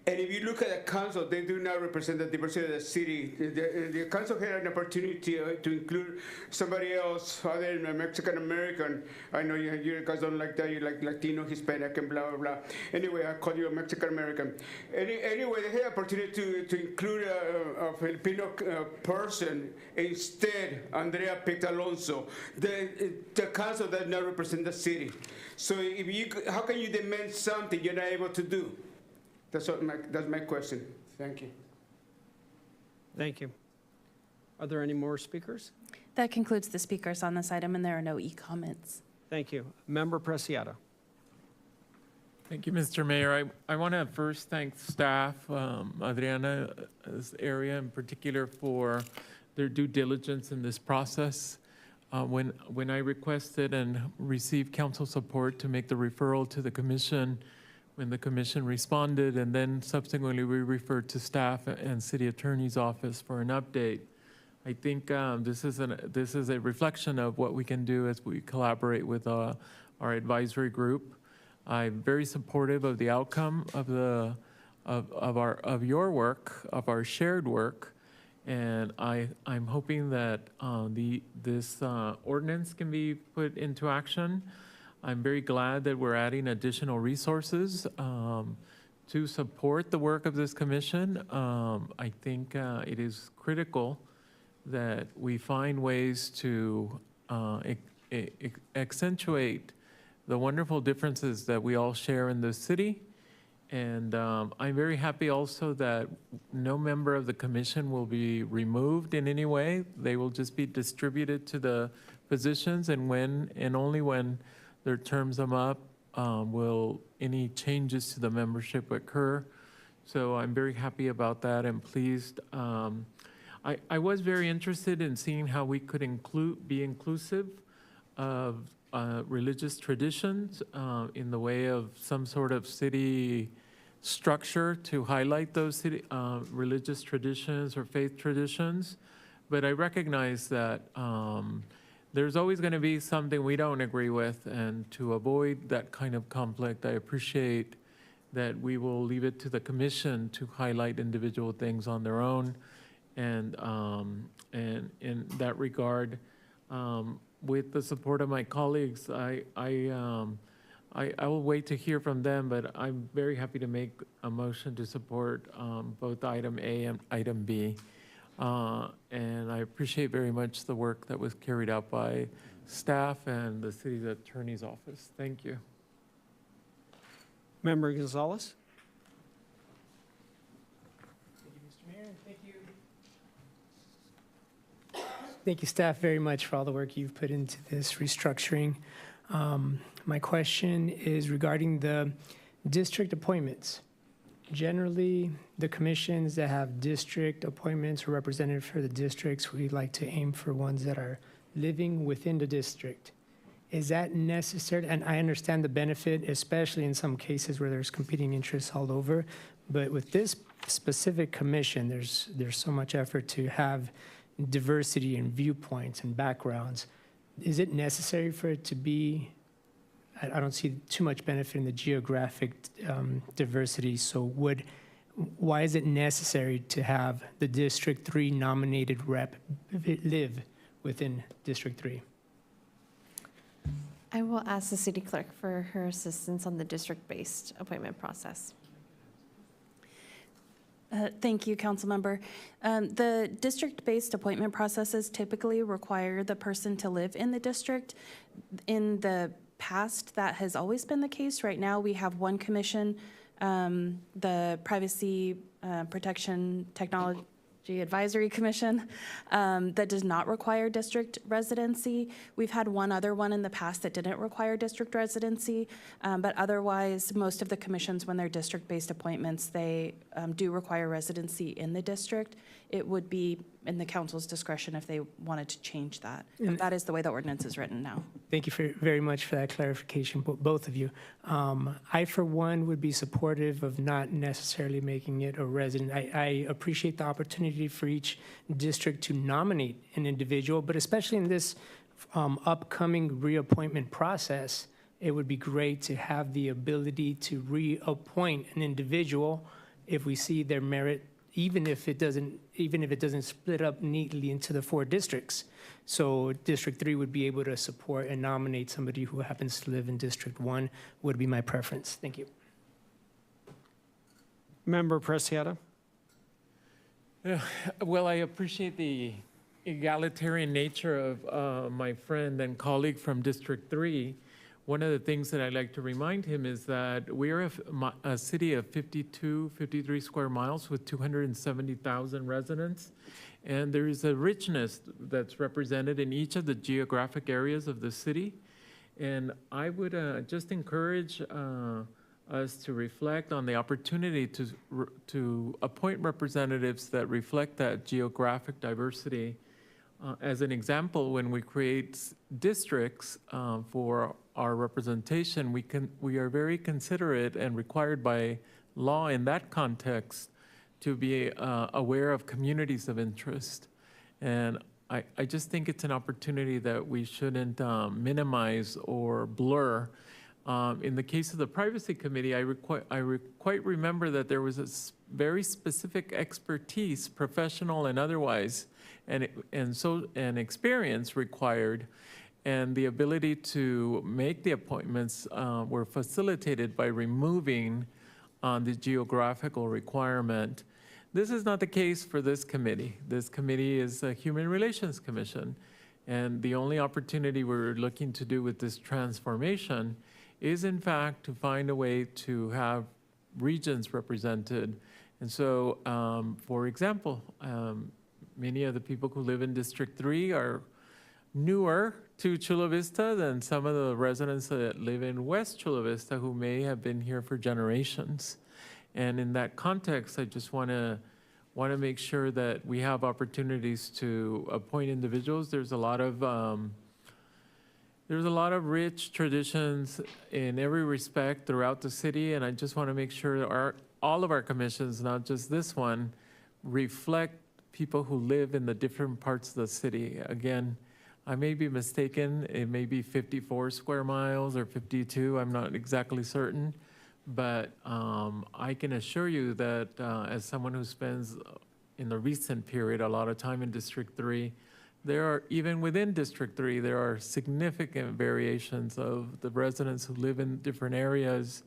Speaker 14: And if you look at the council, they do not represent the diversity of the city. The council had an opportunity to include somebody else other than Mexican American. I know you guys don't like that. You like Latino, Hispanic, and blah, blah, blah. Anyway, I call you a Mexican American. Anyway, they had an opportunity to include a Filipino person. Instead, Andrea picked Alonso. The council does not represent the city. So how can you demand something you're not able to do? That's my question. Thank you.
Speaker 1: Thank you. Are there any more speakers?
Speaker 13: That concludes the speakers on this item, and there are no e-comments.
Speaker 1: Thank you. Member Preciado.
Speaker 6: Thank you, Mr. Mayor. I want to first thank staff, Adriana's area in particular, for their due diligence in this process. When I requested and received council support to make the referral to the commission, when the commission responded, and then subsequently we referred to staff and city attorney's office for an update, I think this is a reflection of what we can do as we collaborate with our advisory group. I'm very supportive of the outcome of your work, of our shared work, and I'm hoping that this ordinance can be put into action. I'm very glad that we're adding additional resources to support the work of this commission. I think it is critical that we find ways to accentuate the wonderful differences that we all share in the city. And I'm very happy also that no member of the commission will be removed in any way. They will just be distributed to the positions, and only when their terms come up will any changes to the membership occur. So I'm very happy about that and pleased. I was very interested in seeing how we could be inclusive of religious traditions in the way of some sort of city structure to highlight those religious traditions or faith traditions. But I recognize that there's always going to be something we don't agree with, and to avoid that kind of conflict, I appreciate that we will leave it to the commission to highlight individual things on their own. And in that regard, with the support of my colleagues, I will wait to hear from them, but I'm very happy to make a motion to support both item A and item B. And I appreciate very much the work that was carried out by staff and the city attorney's office. Thank you.
Speaker 1: Member Gonzalez?
Speaker 4: Thank you, Mr. Mayor, and thank you staff very much for all the work you've put into this restructuring. My question is regarding the district appointments. Generally, the commissions that have district appointments or representative for the districts, we like to aim for ones that are living within the district. Is that necessary? And I understand the benefit, especially in some cases where there's competing interests all over. But with this specific commission, there's so much effort to have diversity in viewpoints and backgrounds. Is it necessary for it to be? I don't see too much benefit in the geographic diversity. So why is it necessary to have the District 3 nominated rep live within District 3?
Speaker 10: I will ask the city clerk for her assistance on the district-based appointment process.
Speaker 13: Thank you, council member. The district-based appointment processes typically require the person to live in the district. In the past, that has always been the case. Right now, we have one commission, the Privacy Protection Technology Advisory Commission, that does not require district residency. We've had one other one in the past that didn't require district residency, but otherwise, most of the commissions, when they're district-based appointments, they do require residency in the district. It would be in the council's discretion if they wanted to change that. But that is the way the ordinance is written now.
Speaker 4: Thank you very much for that clarification, both of you. I, for one, would be supportive of not necessarily making it a resident. I appreciate the opportunity for each district to nominate an individual, but especially in this upcoming reappointment process, it would be great to have the ability to reappoint an individual if we see their merit, even if it doesn't split up neatly into the 4 districts. So District 3 would be able to support and nominate somebody who happens to live in District 1 would be my preference. Thank you.
Speaker 1: Member Preciado?
Speaker 6: Well, I appreciate the egalitarian nature of my friend and colleague from District 3. One of the things that I like to remind him is that we are a city of 53 square miles with 270,000 residents. And there is a richness that's represented in each of the geographic areas of the city. And I would just encourage us to reflect on the opportunity to appoint representatives that reflect that geographic diversity. As an example, when we create districts for our representation, we are very considerate and required by law in that context to be aware of communities of interest. And I just think it's an opportunity that we shouldn't minimize or blur. In the case of the Privacy Committee, I quite remember that there was a very specific expertise, professional and otherwise, and experience required, and the ability to make the appointments were facilitated by removing the geographical requirement. This is not the case for this committee. This committee is a Human Relations Commission, and the only opportunity we're looking to do with this transformation is in fact to find a way to have regions represented. And so, for example, many of the people who live in District 3 are newer to Chula Vista than some of the residents that live in West Chula Vista who may have been here for generations. And in that context, I just want to make sure that we have opportunities to appoint individuals. There's a lot of rich traditions in every respect throughout the city, and I just want to make sure all of our commissions, not just this one, reflect people who live in the different parts of the city. Again, I may be mistaken. It may be 54 square miles or 52. I'm not exactly certain. But I can assure you that as someone who spends in the recent period a lot of time in District 3, there are, even within District 3, there are significant variations of the residents who live in different areas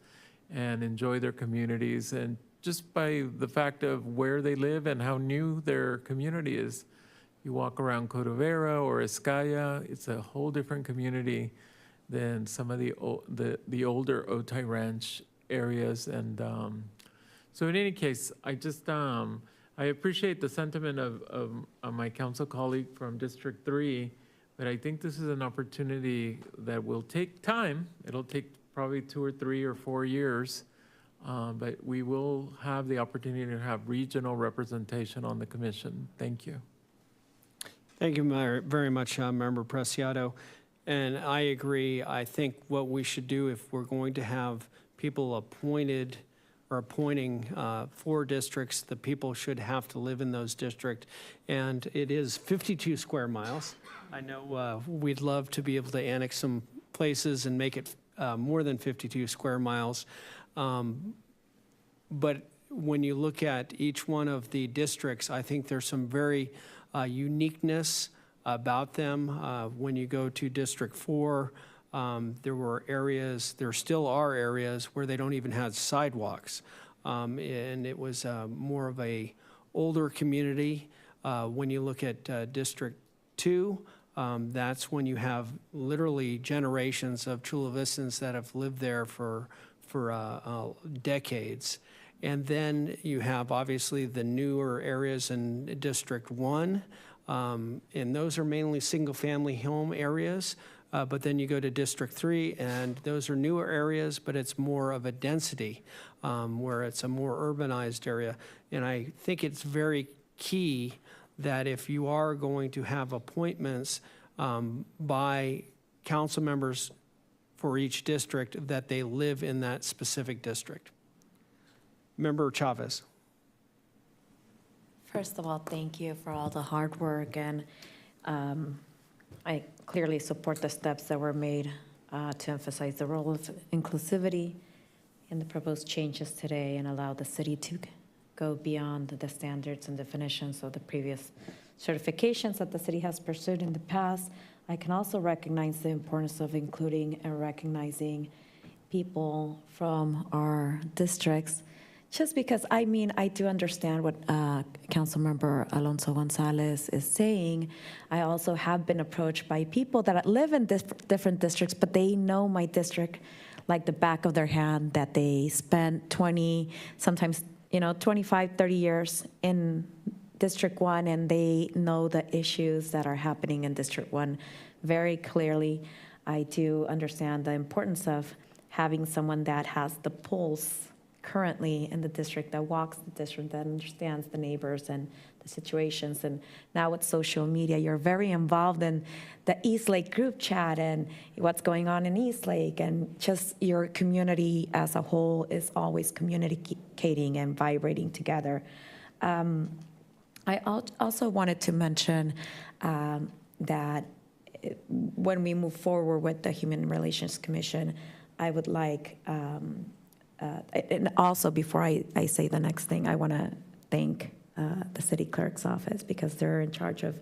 Speaker 6: and enjoy their communities. And just by the fact of where they live and how new their community is. You walk around Cordovera or Escaya, it's a whole different community than some of the older Otay Ranch areas. And so in any case, I appreciate the sentiment of my council colleague from District 3, but I think this is an opportunity that will take time. It'll take probably 2 or 3 or 4 years, but we will have the opportunity to have regional representation on the commission. Thank you.
Speaker 1: Thank you very much, Member Preciado. And I agree. I think what we should do if we're going to have people appointed or appointing 4 districts, the people should have to live in those districts. And it is 52 square miles. I know we'd love to be able to annex some places and make it more than 52 square miles. But when you look at each one of the districts, I think there's some very uniqueness about them. When you go to District 4, there still are areas where they don't even have sidewalks. And it was more of a older community. When you look at District 2, that's when you have literally generations of Chula Vistans that have lived there for decades. And then you have obviously the newer areas in District 1, and those are mainly single-family home areas. But then you go to District 3, and those are newer areas, but it's more of a density, where it's a more urbanized area. And I think it's very key that if you are going to have appointments by council members for each district, that they live in that specific district. Member Chavez.
Speaker 2: First of all, thank you for all the hard work, and I clearly support the steps that were made to emphasize the role of inclusivity in the proposed changes today and allow the city to go beyond the standards and definitions of the previous certifications that the city has pursued in the past. I can also recognize the importance of including and recognizing people from our districts. Just because, I do understand what Councilmember Alonso Gonzalez is saying. I also have been approached by people that live in different districts, but they know my district like the back of their hand, that they spent 20, sometimes 25, 30 years in District 1, and they know the issues that are happening in District 1 very clearly. I do understand the importance of having someone that has the pulse currently in the district, that walks the district, that understands the neighbors and the situations. And now with social media, you're very involved in the Eastlake group chat and what's going on in Eastlake, and just your community as a whole is always communicating and vibrating together. I also wanted to mention that when we move forward with the Human Relations Commission, I would like, and also before I say the next thing, I want to thank the city clerk's office, because they're in charge of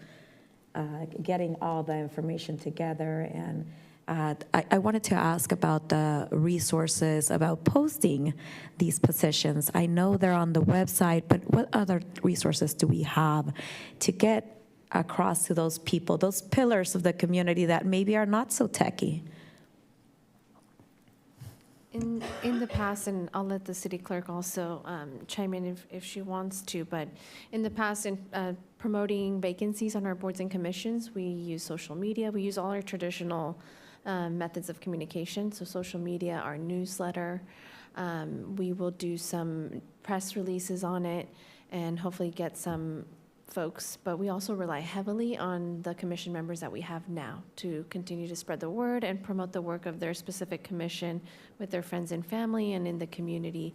Speaker 2: getting all the information together. And I wanted to ask about the resources about posting these positions. I know they're on the website, but what other resources do we have to get across to those people, those pillars of the community that maybe are not so techy?
Speaker 10: In the past, and I'll let the city clerk also chime in if she wants to, but in the past, in promoting vacancies on our boards and commissions, we use social media. We use all our traditional methods of communication, so social media, our newsletter. We will do some press releases on it and hopefully get some folks, but we also rely heavily on the commission members that we have now to continue to spread the word and promote the work of their specific commission with their friends and family and in the community,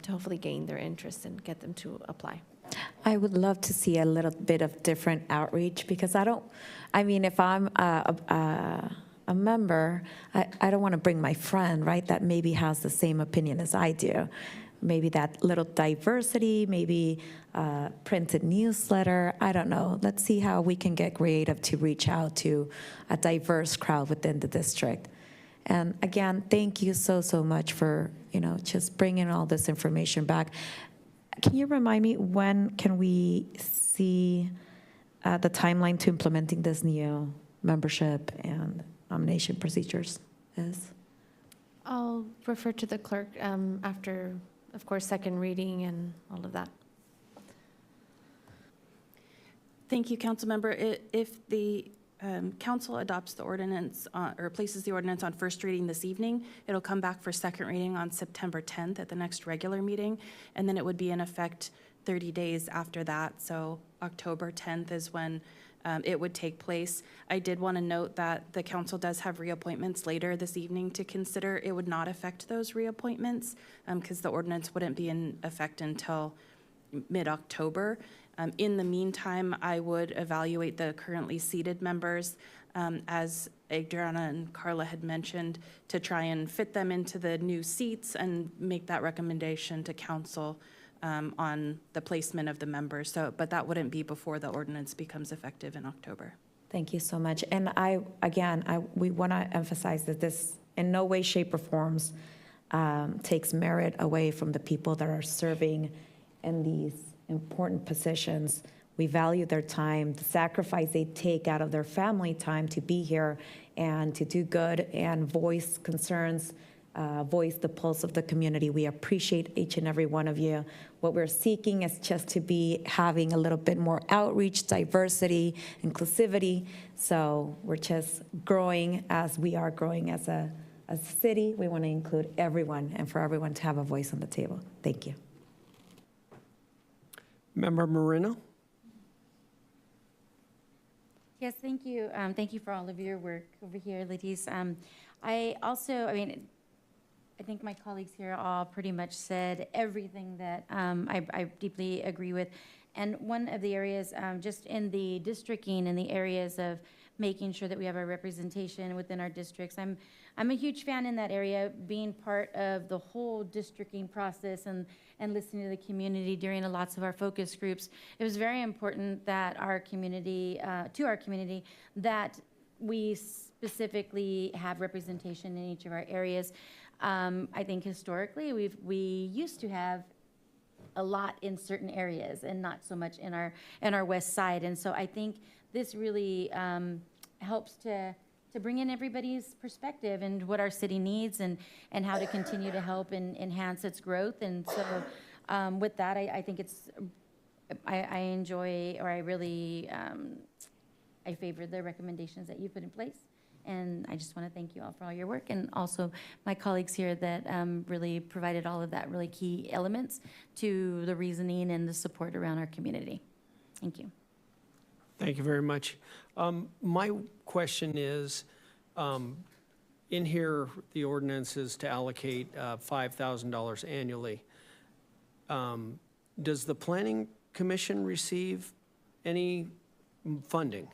Speaker 10: to hopefully gain their interest and get them to apply.
Speaker 2: I would love to see a little bit of different outreach, because I mean, if I'm a member, I don't want to bring my friend, right, that maybe has the same opinion as I do. Maybe that little diversity, maybe printed newsletter, I don't know. Let's see how we can get creative to reach out to a diverse crowd within the district. And again, thank you so much for, just bringing all this information back. Can you remind me, when can we see the timeline to implementing this new membership and nomination procedures is?
Speaker 10: I'll refer to the clerk after, of course, second reading and all of that.
Speaker 13: Thank you, Councilmember. If the council adopts the ordinance or places the ordinance on first reading this evening, it'll come back for second reading on September 10th at the next regular meeting, and then it would be in effect 30 days after that. So October 10th is when it would take place. I did want to note that the council does have reappointments later this evening to consider. It would not affect those reappointments because the ordinance wouldn't be in effect until mid-October. In the meantime, I would evaluate the currently seated members, as Adriana and Carla had mentioned, to try and fit them into the new seats and make that recommendation to council on the placement of the members. But that wouldn't be before the ordinance becomes effective in October.
Speaker 2: Thank you so much. And we want to emphasize that this in no way, shape, or forms takes merit away from the people that are serving in these important positions. We value their time, the sacrifice they take out of their family time to be here and to do good and voice concerns, voice the pulse of the community. We appreciate each and every one of you. What we're seeking is just to be having a little bit more outreach, diversity, inclusivity. So we're just growing as we are growing as a city. We want to include everyone and for everyone to have a voice on the table. Thank you.
Speaker 1: Member Moreno?
Speaker 3: Yes, thank you. Thank you for all of your work over here, ladies. I think my colleagues here all pretty much said everything that I deeply agree with. And one of the areas, just in the districting and the areas of making sure that we have our representation within our districts, I'm a huge fan in that area, being part of the whole districting process and listening to the community during lots of our focus groups. It was very important that our community, that we specifically have representation in each of our areas. I think historically we used to have a lot in certain areas and not so much in our west side. And so I think this really helps to bring in everybody's perspective and what our city needs and how to continue to help and enhance its growth. And so with that, I think I enjoy, or I really, I favor the recommendations that you put in place. And I just want to thank you all for all your work, and also my colleagues here that really provided all of that really key elements to the reasoning and the support around our community. Thank you.
Speaker 1: Thank you very much. My question is, in here, the ordinance is to allocate $5,000 annually. Does the Planning Commission receive any funding?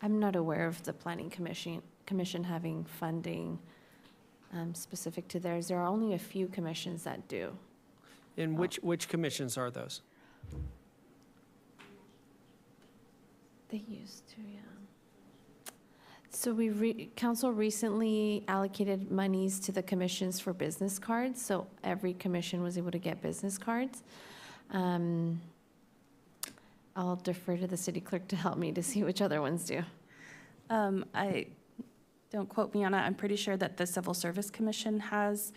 Speaker 10: I'm not aware of the Planning Commission having funding specific to theirs. There are only a few commissions that do.
Speaker 1: And which commissions are those?
Speaker 10: They used to, yeah. So council recently allocated monies to the commissions for business cards, so every commission was able to get business cards. I'll defer to the city clerk to help me to see which other ones do.
Speaker 13: Don't quote me on it. I'm pretty sure that the Civil Service Commission has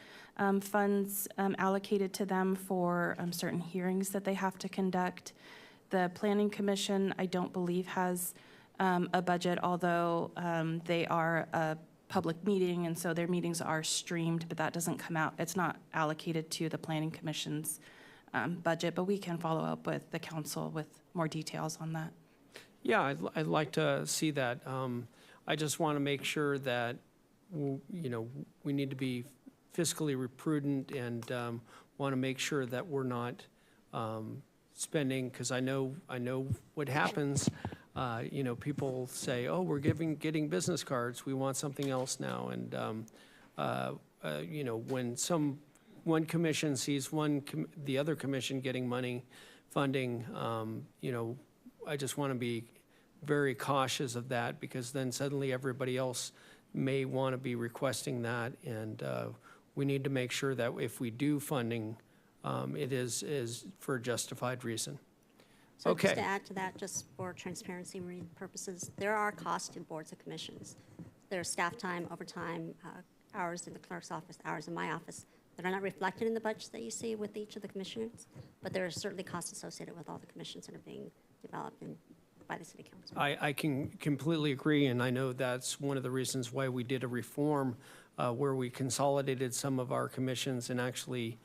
Speaker 13: funds allocated to them for certain hearings that they have to conduct. The Planning Commission, I don't believe, has a budget, although they are a public meeting, and so their meetings are streamed, but that doesn't come out. It's not allocated to the Planning Commission's budget, but we can follow up with the council with more details on that.
Speaker 1: Yeah, I'd like to see that. I just want to make sure that, we need to be fiscally prudent and want to make sure that we're not spending, because I know what happens. People say, "Oh, we're getting business cards. We want something else now." And when one commission sees the other commission getting funding, I just want to be very cautious of that, because then suddenly everybody else may want to be requesting that, and we need to make sure that if we do funding, it is for a justified reason.
Speaker 21: So
Speaker 1: Okay.
Speaker 21: just to add to that, just for transparency purposes, there are costs to boards and commissions. There's staff time, overtime, hours in the clerk's office, hours in my office that are not reflected in the budgets that you see with each of the commissioners, but there are certainly costs associated with all the commissions that are being developed by the city council.
Speaker 1: I can completely agree, and I know that's one of the reasons why we did a reform where we consolidated some of our commissions, and actually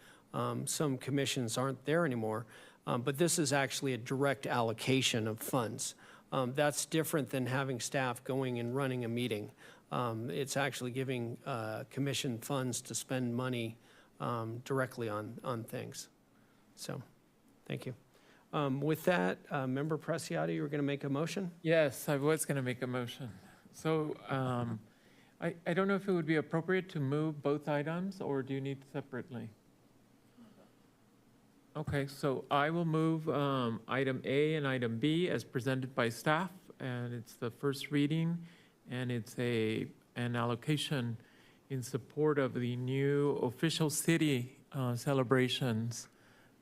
Speaker 1: some commissions aren't there anymore. But this is actually a direct allocation of funds. That's different than having staff going and running a meeting. It's actually giving commission funds to spend money directly on things. So, thank you. With that, Member Preciado, you were going to make a motion?
Speaker 6: Yes, I was going to make a motion. So I don't know if it would be appropriate to move both items, or do you need separately? Okay, so I will move item A and item B as presented by staff, and it's the first reading, and it's an allocation in support of the new official city celebrations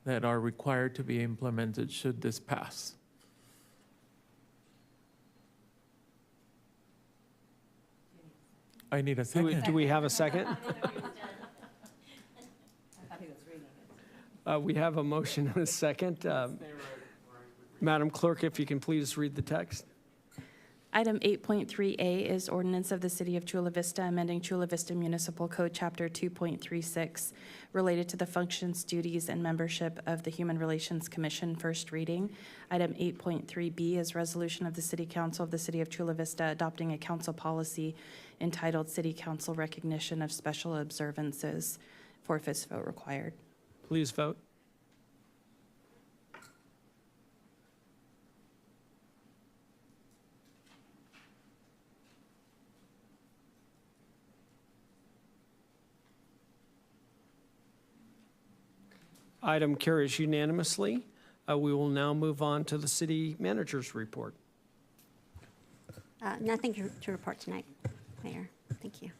Speaker 6: that are required to be implemented should this pass. I need a second.
Speaker 1: Do we have a second? We have a motion and a second. Madam Clerk, if you can please read the text.
Speaker 13: Item 8.3A is ordinance of the City of Chula Vista amending Chula Vista Municipal Code Chapter 2.36 related to the functions, duties, and membership of the Human Relations Commission, first reading. Item 8.3B is resolution of the City Council of the City of Chula Vista adopting a council policy entitled City Council Recognition of Special Observances. 4/5 vote required.
Speaker 1: Please vote. Item carries unanimously. We will now move on to the city manager's report.
Speaker 21: Nothing to report tonight, Mayor. Thank you.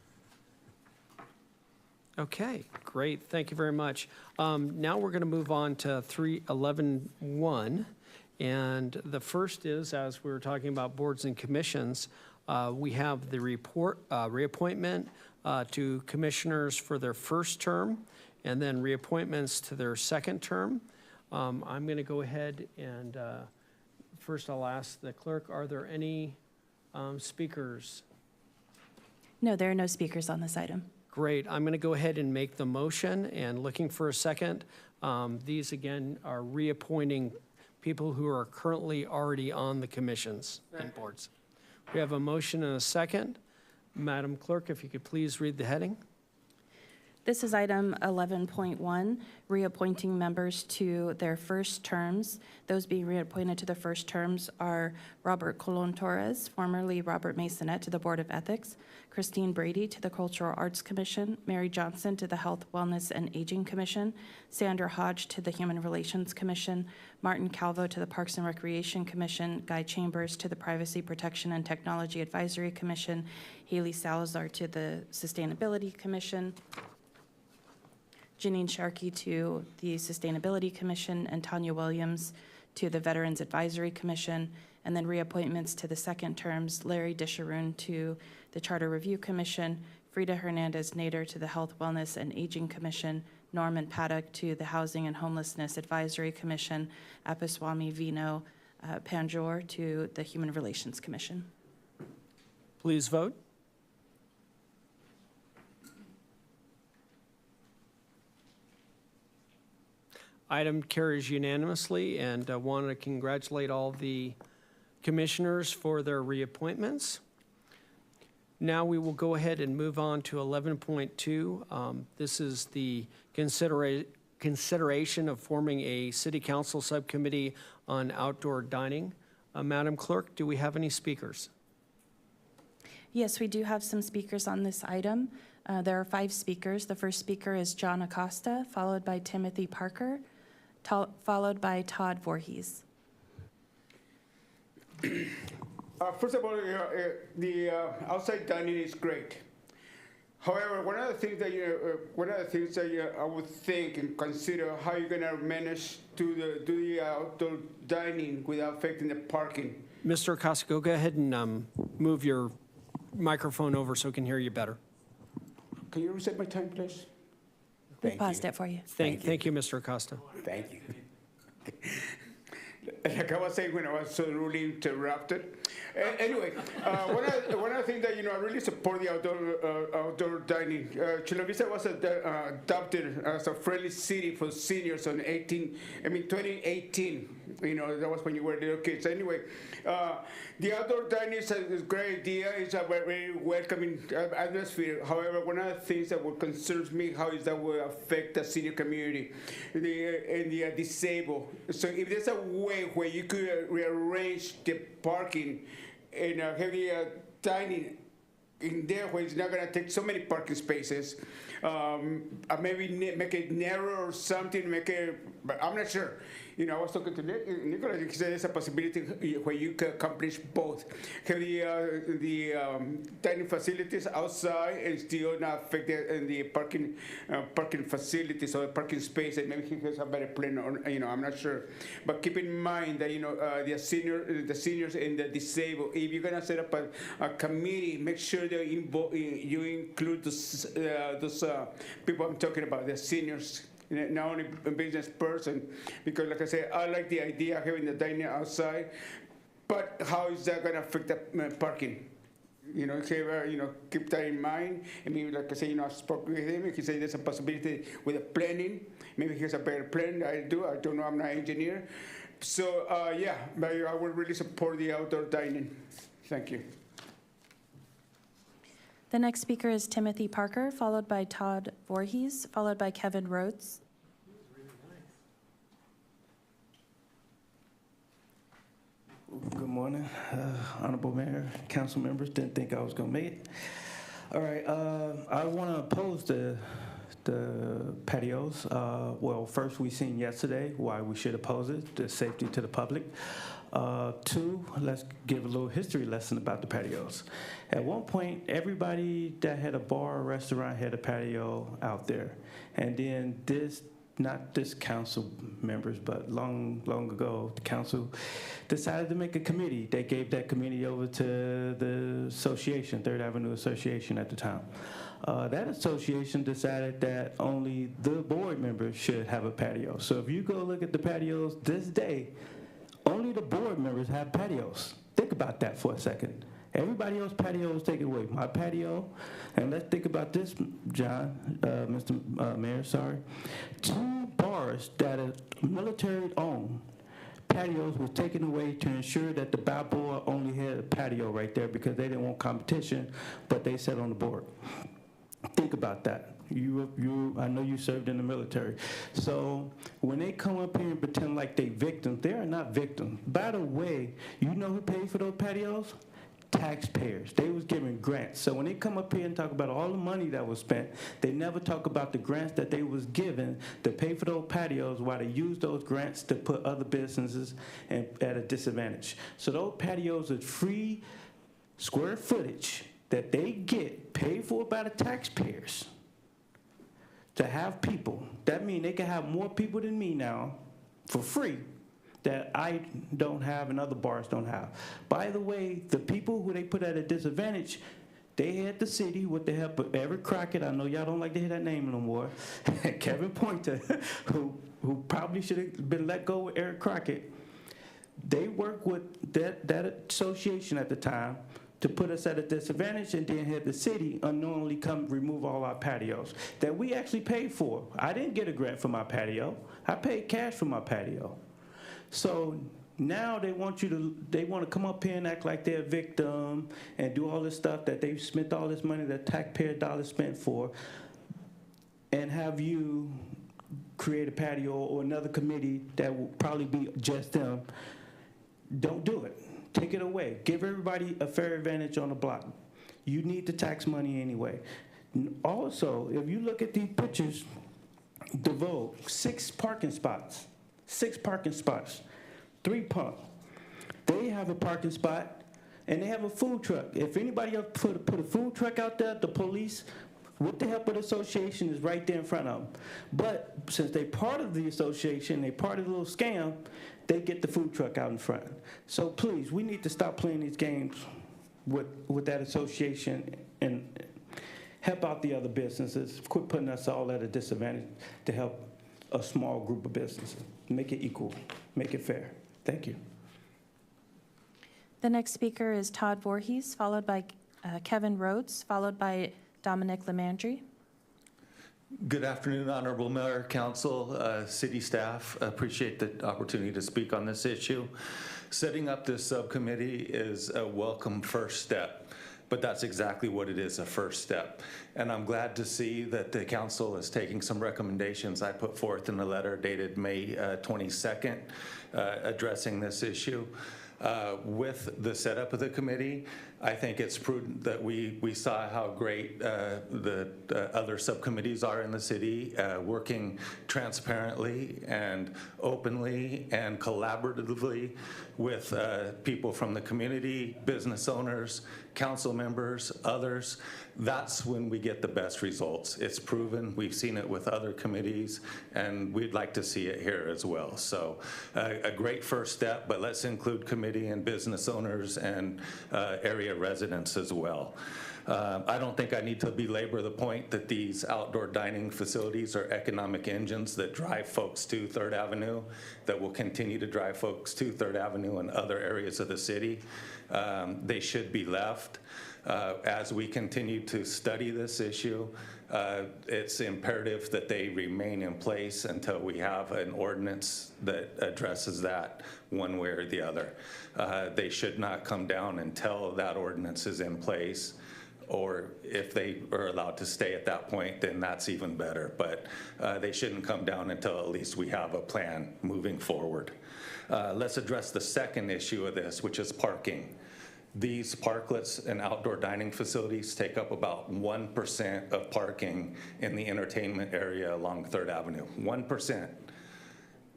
Speaker 1: Okay, great. Thank you very much. Now we're going to move on to 311.1. And the first is, as we were talking about boards and commissions, we have the reappointment to commissioners for their first term, and then reappointments to their second term. I'm going to go ahead and First, I'll ask the clerk, are there any speakers?
Speaker 13: No, there are no speakers on this item.
Speaker 1: Great. I'm going to go ahead and make the motion, and looking for a second. These, again, are reappointing people who are currently already on the commissions and boards. We have a motion and a second. Madam Clerk, if you could please read the heading.
Speaker 13: This is item 11.1, reappointing members to their first terms. Those being reappointed to the first terms are Robert Colon Torres, formerly Robert Masonette, to the Board of Ethics, Christine Brady to the Cultural Arts Commission, Mary Johnson to the Health, Wellness, and Aging Commission, Sandra Hodge to the Human Relations Commission, Martin Calvo to the Parks and Recreation Commission, Guy Chambers to the Privacy Protection and Technology Advisory Commission, Haley Salazar to the Sustainability Commission, Janine Sharkey to the Sustainability Commission, and Tanya Williams to the Veterans Advisory Commission, and then reappointments to the second terms, Larry Disharoon to the Charter Review Commission, Frida Hernandez Nader to the Health, Wellness, and Aging Commission, Norman Paddock to the Housing and Homelessness Advisory Commission, Apaswamy Vino Panjor to the Human Relations Commission.
Speaker 1: Please vote. Item carries unanimously, and I want to congratulate all the commissioners for their reappointments. Now we will go ahead and move on to 11.2. This is the consideration of forming a city council subcommittee on outdoor dining. Madam Clerk, do we have any speakers?
Speaker 13: Yes, we do have some speakers on this item. There are 5 speakers. The first speaker is John Acosta, followed by Timothy Parker, followed by Todd Voorhees.
Speaker 14: First of all, the outside dining is great. However, one of the things that I would think and consider how you're gonna manage to do the outdoor dining without affecting the parking.
Speaker 1: Mr. Acosta, go ahead and move your microphone over so we can hear you better.
Speaker 14: Can you reset my time, please?
Speaker 13: We paused it for you.
Speaker 1: Thank you, Mr. Acosta.
Speaker 14: Thank you. Like I was saying when I was so rudely interrupted. Anyway, one of the things that I really support the outdoor dining. Chula Vista was adopted as a friendly city for seniors on 2018. That was when you were little kids. Anyway, the outdoor dining is a great idea. It's a very welcoming atmosphere. However, one of the things that would concerns me how is that will affect the senior community and the disabled. So if there's a way where you could rearrange the parking and have the dining in there where it's not going to take so many parking spaces, maybe make it narrow or something, but I'm not sure. I was talking to Nicholas, he said there's a possibility where you can accomplish both. Have the dining facilities outside and still not affect the parking facilities or parking space, and maybe he has a better plan on, I'm not sure. But keep in mind that, the seniors and the disabled, if you're gonna set up a committee, make sure that you include those people I'm talking about, the seniors. Not only a business person, because like I said, I like the idea of having the dining outside, but how is that going to affect the parking? Keep that in mind. And maybe, like I say, I spoke with him, and he said there's a possibility with the planning. Maybe he has a better plan than I do. I don't know, I'm not an engineer. So, but I would really support the outdoor dining. Thank you.
Speaker 13: The next speaker is Timothy Parker, followed by Todd Voorhees, followed by Kevin Rhodes.
Speaker 12: Good morning, Honorable Mayor, council members. Didn't think I was going to make it. All right, I want to oppose the patios. Well, first, we seen yesterday why we should oppose it, the safety to the public. 2, let's give a little history lesson about the patios. At one point, everybody that had a bar or restaurant had a patio out there. And then not this council members, but long ago, the council decided to make a committee. They gave that committee over to the association, Third Avenue Association at the time. That association decided that only the board members should have a patio. So if you go look at the patios this day, only the board members have patios. Think about that for a second. Everybody else's patio is taken away. My patio, and let's think about this, John, Mr. Mayor, sorry. 2 bars that are military-owned patios were taken away to ensure that the Balboa only had a patio right there because they didn't want competition, but they sat on the board. Think about that. I know you served in the military. So when they come up here and pretend like they victims, they are not victims. By the way, you know who paid for those patios? Taxpayers. They was given grants. So when they come up here and talk about all the money that was spent, they never talk about the grants that they was given to pay for those patios while they used those grants to put other businesses at a disadvantage. So those patios are free square footage that they get paid for by the taxpayers to have people. That means they can have more people than me now for free that I don't have and other bars don't have. By the way, the people who they put at a disadvantage, they had the city with the help of Eric Crockett. I know y'all don't like to hear that name no more. Kevin Pointer, who probably should have been let go with Eric Crockett. They worked with that association at the time to put us at a disadvantage, and then had the city unknowingly come remove all our patios that we actually paid for. I didn't get a grant for my patio. I paid cash for my patio. So now they want to come up here and act like they're a victim and do all this stuff that they've spent all this money that taxpayer dollars spent for, and have you create a patio or another committee that will probably be just them. Don't do it. Take it away. Give everybody a fair advantage on the block. You need the tax money anyway. Also, if you look at these pictures, DeVoe, 6 parking spots. 6 parking spots, 3 pump. They have a parking spot, and they have a food truck. If anybody else put a food truck out there, the police, with the help of the association, is right there in front of them. But since they're part of the association, they're part of the little scam, they get the food truck out in front. So please, we need to stop playing these games with that association and help out the other businesses. Quit putting us all at a disadvantage to help a small group of businesses. Make it equal. Make it fair. Thank you.
Speaker 13: The next speaker is Todd Voorhees, followed by Kevin Rhodes, followed by Dominic Lemandry.
Speaker 22: Good afternoon, Honorable Mayor, Council, City staff. Appreciate the opportunity to speak on this issue. Setting up this subcommittee is a welcome first step, but that's exactly what it is, a first step. And I'm glad to see that the council is taking some recommendations I put forth in the letter dated May 22nd, addressing this issue. With the setup of the committee, I think it's prudent that we saw how great the other subcommittees are in the city, working transparently and openly and collaboratively with people from the community, business owners, council members, others. That's when we get the best results. It's proven. We've seen it with other committees, and we'd like to see it here as well. So a great first step, but let's include committee and business owners and area residents as well. I don't think I need to belabor the point that these outdoor dining facilities are economic engines that drive folks to 3rd Avenue, that will continue to drive folks to 3rd Avenue and other areas of the city. They should be left. As we continue to study this issue, it's imperative that they remain in place until we have an ordinance that addresses that one way or the other. They should not come down until that ordinance is in place, or if they are allowed to stay at that point, then that's even better. But they shouldn't come down until at least we have a plan moving forward. Let's address the second issue of this, which is parking. These parklets and outdoor dining facilities take up about 1% of parking in the entertainment area along 3rd Avenue. 1%.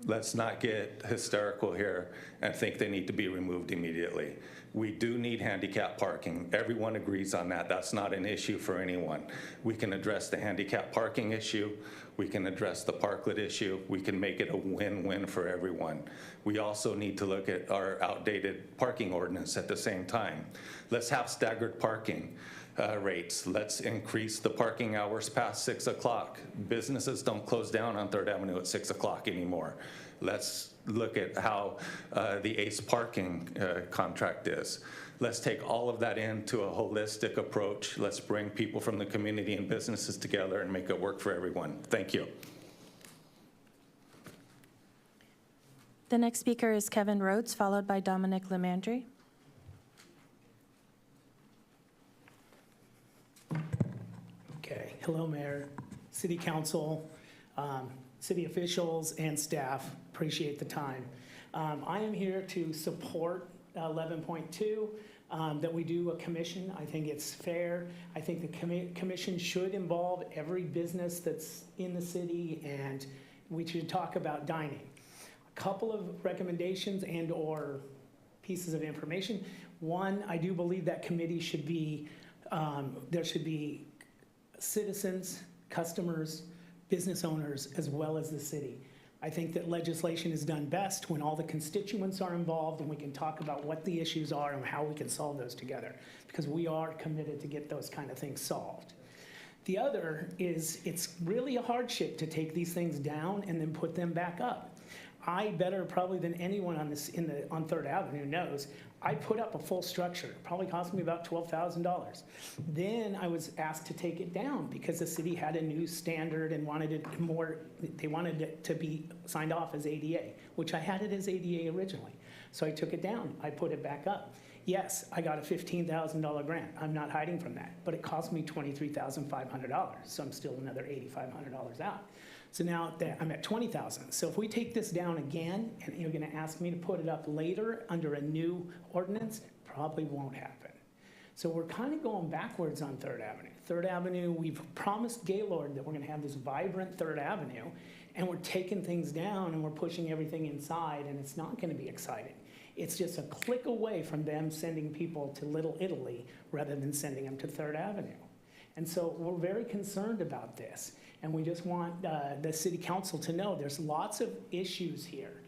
Speaker 22: Let's not get hysterical here and think they need to be removed immediately. We do need handicap parking. Everyone agrees on that. That's not an issue for anyone. We can address the handicap parking issue. We can address the parklet issue. We can make it a win-win for everyone. We also need to look at our outdated parking ordinance at the same time. Let's have staggered parking rates. Let's increase the parking hours past 6 o'clock. Businesses don't close down on 3rd Avenue at 6 o'clock anymore. Let's
Speaker 15: look at how the ACE parking contract is. Let's take all of that into a holistic approach. Let's bring people from the community and businesses together and make it work for everyone. Thank you.
Speaker 13: The next speaker is Kevin Rhodes, followed by Dominic Lemandry.
Speaker 16: Okay, hello, Mayor, City Council, city officials, and staff. Appreciate the time. I am here to support 11.2, that we do a commission. I think it's fair. I think the commission should involve every business that's in the city, and we should talk about dining. A couple of recommendations and or pieces of information. One, I do believe that committee should be, there should be citizens, customers, business owners, as well as the city. I think that legislation is done best when all the constituents are involved and we can talk about what the issues are and how we can solve those together, because we are committed to get those kind of things solved. The other is it's really a hardship to take these things down and then put them back up. I better probably than anyone on this on 3rd Avenue knows, I put up a full structure. It probably cost me about $12,000. Then I was asked to take it down because the city had a new standard and wanted it more, they wanted it to be signed off as ADA, which I had it as ADA originally. So I took it down, I put it back up. Yes, I got a $15,000 grant. I'm not hiding from that, but it cost me $23,500. So I'm still another $8,500 out. So now I'm at $20,000. So if we take this down again, and you're gonna ask me to put it up later under a new ordinance, probably won't happen. So we're kind of going backwards on 3rd Avenue. 3rd Avenue, we've promised Gaylord that we're gonna have this vibrant 3rd Avenue, and we're taking things down and we're pushing everything inside, and it's not gonna be exciting. It's just a click away from them sending people to Little Italy rather than sending them to 3rd Avenue. And so we're very concerned about this. And we just want the city council to know there's lots of issues here.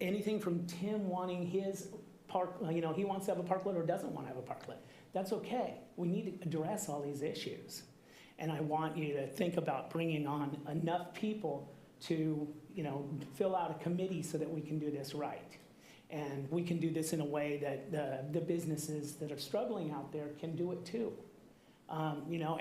Speaker 16: Anything from Tim wanting his park, he wants to have a parklet or doesn't want to have a parklet. That's okay. We need to address all these issues. And I want you to think about bringing on enough people to, fill out a committee so that we can do this right. And we can do this in a way that the businesses that are struggling out there can do it too.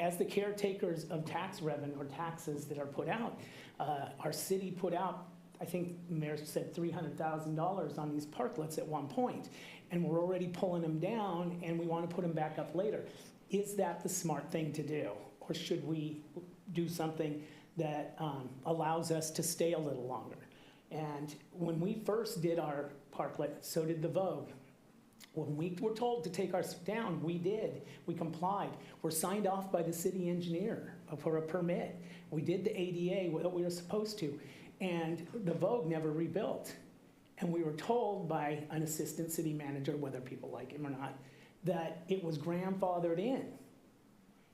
Speaker 16: As the caretakers of tax revenue or taxes that are put out, our city put out, I think the mayor said $300,000 on these parklets at one point, and we're already pulling them down and we want to put them back up later. Is that the smart thing to do? Or should we do something that allows us to stay a little longer? And when we first did our parklet, so did the Vogue. When we were told to take ours down, we did. We complied. We're signed off by the city engineer for a permit. We did the ADA, what we were supposed to. And the Vogue never rebuilt. And we were told by an assistant city manager, whether people like him or not, that it was grandfathered in.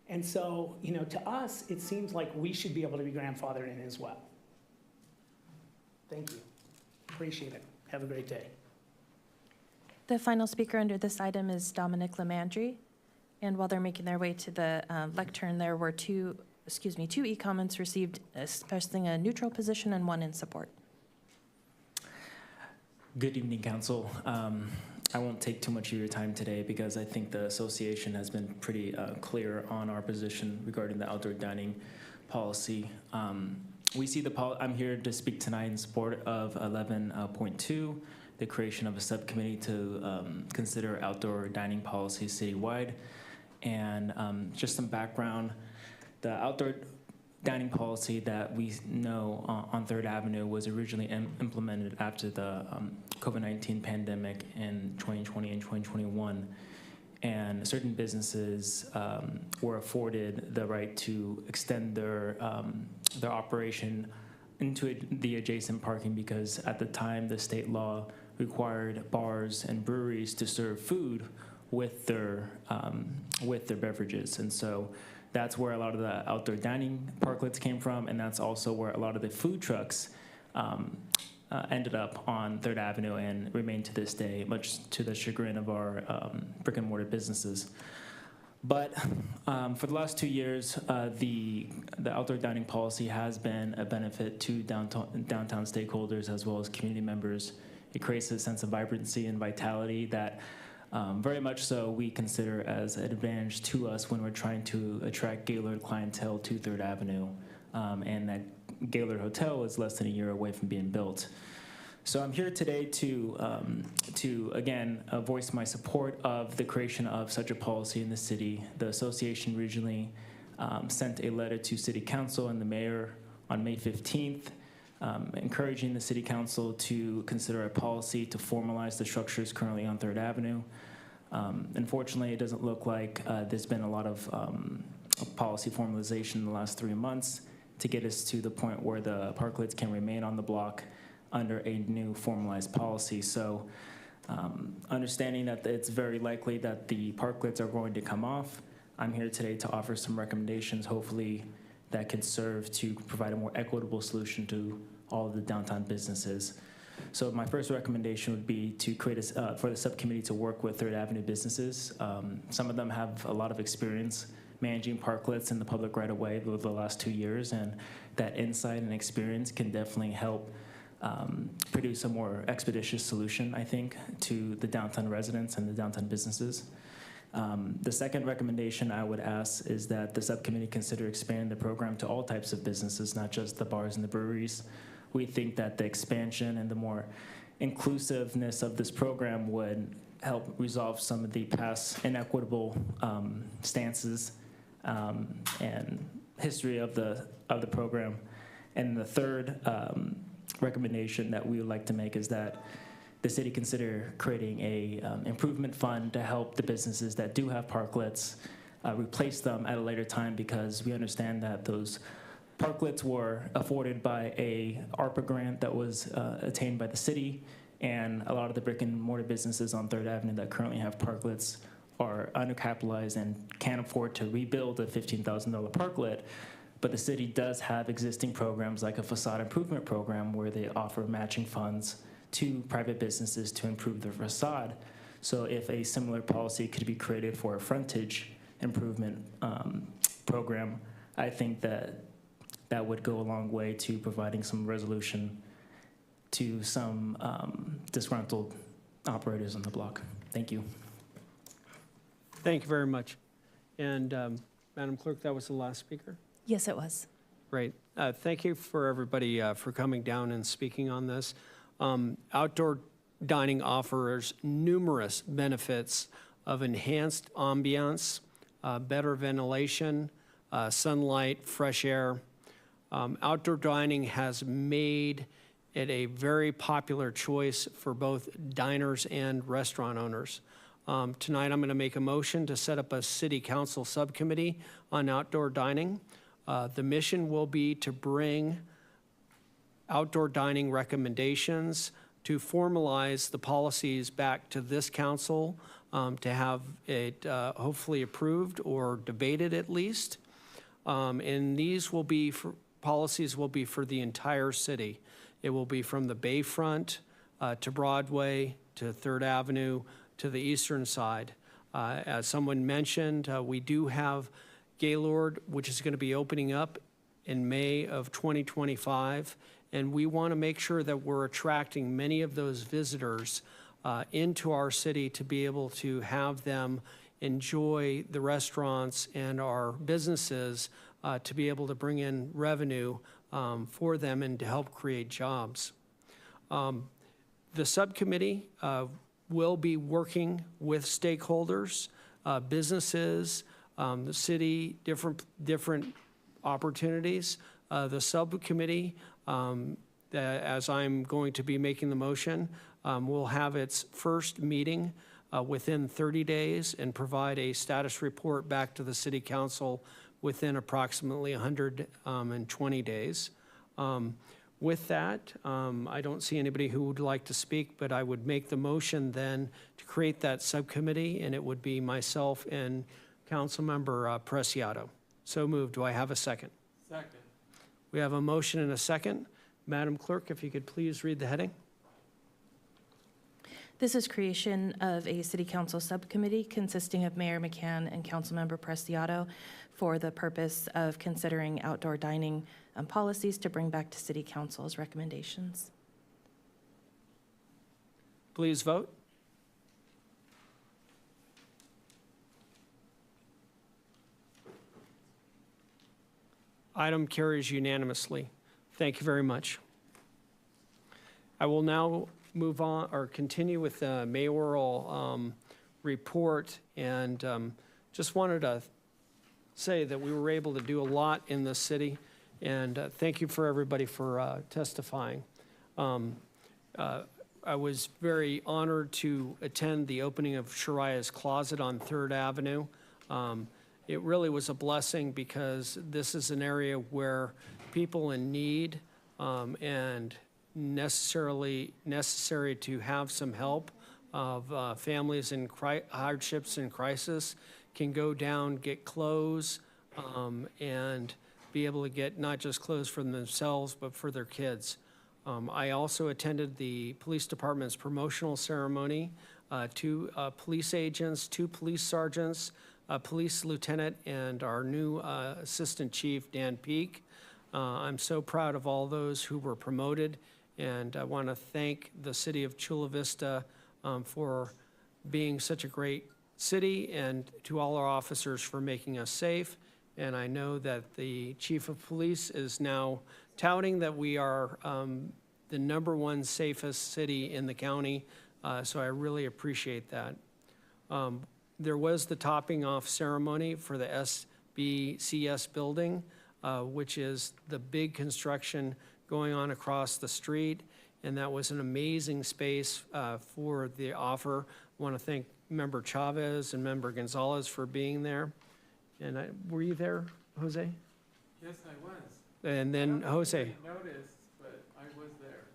Speaker 16: And so, to us, it seems like we should be able to be grandfathered in as well. Thank you. Appreciate it. Have a great day.
Speaker 13: The final speaker under this item is Dominic Lemandry. And while they're making their way to the lectern, there were two e-comments received expressing a neutral position and one in support.
Speaker 17: Good evening, Council. I won't take too much of your time today because I think the association has been pretty clear on our position regarding the outdoor dining policy. I'm here to speak tonight in support of 11.2. The creation of a subcommittee to consider outdoor dining policy citywide. And just some background, the outdoor dining policy that we know on 3rd Avenue was originally implemented after the COVID-19 pandemic in 2020 and 2021. And certain businesses were afforded the right to extend their operation into the adjacent parking because at the time the state law required bars and breweries to serve food with their beverages. And so that's where a lot of the outdoor dining parklets came from, and that's also where a lot of the food trucks ended up on 3rd Avenue and remain to this day, much to the chagrin of our brick and mortar businesses. But for the last 2 years, the outdoor dining policy has been a benefit to downtown stakeholders as well as community members. It creates a sense of vibrancy and vitality that very much so we consider as an advantage to us when we're trying to attract Gaylord clientele to 3rd Avenue. And that Gaylord Hotel is less than a year away from being built. So I'm here today to again, voice my support of the creation of such a policy in the city. The association originally sent a letter to City Council and the mayor on May 15th, encouraging the City Council to consider a policy to formalize the structures currently on 3rd Avenue. Unfortunately, it doesn't look like there's been a lot of policy formalization in the last 3 months to get us to the point where the parklets can remain on the block under a new formalized policy. So understanding that it's very likely that the parklets are going to come off, I'm here today to offer some recommendations, hopefully that could serve to provide a more equitable solution to all of the downtown businesses. So my first recommendation would be to create for the subcommittee to work with 3rd Avenue businesses. Some of them have a lot of experience managing parklets in the public right of way over the last 2 years, and that insight and experience can definitely help produce a more expeditious solution, I think, to the downtown residents and the downtown businesses. The second recommendation I would ask is that the subcommittee consider expanding the program to all types of businesses, not just the bars and the breweries. We think that the expansion and the more inclusiveness of this program would help resolve some of the past inequitable stances and history of the program. And the third recommendation that we would like to make is that the city consider creating a improvement fund to help the businesses that do have parklets replace them at a later time, because we understand that those parklets were afforded by a ARPA grant that was attained by the city, and a lot of the brick and mortar businesses on 3rd Avenue that currently have parklets are undercapitalized and can't afford to rebuild a $15,000 parklet. But the city does have existing programs like a facade improvement program where they offer matching funds to private businesses to improve their facade. So if a similar policy could be created for a frontage improvement program, I think that that would go a long way to providing some resolution to some disgruntled operators on the block. Thank you.
Speaker 1: Thank you very much. And Madam Clerk, that was the last speaker?
Speaker 5: Yes, it was.
Speaker 1: Great. Thank you for everybody for coming down and speaking on this. Outdoor dining offers numerous benefits of enhanced ambiance, better ventilation, sunlight, fresh air. Outdoor dining has made it a very popular choice for both diners and restaurant owners. Tonight, I'm going to make a motion to set up a city council subcommittee on outdoor dining. The mission will be to bring outdoor dining recommendations to formalize the policies back to this council to have it hopefully approved or debated at least. And these will be policies will be for the entire city. It will be from the Bayfront to Broadway to 3rd Avenue to the eastern side. As someone mentioned, we do have Gaylord, which is going to be opening up in May of 2025, and we want to make sure that we're attracting many of those visitors into our city to be able to have them enjoy the restaurants and our businesses to be able to bring in revenue for them and to help create jobs. The subcommittee will be working with stakeholders, businesses, the city, different opportunities. The subcommittee, as I'm going to be making the motion, will have its first meeting within 30 days and provide a status report back to the city council within approximately 120 days. With that, I don't see anybody who would like to speak, but I would make the motion then to create that subcommittee, and it would be myself and Councilmember Preciado. So moved. Do I have a second?
Speaker 6: Second.
Speaker 1: We have a motion and a second. Madam Clerk, if you could please read the heading.
Speaker 13: This is creation of a city council subcommittee consisting of Mayor McCann and Councilmember Prestiato for the purpose of considering outdoor dining policies to bring back to city council's recommendations.
Speaker 1: Please vote. Item carries unanimously. Thank you very much. I will now move on or continue with the mayoral report, and just wanted to say that we were able to do a lot in this city, and thank you for everybody for testifying. I was very honored to attend the opening of Shariah's Closet on 3rd Avenue. It really was a blessing because this is an area where people in need and necessary to have some help of families in hardships and crisis can go down, get clothes, and be able to get not just clothes for themselves, but for their kids. I also attended the police department's promotional ceremony. 2 police agents, 2 police sergeants, a police lieutenant, and our new assistant chief, Dan Peak. I'm so proud of all those who were promoted, and I want to thank the city of Chula Vista for being such a great city, and to all our officers for making us safe. And I know that the chief of police is now touting that we are the #1 safest city in the county, so I really appreciate that. There was the topping off ceremony for the SBCS building, which is the big construction going on across the street, and that was an amazing space for the offer. I want to thank Member Chavez and Member Gonzalez for being there. And were you there, Jose?
Speaker 6: Yes, I was.
Speaker 1: And then Jose.
Speaker 6: I noticed, but I was there.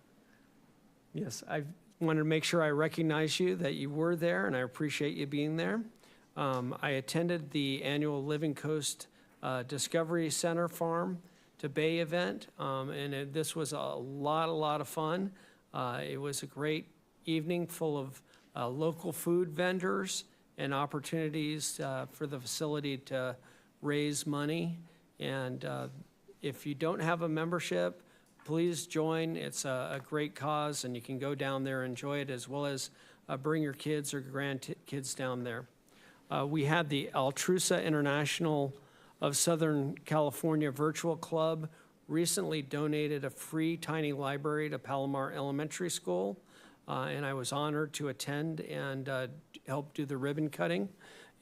Speaker 1: Yes, I wanted to make sure I recognize you, that you were there, and I appreciate you being there. I attended the annual Living Coast Discovery Center Farm to Bay event, and this was a lot of fun. It was a great evening full of local food vendors and opportunities for the facility to raise money. And if you don't have a membership, please join. It's a great cause, and you can go down there and enjoy it, as well as bring your kids or grandkids down there. We had the Altrusa International of Southern California Virtual Club recently donated a free tiny library to Palomar Elementary School, and I was honored to attend and help do the ribbon cutting.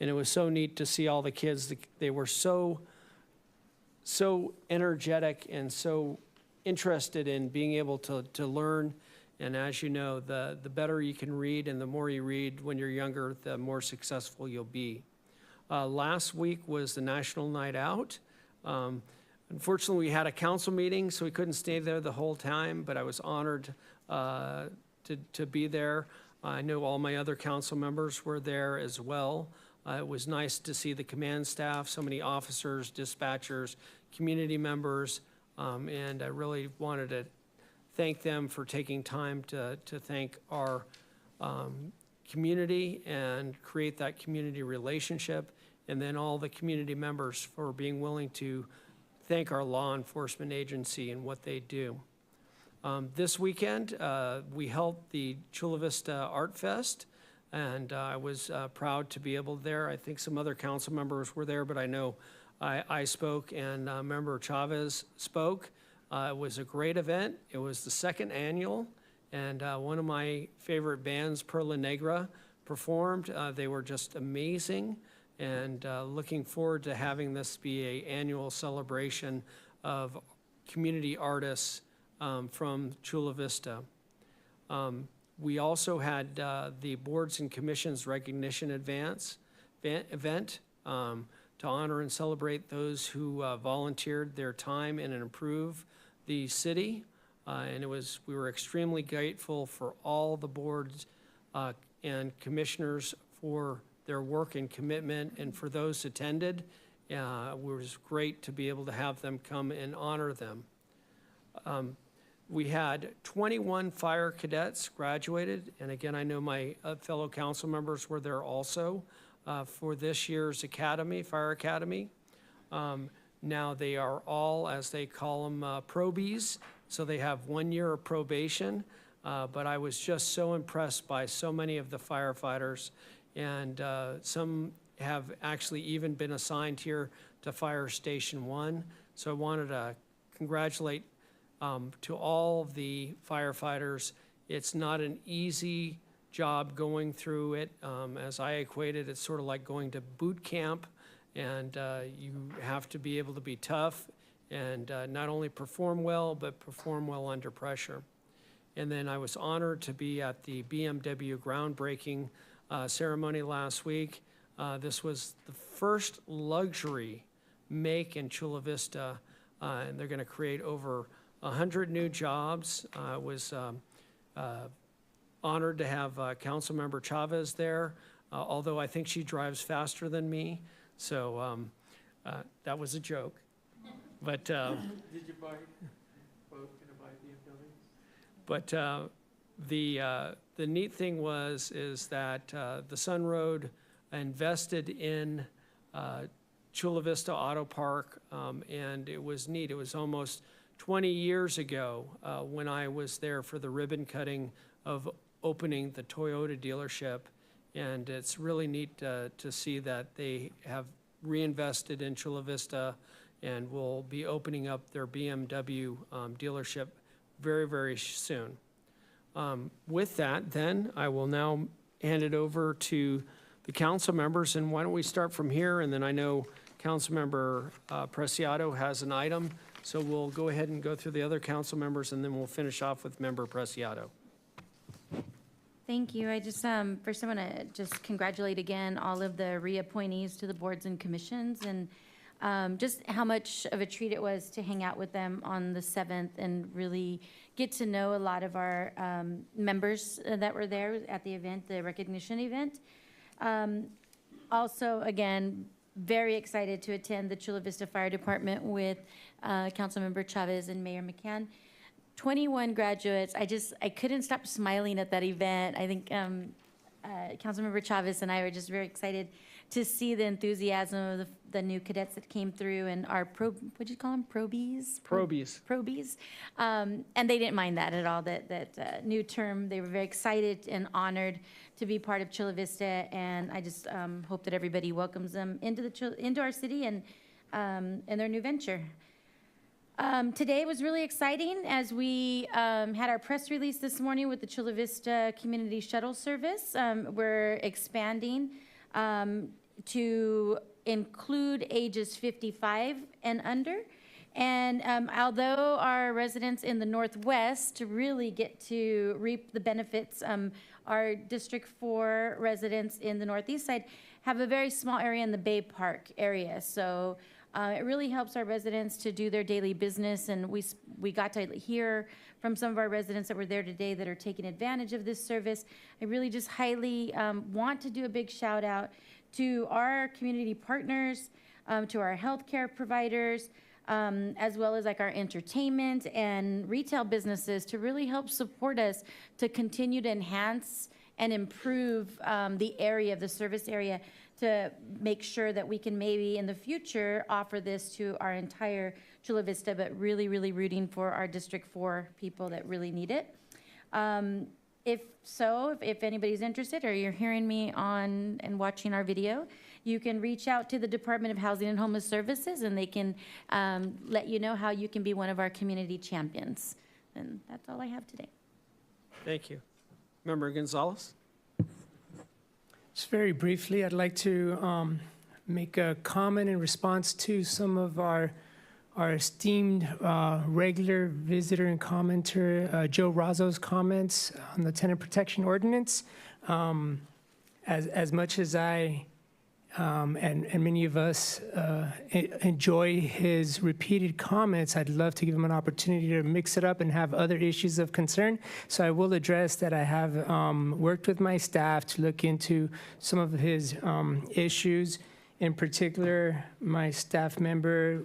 Speaker 1: And it was so neat to see all the kids. They were so energetic and so interested in being able to learn. And as you know, the better you can read and the more you read when you're younger, the more successful you'll be. Last week was the National Night Out. Unfortunately, we had a council meeting, so we couldn't stay there the whole time, but I was honored to be there. I know all my other council members were there as well. It was nice to see the command staff, so many officers, dispatchers, community members, and I really wanted to thank them for taking time to thank our community and create that community relationship, and then all the community members for being willing to thank our law enforcement agency and what they do. This weekend, we held the Chula Vista Art Fest, and I was proud to be able there. I think some other council members were there, but I know I spoke, and Member Chavez spoke. It was a great event. It was the 2nd annual, and one of my favorite bands, Perla Negra, performed. They were just amazing, and looking forward to having this be an annual celebration of community artists from Chula Vista. We also had the Boards and Commissions Recognition event to honor and celebrate those who volunteered their time and improve the city. And we were extremely grateful for all the boards and commissioners for their work and commitment, and for those attended. It was great to be able to have them come and honor them. We had 21 fire cadets graduated, and again, I know my fellow council members were there also for this year's academy, fire academy. Now they are all, as they call them, probies, so they have 1 year of probation. But I was just so impressed by so many of the firefighters, and some have actually even been assigned here to Fire Station 1. So I wanted to congratulate to all of the firefighters. It's not an easy job going through it. As I equate it, it's sort of like going to boot camp, and you have to be able to be tough and not only perform well, but perform well under pressure. And then I was honored to be at the BMW groundbreaking ceremony last week. This was the first luxury make in Chula Vista, and they're going to create over 100 new jobs. I was honored to have Councilmember Chavez there, although I think she drives faster than me, so that was a joke. But
Speaker 6: Did you buy, gonna buy BMW?
Speaker 1: But the neat thing is that the Sun Road invested in Chula Vista Auto Park, and it was neat. It was almost 20 years ago when I was there for the ribbon cutting of opening the Toyota dealership, and it's really neat to see that they have reinvested in Chula Vista and will be opening up their BMW dealership very, very soon. With that, then, I will now hand it over to the council members, and why don't we start from here, and then I know Councilmember Preciado has an item, so we'll go ahead and go through the other council members, and then we'll finish off with Member Preciado.
Speaker 3: Thank you. I just, first I want to just congratulate again all of the reappointees to the boards and commissions, and just how much of a treat it was to hang out with them on the 7th and really get to know a lot of our members that were there at the event, the recognition event. Also, again, very excited to attend the Chula Vista Fire Department with Councilmember Chavez and Mayor McCann. 21 graduates. I couldn't stop smiling at that event. I think Councilmember Chavez and I were just very excited to see the enthusiasm of the new cadets that came through, and our what'd you call them? Probies? Probies. And they didn't mind that at all, that new term. They were very excited and honored to be part of Chula Vista, and I just hope that everybody welcomes them into our city and their new venture. Today was really exciting as we had our press release this morning with the Chula Vista Community Shuttle Service. We're expanding to include ages 55 and under. And although our residents in the Northwest really get to reap the benefits, our District 4 residents in the Northeast side have a very small area in the Bay Park area. So it really helps our residents to do their daily business, and we got to hear from some of our residents that were there today that are taking advantage of this service. I really just highly want to do a big shout out to our community partners, to our healthcare providers, as well as like our entertainment and retail businesses to really help support us to continue to enhance and improve the area, the service area, to make sure that we can maybe in the future offer this to our entire Chula Vista, but really, really rooting for our District 4 people that really need it. If anybody's interested or you're hearing me on and watching our video, you can reach out to the Department of Housing and Homeless Services, and they can let you know how you can be one of our community champions. And that's all I have today.
Speaker 1: Thank you. Member Gonzalez?
Speaker 4: Just very briefly, I'd like to make a comment in response to some of our esteemed regular visitor and commenter, Joe Razzo's comments on the tenant protection ordinance. As much as I and many of us enjoy his repeated comments, I'd love to give him an opportunity to mix it up and have other issues of concern. So I will address that I have worked with my staff to look into some of his issues. In particular, my staff member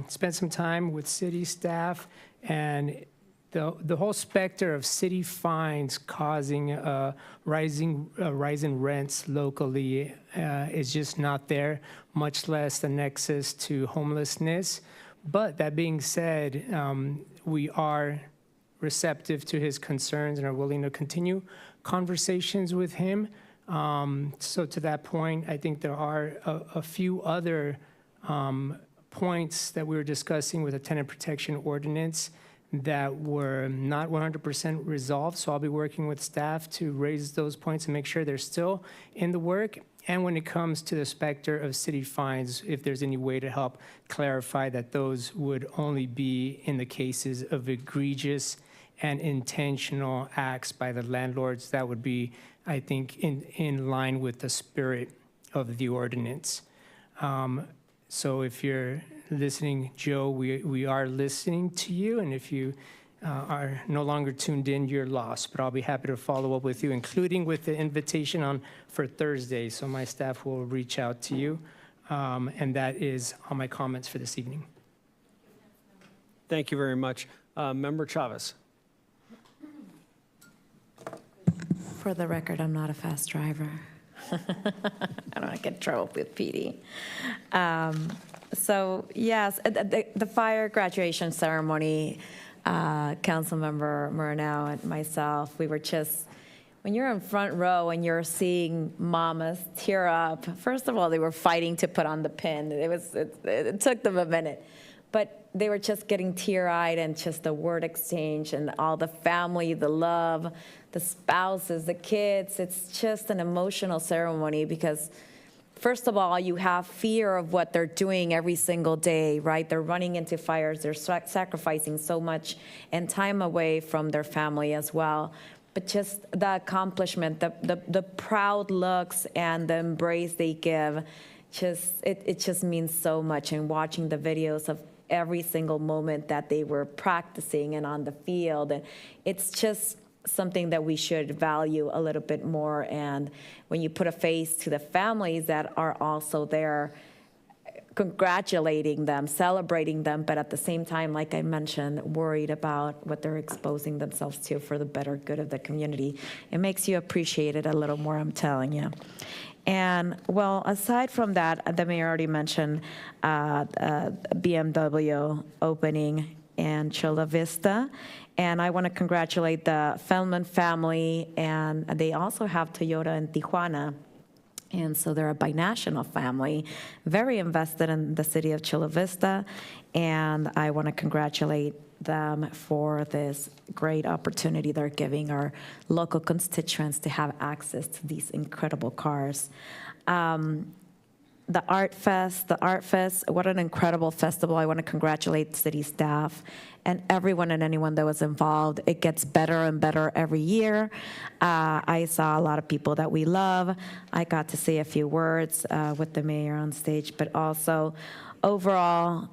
Speaker 4: spent some time with city staff and the whole specter of city fines causing rise in rents locally is just not there, much less the nexus to homelessness. But that being said, we are receptive to his concerns and are willing to continue conversations with him. So to that point, I think there are a few other points that we were discussing with the tenant protection ordinance that were not 100% resolved. So I'll be working with staff to raise those points and make sure they're still in the work. And when it comes to the specter of city fines, if there's any way to help clarify that those would only be in the cases of egregious and intentional acts by the landlords, that would be, I think, in line with the spirit of the ordinance. So if you're listening, Joe, we are listening to you, and if you are no longer tuned in, you're lost. But I'll be happy to follow up with you, including with the invitation for Thursday. So my staff will reach out to you, and that is all my comments for this evening.
Speaker 1: Thank you very much. Member Chavez.
Speaker 2: For the record, I'm not a fast driver. I don't want to get in trouble with PD. So yes, the fire graduation ceremony, Councilmember Moreno and myself, we were just, when you're in front row and you're seeing mamas tear up, first of all, they were fighting to put on the pin. It took them a minute, but they were just getting tear-eyed, and just the word exchange and all the family, the love, the spouses, the kids. It's just an emotional ceremony because, first of all, you have fear of what they're doing every single day, right? They're running into fires. They're sacrificing so much and time away from their family as well. But just the accomplishment, the proud looks and the embrace they give, it just means so much. And watching the videos of every single moment that they were practicing and on the field, and it's just something that we should value a little bit more. And when you put a face to the families that are also there, congratulating them, celebrating them, but at the same time, like I mentioned, worried about what they're exposing themselves to for the better good of the community, it makes you appreciate it a little more, I'm telling you. And well, aside from that, the mayor already mentioned BMW opening in Chula Vista. And I want to congratulate the Feldman family, and they also have Toyota in Tijuana. And so they're a binational family, very invested in the city of Chula Vista. And I want to congratulate them for this great opportunity they're giving our local constituents to have access to these incredible cars. The Art Fest, what an incredible festival. I want to congratulate city staff and everyone and anyone that was involved. It gets better and better every year. I saw a lot of people that we love. I got to say a few words with the mayor on stage, but also overall,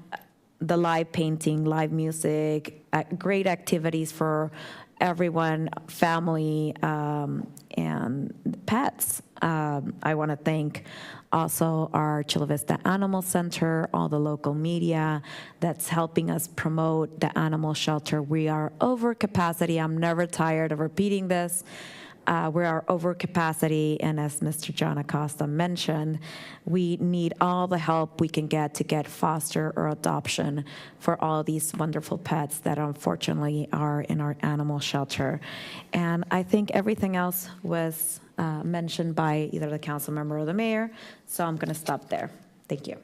Speaker 2: the live painting, live music, great activities for everyone, family, and pets. I want to thank also our Chula Vista Animal Center, all the local media that's helping us promote the animal shelter. We are over capacity. I'm never tired of repeating this. We are over capacity, and as Mr. John Acosta mentioned, we need all the help we can get to get foster or adoption for all these wonderful pets that unfortunately are in our animal shelter. And I think everything else was mentioned by either the council member or the mayor, so I'm going to stop there. Thank you.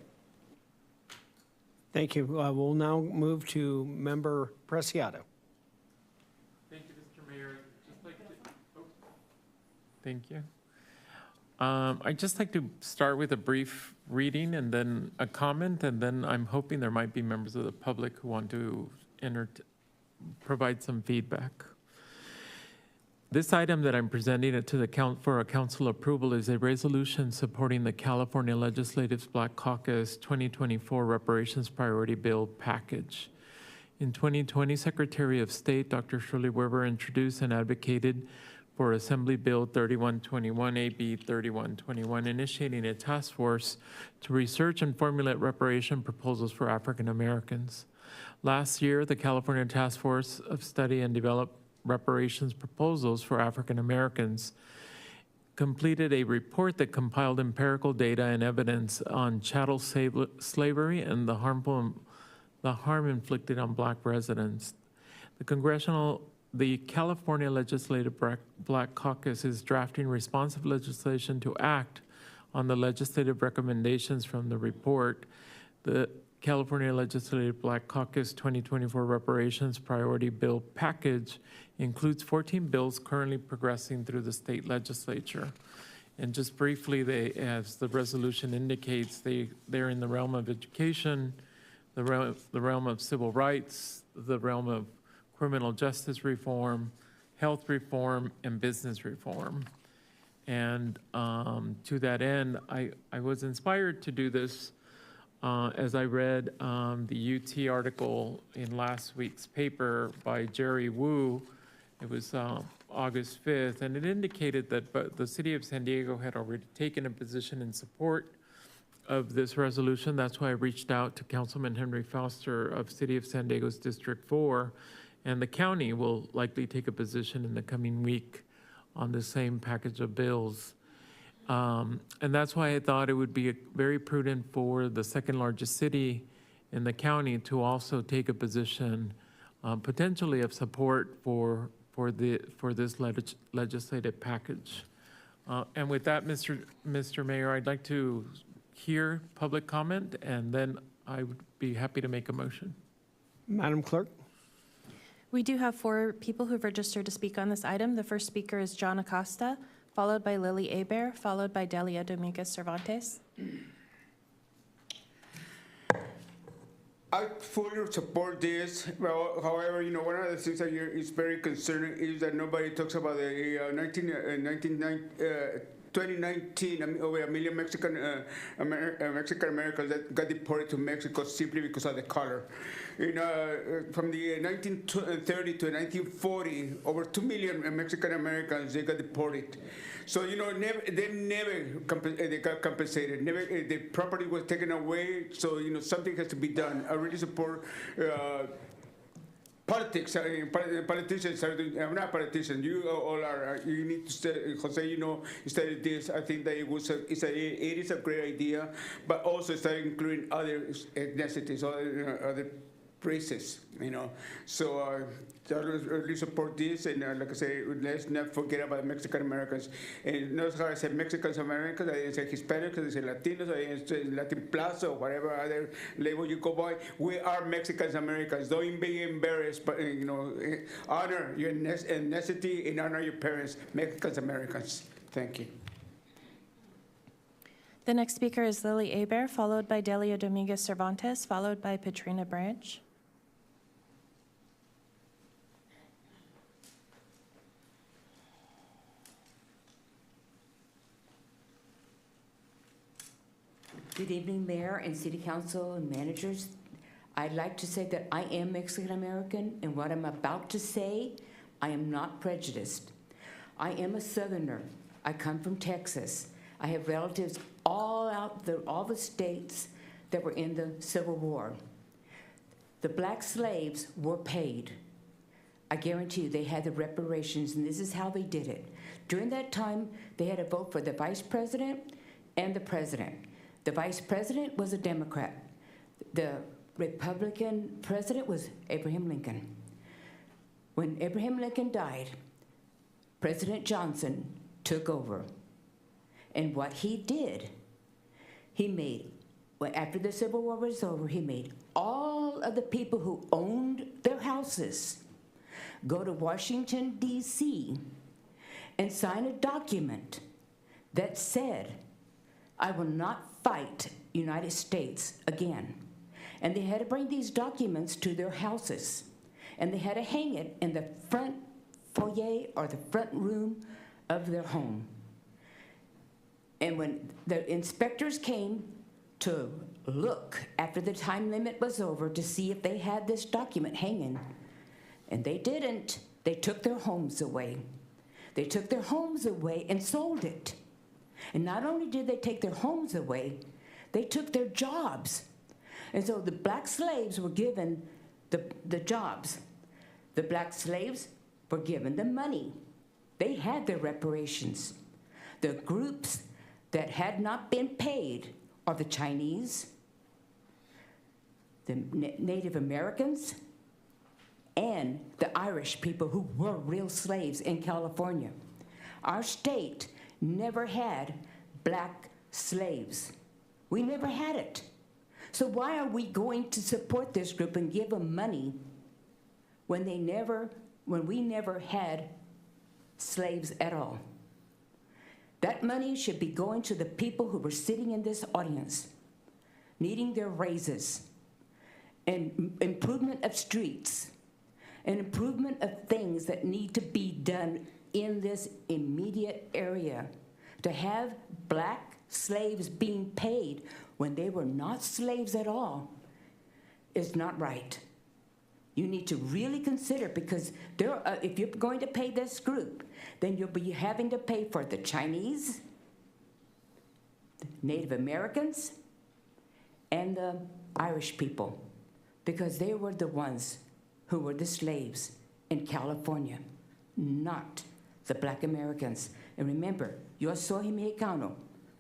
Speaker 1: Thank you. We'll now move to Member Preciado.
Speaker 6: Thank you. I'd just like to start with a brief reading and then a comment, and then I'm hoping there might be members of the public who want to provide some feedback. This item that I'm presenting it to the for a council approval is a resolution supporting the California Legislative's Black Caucus 2024 Reparations Priority Bill package. In 2020, Secretary of State Dr. Shirley Weber introduced and advocated for Assembly Bill 3121, AB 3121, initiating a task force to research and formulate reparation proposals for African Americans. Last year, the California Task Force of Study and Develop Reparations Proposals for African Americans completed a report that compiled empirical data and evidence on chattel slavery and the harm inflicted on Black residents. The California Legislative Black Caucus is drafting responsive legislation to act on the legislative recommendations from the report. The California Legislative Black Caucus 2024 Reparations Priority Bill Package includes 14 bills currently progressing through the state legislature. And just briefly, as the resolution indicates, they're in the realm of education, the realm of civil rights, the realm of criminal justice reform, health reform, and business reform. And to that end, I was inspired to do this as I read the UT article in last week's paper by Jerry Wu. It was August 5th, and it indicated that the city of San Diego had already taken a position in support of this resolution. That's why I reached out to Councilman Henry Foster of City of San Diego's District 4, and the county will likely take a position in the coming week on the same package of bills. And that's why I thought it would be very prudent for the second largest city in the county to also take a position potentially of support for this legislative package. And with that, Mr. Mayor, I'd like to hear public comment, and then I would be happy to make a motion.
Speaker 1: Madam Clerk?
Speaker 13: We do have 4 people who've registered to speak on this item. The first speaker is John Acosta, followed by Lily Hebert, followed by Delia Dominguez Cervantes.
Speaker 14: I fully support this. Well, however, one of the things that is very concerning is that nobody talks about the 2019, over 1 million Mexican Americans that got deported to Mexico simply because of the color. From the 1930 to 1940, over 2 million Mexican Americans, they got deported. So, they got compensated. The property was taken away, so, something has to be done. I really support politics, politicians. I'm not a politician. You all are. You need to study, Jose. You studied this. I think that it is a great idea, but also start including other ethnicities, other races. So I really support this, and like I say, let's not forget about Mexican Americans. And notice how I said Mexican Americans, I didn't say Hispanics, I didn't say Latinos, I didn't say Latin Plus, or whatever other label you go by. We are Mexican Americans. Don't be embarrassed, but honor your ethnicity and honor your parents, Mexican Americans. Thank you.
Speaker 13: The next speaker is Lily Hebert, followed by Delia Dominguez Cervantes, followed by Patrina Branch.
Speaker 5: Good evening, Mayor and City Council and managers. I'd like to say that I am Mexican American, and what I'm about to say, I am not prejudiced. I am a Southerner. I come from Texas. I have relatives all the states that were in the Civil War. The black slaves were paid. I guarantee you they had the reparations, and this is how they did it. During that time, they had to vote for the vice president and the president. The vice president was a Democrat. The Republican president was Abraham Lincoln. When Abraham Lincoln died, President Johnson took over. And what he did, after the Civil War was over, he made all of the people who owned their houses go to Washington, D.C. and sign a document that said, I will not fight United States again. And they had to bring these documents to their houses. And they had to hang it in the front foyer or the front room of their home. And when the inspectors came to look after the time limit was over to see if they had this document hanging, and they didn't, they took their homes away. They took their homes away and sold it. And not only did they take their homes away, they took their jobs. And so the black slaves were given the jobs. The black slaves were given the money. They had their reparations. The groups that had not been paid are the Chinese, the Native Americans, and the Irish people who were real slaves in California. Our state never had black slaves. We never had it. So why are we going to support this group and give them money when we never had slaves at all? That money should be going to the people who were sitting in this audience, needing their raises, and improvement of streets, and improvement of things that need to be done in this immediate area. To have black slaves being paid when they were not slaves at all is not right. You need to really consider, because if you're going to pay this group, then you'll be having to pay for the Chinese, the Native Americans, and the Irish people, because they were the ones who were the slaves in California, not the black Americans. And remember, yo soy mexicano.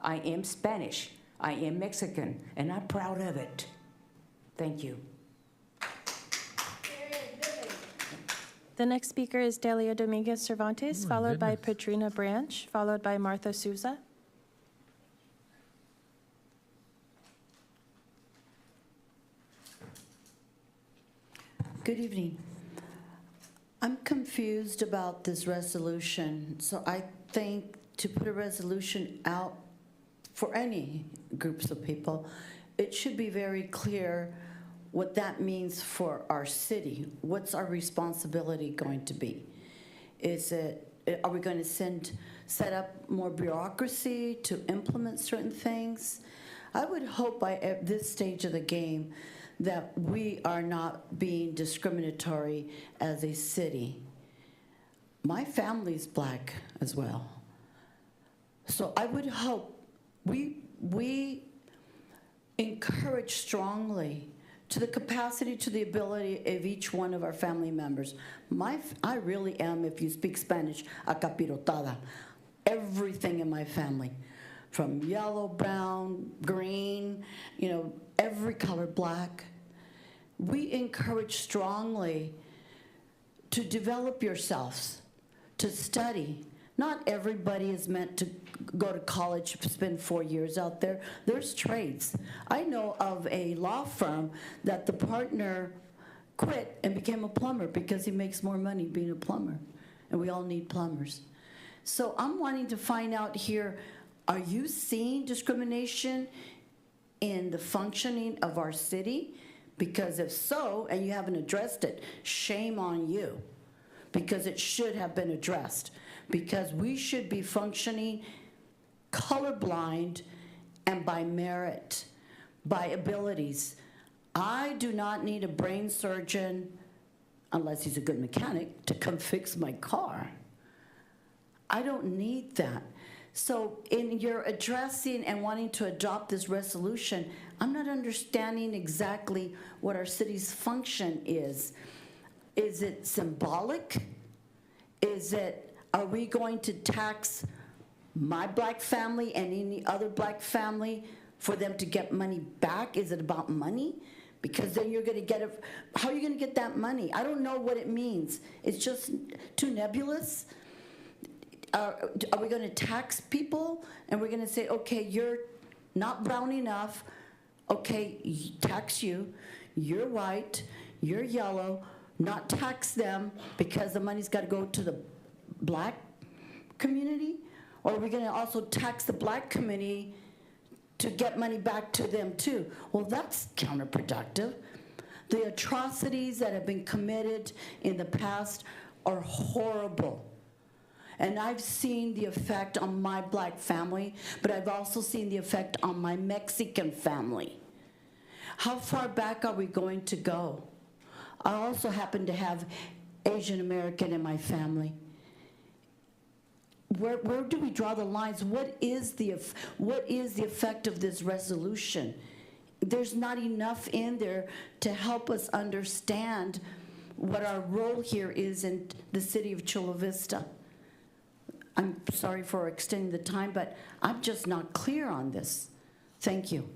Speaker 5: I am Spanish. I am Mexican, and I'm proud of it. Thank you.
Speaker 13: The next speaker is Delia Dominguez Cervantes, followed by Patrina Branch, followed by Martha Souza.
Speaker 19: Good evening. I'm confused about this resolution. So I think to put a resolution out for any groups of people, it should be very clear what that means for our city. What's our responsibility going to be? Are we going to set up more bureaucracy to implement certain things? I would hope at this stage of the game that we are not being discriminatory as a city. My family's black as well. So I would hope we encourage strongly to the capacity, to the ability of each one of our family members. I really am, if you speak Spanish, a capirotada. Everything in my family, from yellow, brown, green, every color, black. We encourage strongly to develop yourselves, to study. Not everybody is meant to go to college, spend 4 years out there. There's trades. I know of a law firm that the partner quit and became a plumber because he makes more money being a plumber, and we all need plumbers. So I'm wanting to find out here, are you seeing discrimination in the functioning of our city? Because if so, and you haven't addressed it, shame on you, because it should have been addressed. Because we should be functioning colorblind and by merit, by abilities. I do not need a brain surgeon, unless he's a good mechanic, to come fix my car. I don't need that. So in your addressing and wanting to adopt this resolution, I'm not understanding exactly what our city's function is. Is it symbolic? Are we going to tax my black family and any other black family for them to get money back? Is it about money? Because then you're going to get it. How are you going to get that money? I don't know what it means. It's just too nebulous. Are we going to tax people? And we're going to say, okay, you're not brown enough. Okay, tax you. You're white. You're yellow. Not tax them because the money's got to go to the black community? Or are we going to also tax the black community to get money back to them too? Well, that's counterproductive. The atrocities that have been committed in the past are horrible. And I've seen the effect on my black family, but I've also seen the effect on my Mexican family. How far back are we going to go? I also happen to have Asian American in my family. Where do we draw the lines? What is the effect of this resolution? there's not enough in there to help us understand what our role here is in the city of Chula Vista. I'm sorry for extending the time, but I'm just not clear on this. Thank you.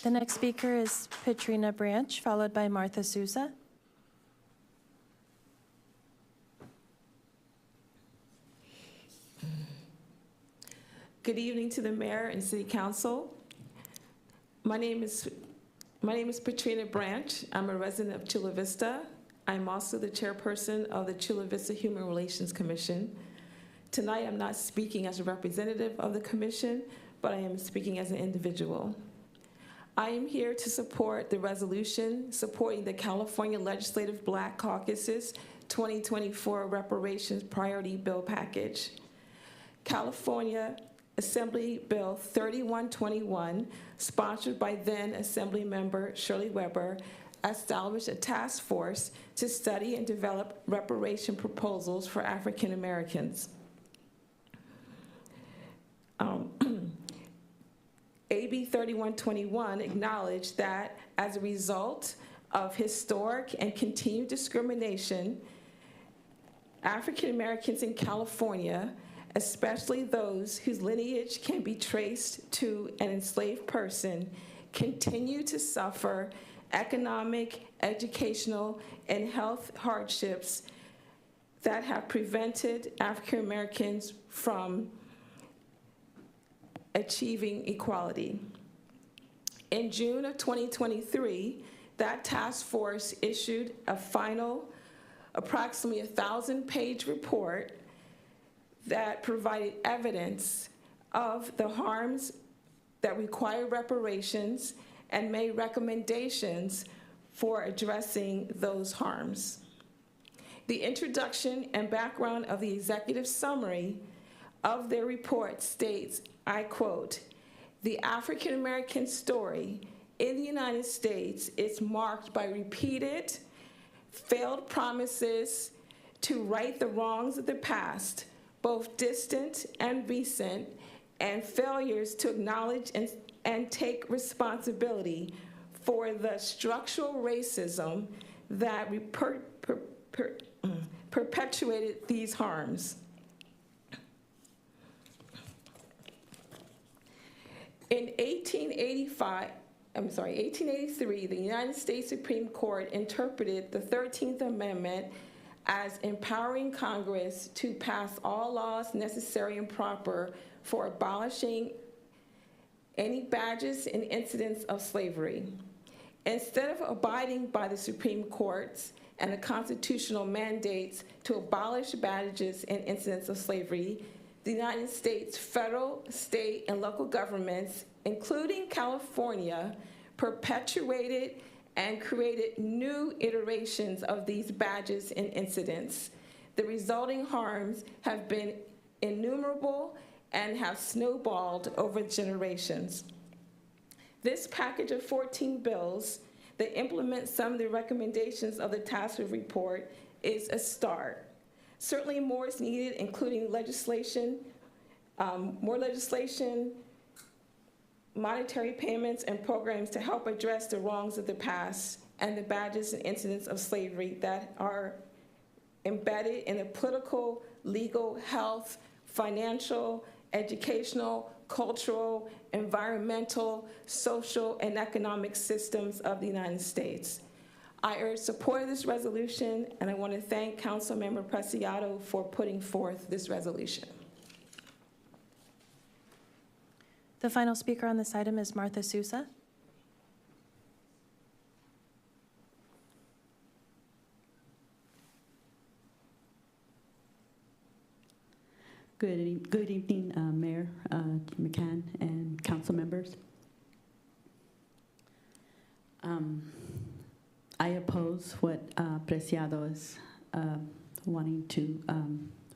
Speaker 13: The next speaker is Petrina Branch, followed by Martha Souza.
Speaker 7: Good evening to the mayor and city council. My name is Petrina Branch. I'm a resident of Chula Vista. I'm also the chairperson of the Chula Vista Human Relations Commission. Tonight, I'm not speaking as a representative of the commission, but I am speaking as an individual. I am here to support the resolution supporting the California Legislative Black Caucus's 2024 Reparations Priority Bill Package. California Assembly Bill 3121, sponsored by then Assembly member Shirley Weber, established a task force to study and develop reparation proposals for African Americans. AB 3121 acknowledged that as a result of historic and continued discrimination, African Americans in California, especially those whose lineage can be traced to an enslaved person, continue to suffer economic, educational, and health hardships that have prevented African Americans from achieving equality. In June of 2023, that task force issued a final, approximately 1,000-page report that provided evidence of the harms that require reparations and made recommendations for addressing those harms. The introduction and background of the executive summary of their report states, I quote, "The African American story in the United States is marked by repeated, failed promises to right the wrongs of the past, both distant and recent, and failures to acknowledge and take responsibility for the structural racism that perpetuated these harms." In 1883, the United States Supreme Court interpreted the 13th Amendment as empowering Congress to pass all laws necessary and proper for abolishing any badges and incidents of slavery. Instead of abiding by the Supreme Court's and the constitutional mandates to abolish badges and incidents of slavery, the United States federal, state, and local governments, including California, perpetuated and created new iterations of these badges and incidents. The resulting harms have been innumerable and have snowballed over generations. This package of 14 bills that implement some of the recommendations of the task force report is a start. Certainly more is needed, including legislation, more legislation, monetary payments, and programs to help address the wrongs of the past and the badges and incidents of slavery that are embedded in the political, legal, health, financial, educational, cultural, environmental, social, and economic systems of the United States. I urge support of this resolution, and I want to thank Councilmember Preciado for putting forth this resolution.
Speaker 13: The final speaker on this item is Martha Souza.
Speaker 20: Good evening, Mayor McCann and council members. I oppose what Preciado is wanting to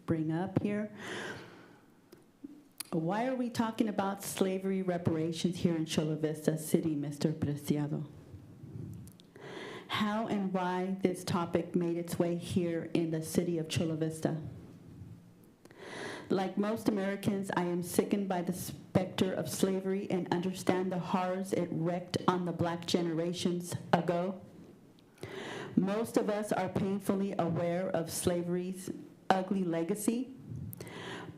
Speaker 20: bring up here. Why are we talking about slavery reparations here in Chula Vista City, Mr. Preciado? How and why this topic made its way here in the city of Chula Vista? Like most Americans, I am sickened by the specter of slavery and understand the horrors it wreaked on the Black generations ago? Most of us are painfully aware of slavery's ugly legacy,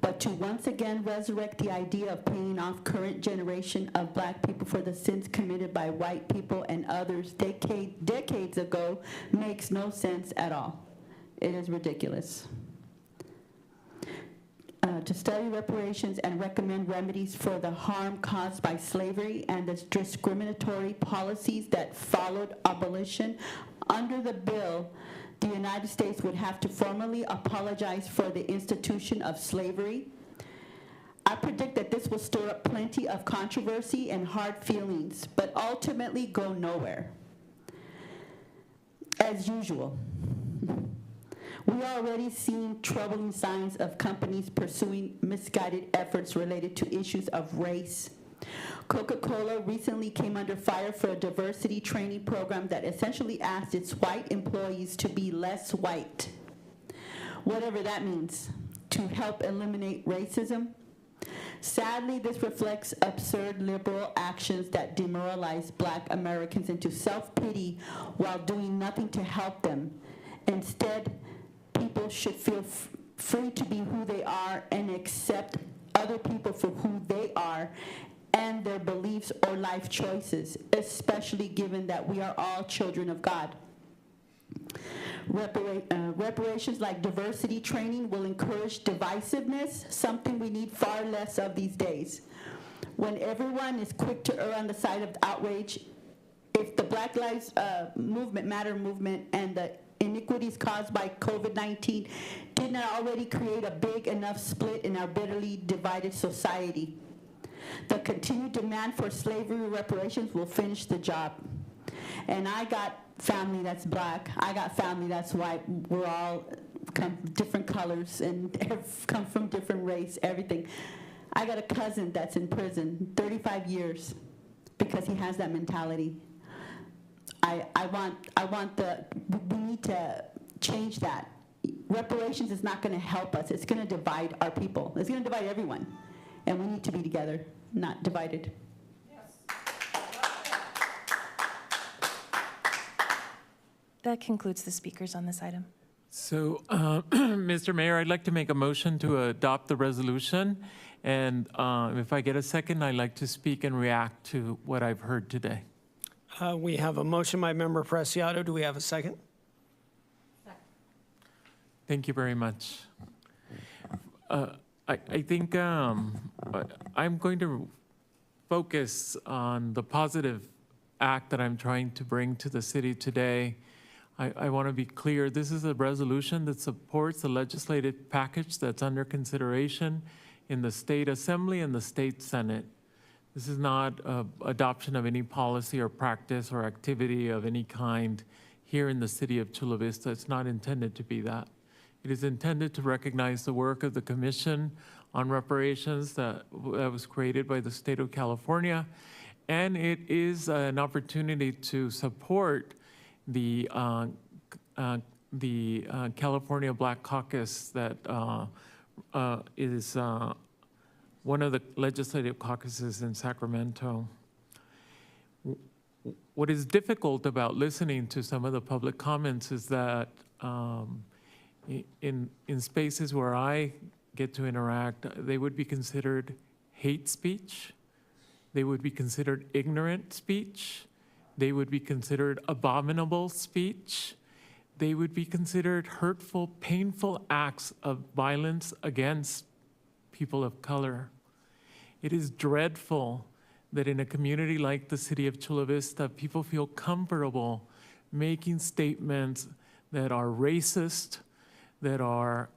Speaker 20: but to once again resurrect the idea of paying off current generation of Black people for the sins committed by white people and others decades ago makes no sense at all. It is ridiculous. To study reparations and recommend remedies for the harm caused by slavery and the discriminatory policies that followed abolition. Under the bill, the United States would have to formally apologize for the institution of slavery. I predict that this will stir up plenty of controversy and hard feelings, but ultimately go nowhere. As usual, we are already seeing troubling signs of companies pursuing misguided efforts related to issues of race. Coca-Cola recently came under fire for a diversity training program that essentially asked its white employees to be less white, whatever that means, to help eliminate racism. Sadly, this reflects absurd liberal actions that demoralize Black Americans into self-pity while doing nothing to help them. Instead, people should feel free to be who they are and accept other people for who they are and their beliefs or life choices, especially given that we are all children of God. Reparations like diversity training will encourage divisiveness, something we need far less of these days. When everyone is quick to err on the side of outrage, if the Black Lives Matter movement and the iniquities caused by COVID-19 did not already create a big enough split in our bitterly divided society, the continued demand for slavery reparations will finish the job. And I got family that's Black, I got family that's white, we're all different colors and come from different race, everything. I got a cousin that's in prison 35 years because he has that mentality. We need to change that. Reparations is not gonna help us, it's gonna divide our people. It's gonna divide everyone. And we need to be together, not divided.
Speaker 13: That concludes the speakers on this item.
Speaker 6: So, Mr. Mayor, I'd like to make a motion to adopt the resolution. And if I get a second, I'd like to speak and react to what I've heard today.
Speaker 1: We have a motion by Member Preciado. Do we have a second?
Speaker 6: Thank you very much. I think I'm going to focus on the positive act that I'm trying to bring to the city today. I want to be clear, this is a resolution that supports the legislative package that's under consideration in the State Assembly and the State Senate. This is not adoption of any policy or practice or activity of any kind here in the city of Chula Vista. It's not intended to be that. It is intended to recognize the work of the Commission on Reparations that was created by the state of California, and it is an opportunity to support the California Black Caucus that is one of the legislative caucuses in Sacramento. What is difficult about listening to some of the public comments is that in spaces where I get to interact, they would be considered hate speech, they would be considered ignorant speech, they would be considered abominable speech, they would be considered hurtful, painful acts of violence against people of color. It is dreadful that in a community like the city of Chula Vista, people feel comfortable making statements that are racist, that are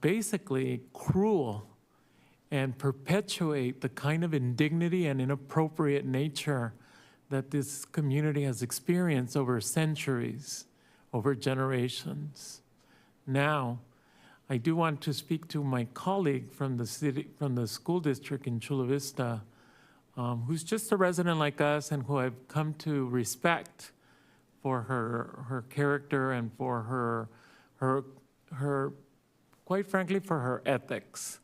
Speaker 6: basically cruel, and perpetuate the kind of indignity and inappropriate nature that this community has experienced over centuries, over generations. Now, I do want to speak to my colleague from the school district in Chula Vista, who's just a resident like us and who I've come to respect for her character and for her, quite frankly, for her ethics.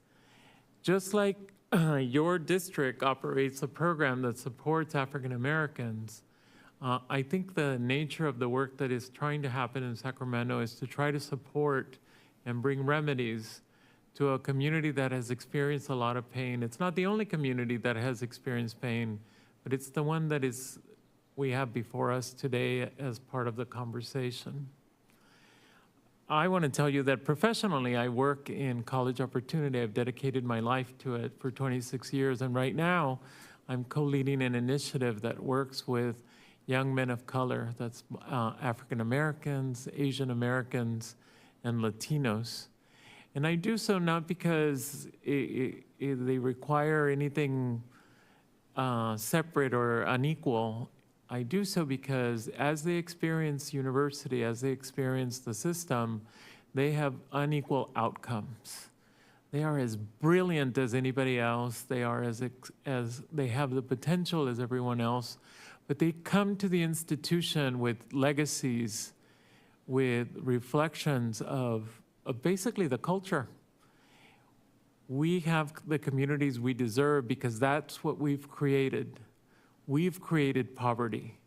Speaker 6: Just like your district operates a program that supports African Americans, I think the nature of the work that is trying to happen in Sacramento is to try to support and bring remedies to a community that has experienced a lot of pain. It's not the only community that has experienced pain, but it's the one that we have before us today as part of the conversation. I want to tell you that professionally, I work in college opportunity. I've dedicated my life to it for 26 years, and right now, I'm co-leading an initiative that works with young men of color, that's African Americans, Asian Americans, and Latinos. And I do so not because they require anything separate or unequal. I do so because as they experience university, as they experience the system, they have unequal outcomes. They are as brilliant as anybody else. They are as they have the potential as everyone else, but they come to the institution with legacies, with reflections of basically the culture. We have the communities we deserve because that's what we've created. We've created poverty.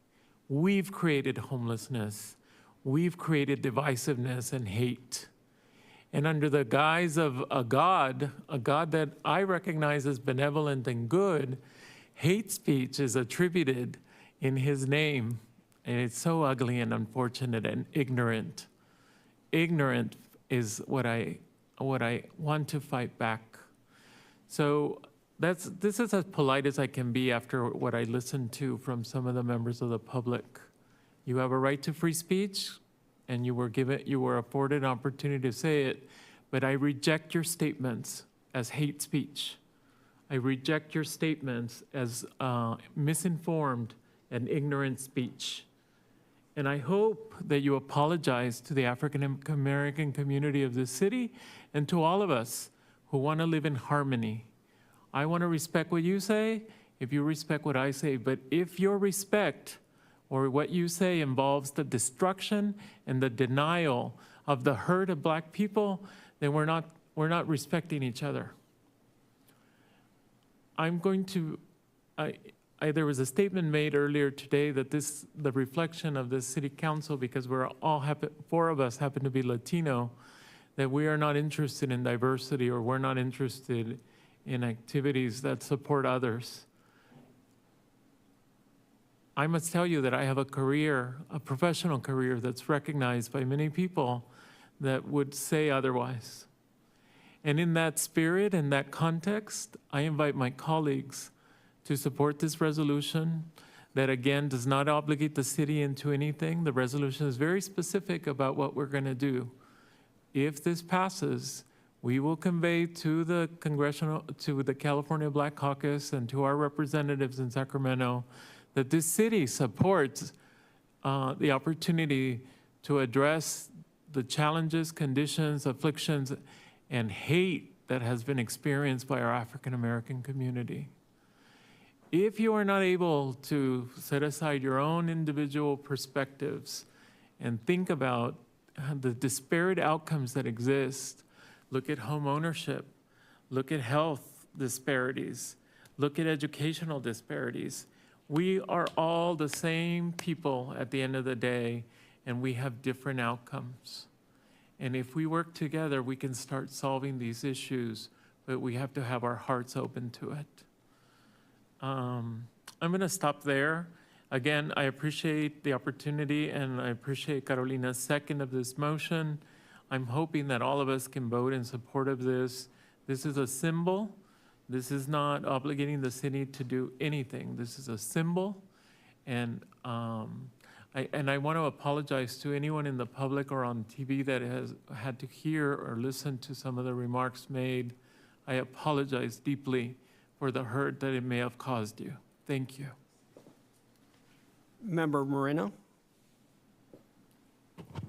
Speaker 6: We've created homelessness. We've created divisiveness and hate. And under the guise of a God that I recognize as benevolent and good, hate speech is attributed in his name. And it's so ugly and unfortunate and ignorant. Ignorant is what I want to fight back. So this is as polite as I can be after what I listened to from some of the members of the public. You have a right to free speech, and you were afforded an opportunity to say it, but I reject your statements as hate speech. I reject your statements as misinformed and ignorant speech. And I hope that you apologize to the African American community of this city and to all of us who want to live in harmony. I want to respect what you say, if you respect what I say, but if your respect or what you say involves the destruction and the denial of the hurt of Black people, then we're not respecting each other. I'm going to, there was a statement made earlier today that the reflection of this city council, because four of us happen to be Latino, that we are not interested in diversity or we're not interested in activities that support others. I must tell you that I have a professional career that's recognized by many people that would say otherwise. And in that spirit and that context, I invite my colleagues to support this resolution that, again, does not obligate the city into anything. The resolution is very specific about what we're going to do. If this passes, we will convey to the California Black Caucus and to our representatives in Sacramento that this city supports the opportunity to address the challenges, conditions, afflictions, and hate that has been experienced by our African American community. If you are not able to set aside your own individual perspectives and think about the disparate outcomes that exist, look at home ownership, look at health disparities, look at educational disparities. We are all the same people at the end of the day, and we have different outcomes. And if we work together, we can start solving these issues, but we have to have our hearts open to it. I'm going to stop there. Again, I appreciate the opportunity, and I appreciate Carolina's second of this motion. I'm hoping that all of us can vote in support of this. This is a symbol. This is not obligating the city to do anything. This is a symbol. And I want to apologize to anyone in the public or on TV that has had to hear or listen to some of the remarks made. I apologize deeply for the hurt that it may have caused you. Thank you.
Speaker 1: Member Moreno?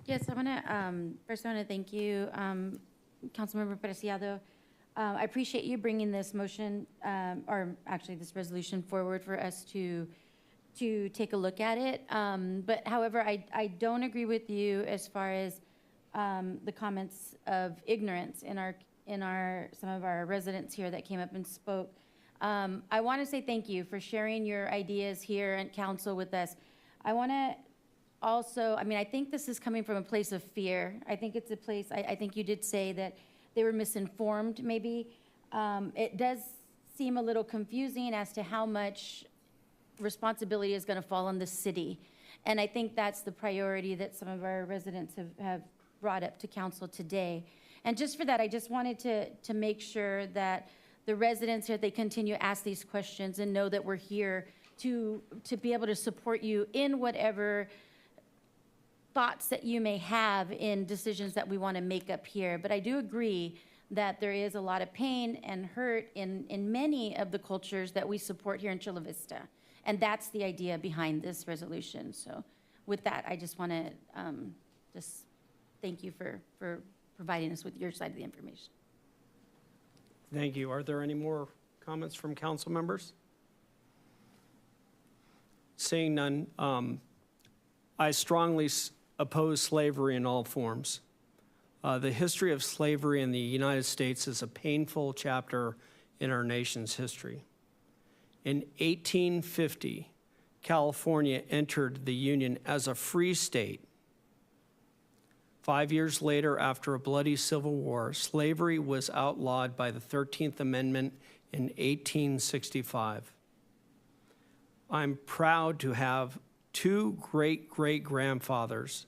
Speaker 3: Yes, I want to thank you, Councilmember Preciado. I appreciate you bringing this motion, or actually this resolution forward for us to take a look at it. But however, I don't agree with you as far as the comments of ignorance in in some of our residents here that came up and spoke. I want to say thank you for sharing your ideas here at council with us. I want to also, I think this is coming from a place of fear. I think it's a place, I think you did say that they were misinformed, maybe. It does seem a little confusing as to how much responsibility is going to fall on the city. And I think that's the priority that some of our residents have brought up to council today. And just for that, I just wanted to make sure that the residents here, they continue to ask these questions and know that we're here to be able to support you in whatever thoughts that you may have in decisions that we want to make up here. But I do agree that there is a lot of pain and hurt in many of the cultures that we support here in Chula Vista. And that's the idea behind this resolution. So with that, I just want to just thank you for providing us with your side of the information.
Speaker 1: Thank you. Are there any more comments from council members? Seeing none, I strongly oppose slavery in all forms. The history of slavery in the United States is a painful chapter in our nation's history. In 1850, California entered the Union as a free state. 5 years later, after a bloody civil war, slavery was outlawed by the 13th Amendment in 1865. I'm proud to have two great-great-grandfathers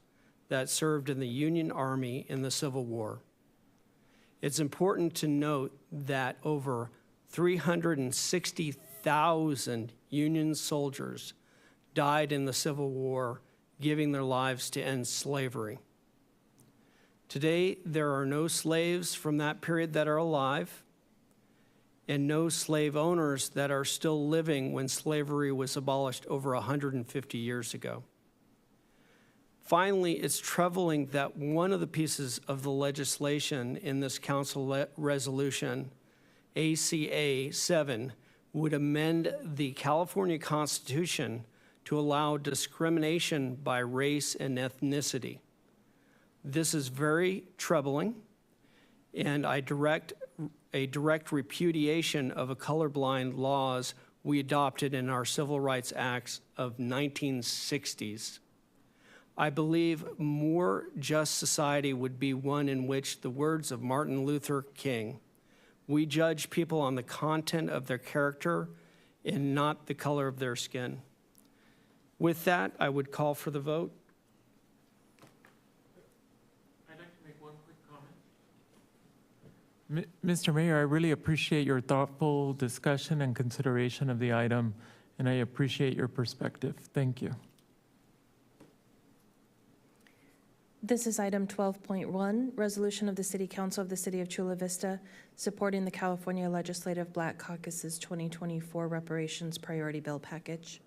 Speaker 1: that served in the Union Army in the Civil War. It's important to note that over 360,000 Union soldiers died in the Civil War, giving their lives to end slavery. Today, there are no slaves from that period that are alive, and no slave owners that are still living when slavery was abolished over 150 years ago. Finally, it's troubling that one of the pieces of the legislation in this council resolution, ACA 7, would amend the California Constitution to allow discrimination by race and ethnicity. This is very troubling, and I direct a direct repudiation of a colorblind laws we adopted in our Civil Rights Acts of 1960s. I believe more just society would be one in which the words of Martin Luther King, we judge people on the content of their character and not the color of their skin. With that, I would call for the vote.
Speaker 6: I'd like to make one quick comment. Mr. Mayor, I really appreciate your thoughtful discussion and consideration of the item, and I appreciate your perspective. Thank you.
Speaker 13: This is item 12.1, resolution of the City Council of the City of Chula Vista supporting the California Legislative Black Caucus's 2024 Reparations Priority Bill Package.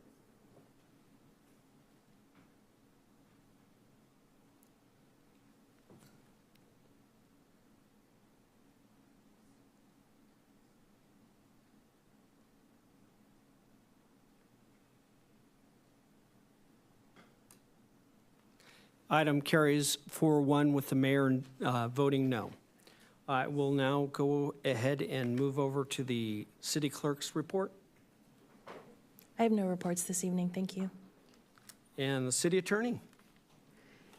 Speaker 1: Item carries 4-1 with the mayor voting no. I will now go ahead and move over to the city clerk's report
Speaker 13: I have no reports this evening, thank you.
Speaker 1: and the city attorney.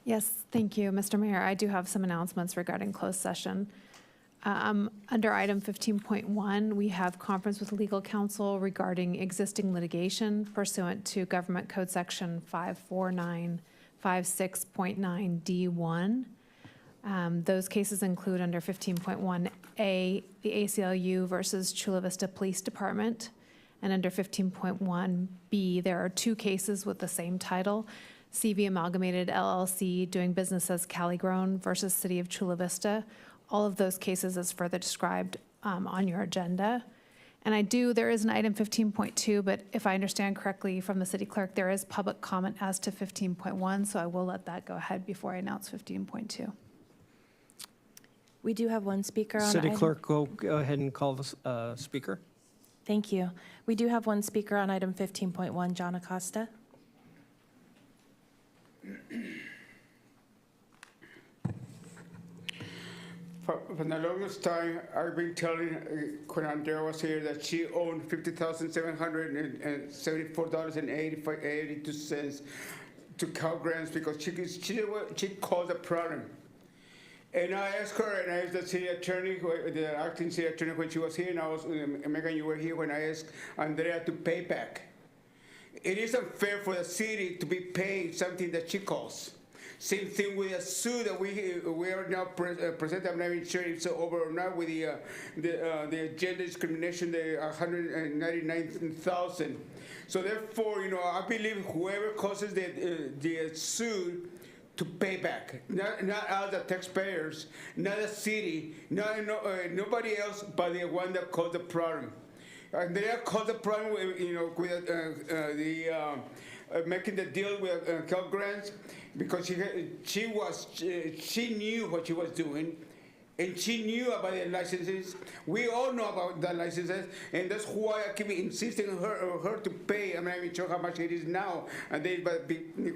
Speaker 8: Yes, thank you, Mr. Mayor. I do have some announcements regarding closed session. Under item 15.1, we have conference with legal counsel regarding existing litigation pursuant to Government Code Section 54956.9D1. Those cases include under 15.1A, the ACLU versus Chula Vista Police Department. And under 15.1B, there are two cases with the same title, CV Amalgamated LLC doing business as Caligrown versus City of Chula Vista. All of those cases is further described on your agenda. And there is an item 15.2, but if I understand correctly from the city clerk, there is public comment as to 15.1, so I will let that go ahead before I announce 15.2.
Speaker 13: We do have one speaker on
Speaker 1: City
Speaker 13: item.
Speaker 1: clerk, go ahead and call the speaker.
Speaker 13: Thank you. We do have one speaker on item 15.1, John Acosta.
Speaker 14: For the longest time, I've been telling when Andrea was here that she owned $50,774.82 to Cal Grants because she caused a problem. And I asked her, and I asked the city attorney, the acting city attorney when she was here, and I was, Megan, you were here when I asked Andrea to pay back. It isn't fair for the city to be paid something that she caused. Same thing with a suit that we are now presenting. I'm not even sure if it's over or not with the gender discrimination, the 199,000. So therefore, I believe whoever causes the suit to pay back, not us, the taxpayers, not the city, nobody else, but the one that caused the problem. And they caused the problem, with making the deal with Cal Grants, because she knew what she was doing, and she knew about the licenses. We all know about the licenses, and that's why I keep insisting on her to pay. I'm not even sure how much it is now. And but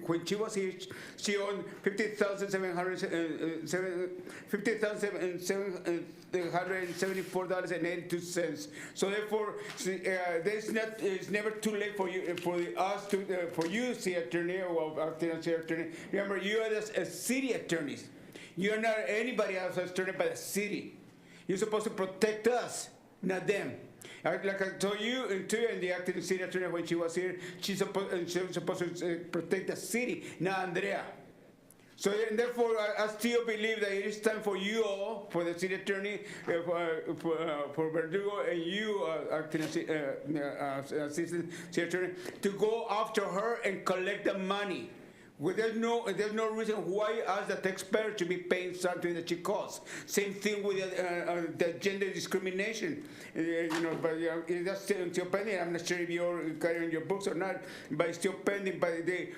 Speaker 14: when she was here, she owned $50,774.82. So therefore, it's never too late for you, for you, city attorney or acting city attorney. Remember, you are the city attorneys. You're not anybody else that's attorney by the city. You're supposed to protect us, not them. Like I told you, and the acting city attorney when she was here, she's supposed to protect the city, not Andrea. So and therefore, I still believe that it is time for you all, for the city attorney, for Verdugo, and you, acting assistant city attorney, to go after her and collect the money. Well, there's no reason why us, the taxpayer, should be paying something that she caused. Same thing with the gender discrimination. But that's still pending. I'm not sure if you're carrying your books or not, but it's still pending. But the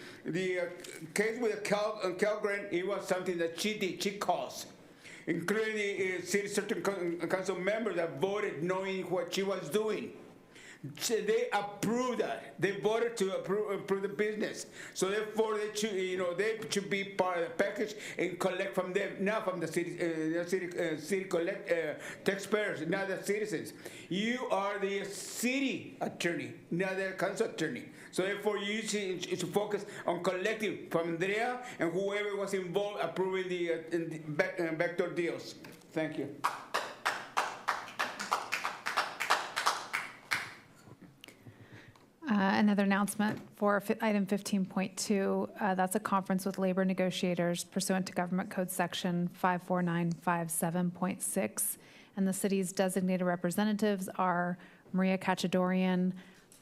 Speaker 14: case with the Cal Grant, it was something that she did, she caused, including the city certain council members that voted knowing what she was doing. They approved that. They voted to approve the business. So therefore, they should be part of the package and collect from them, not from the city collect taxpayers, not the citizens. You are the city attorney, not the council attorney. So therefore, you should focus on collecting from Andrea and whoever was involved approving the backdoor deals. Thank you.
Speaker 8: Another announcement for item 15.2, that's a conference with labor negotiators pursuant to Government Code Section 54957.6. And the city's designated representatives are Maria Cachadorian,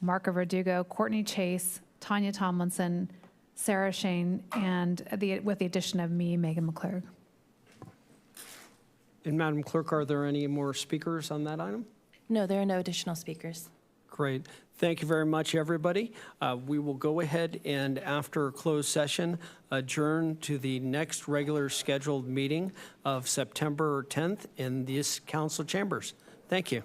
Speaker 8: Marco Verdugo, Courtney Chase, Tanya Tomlinson, Sarah Shane, and with the addition of me, Megan McClurg.
Speaker 1: And Madam Clerk, are there any more speakers on that item?
Speaker 9: No, there are no additional speakers.
Speaker 1: Great. Thank you very much, everybody. We will go ahead and, after closed session, adjourn to the next regular scheduled meeting of September 10th in these council chambers. Thank you.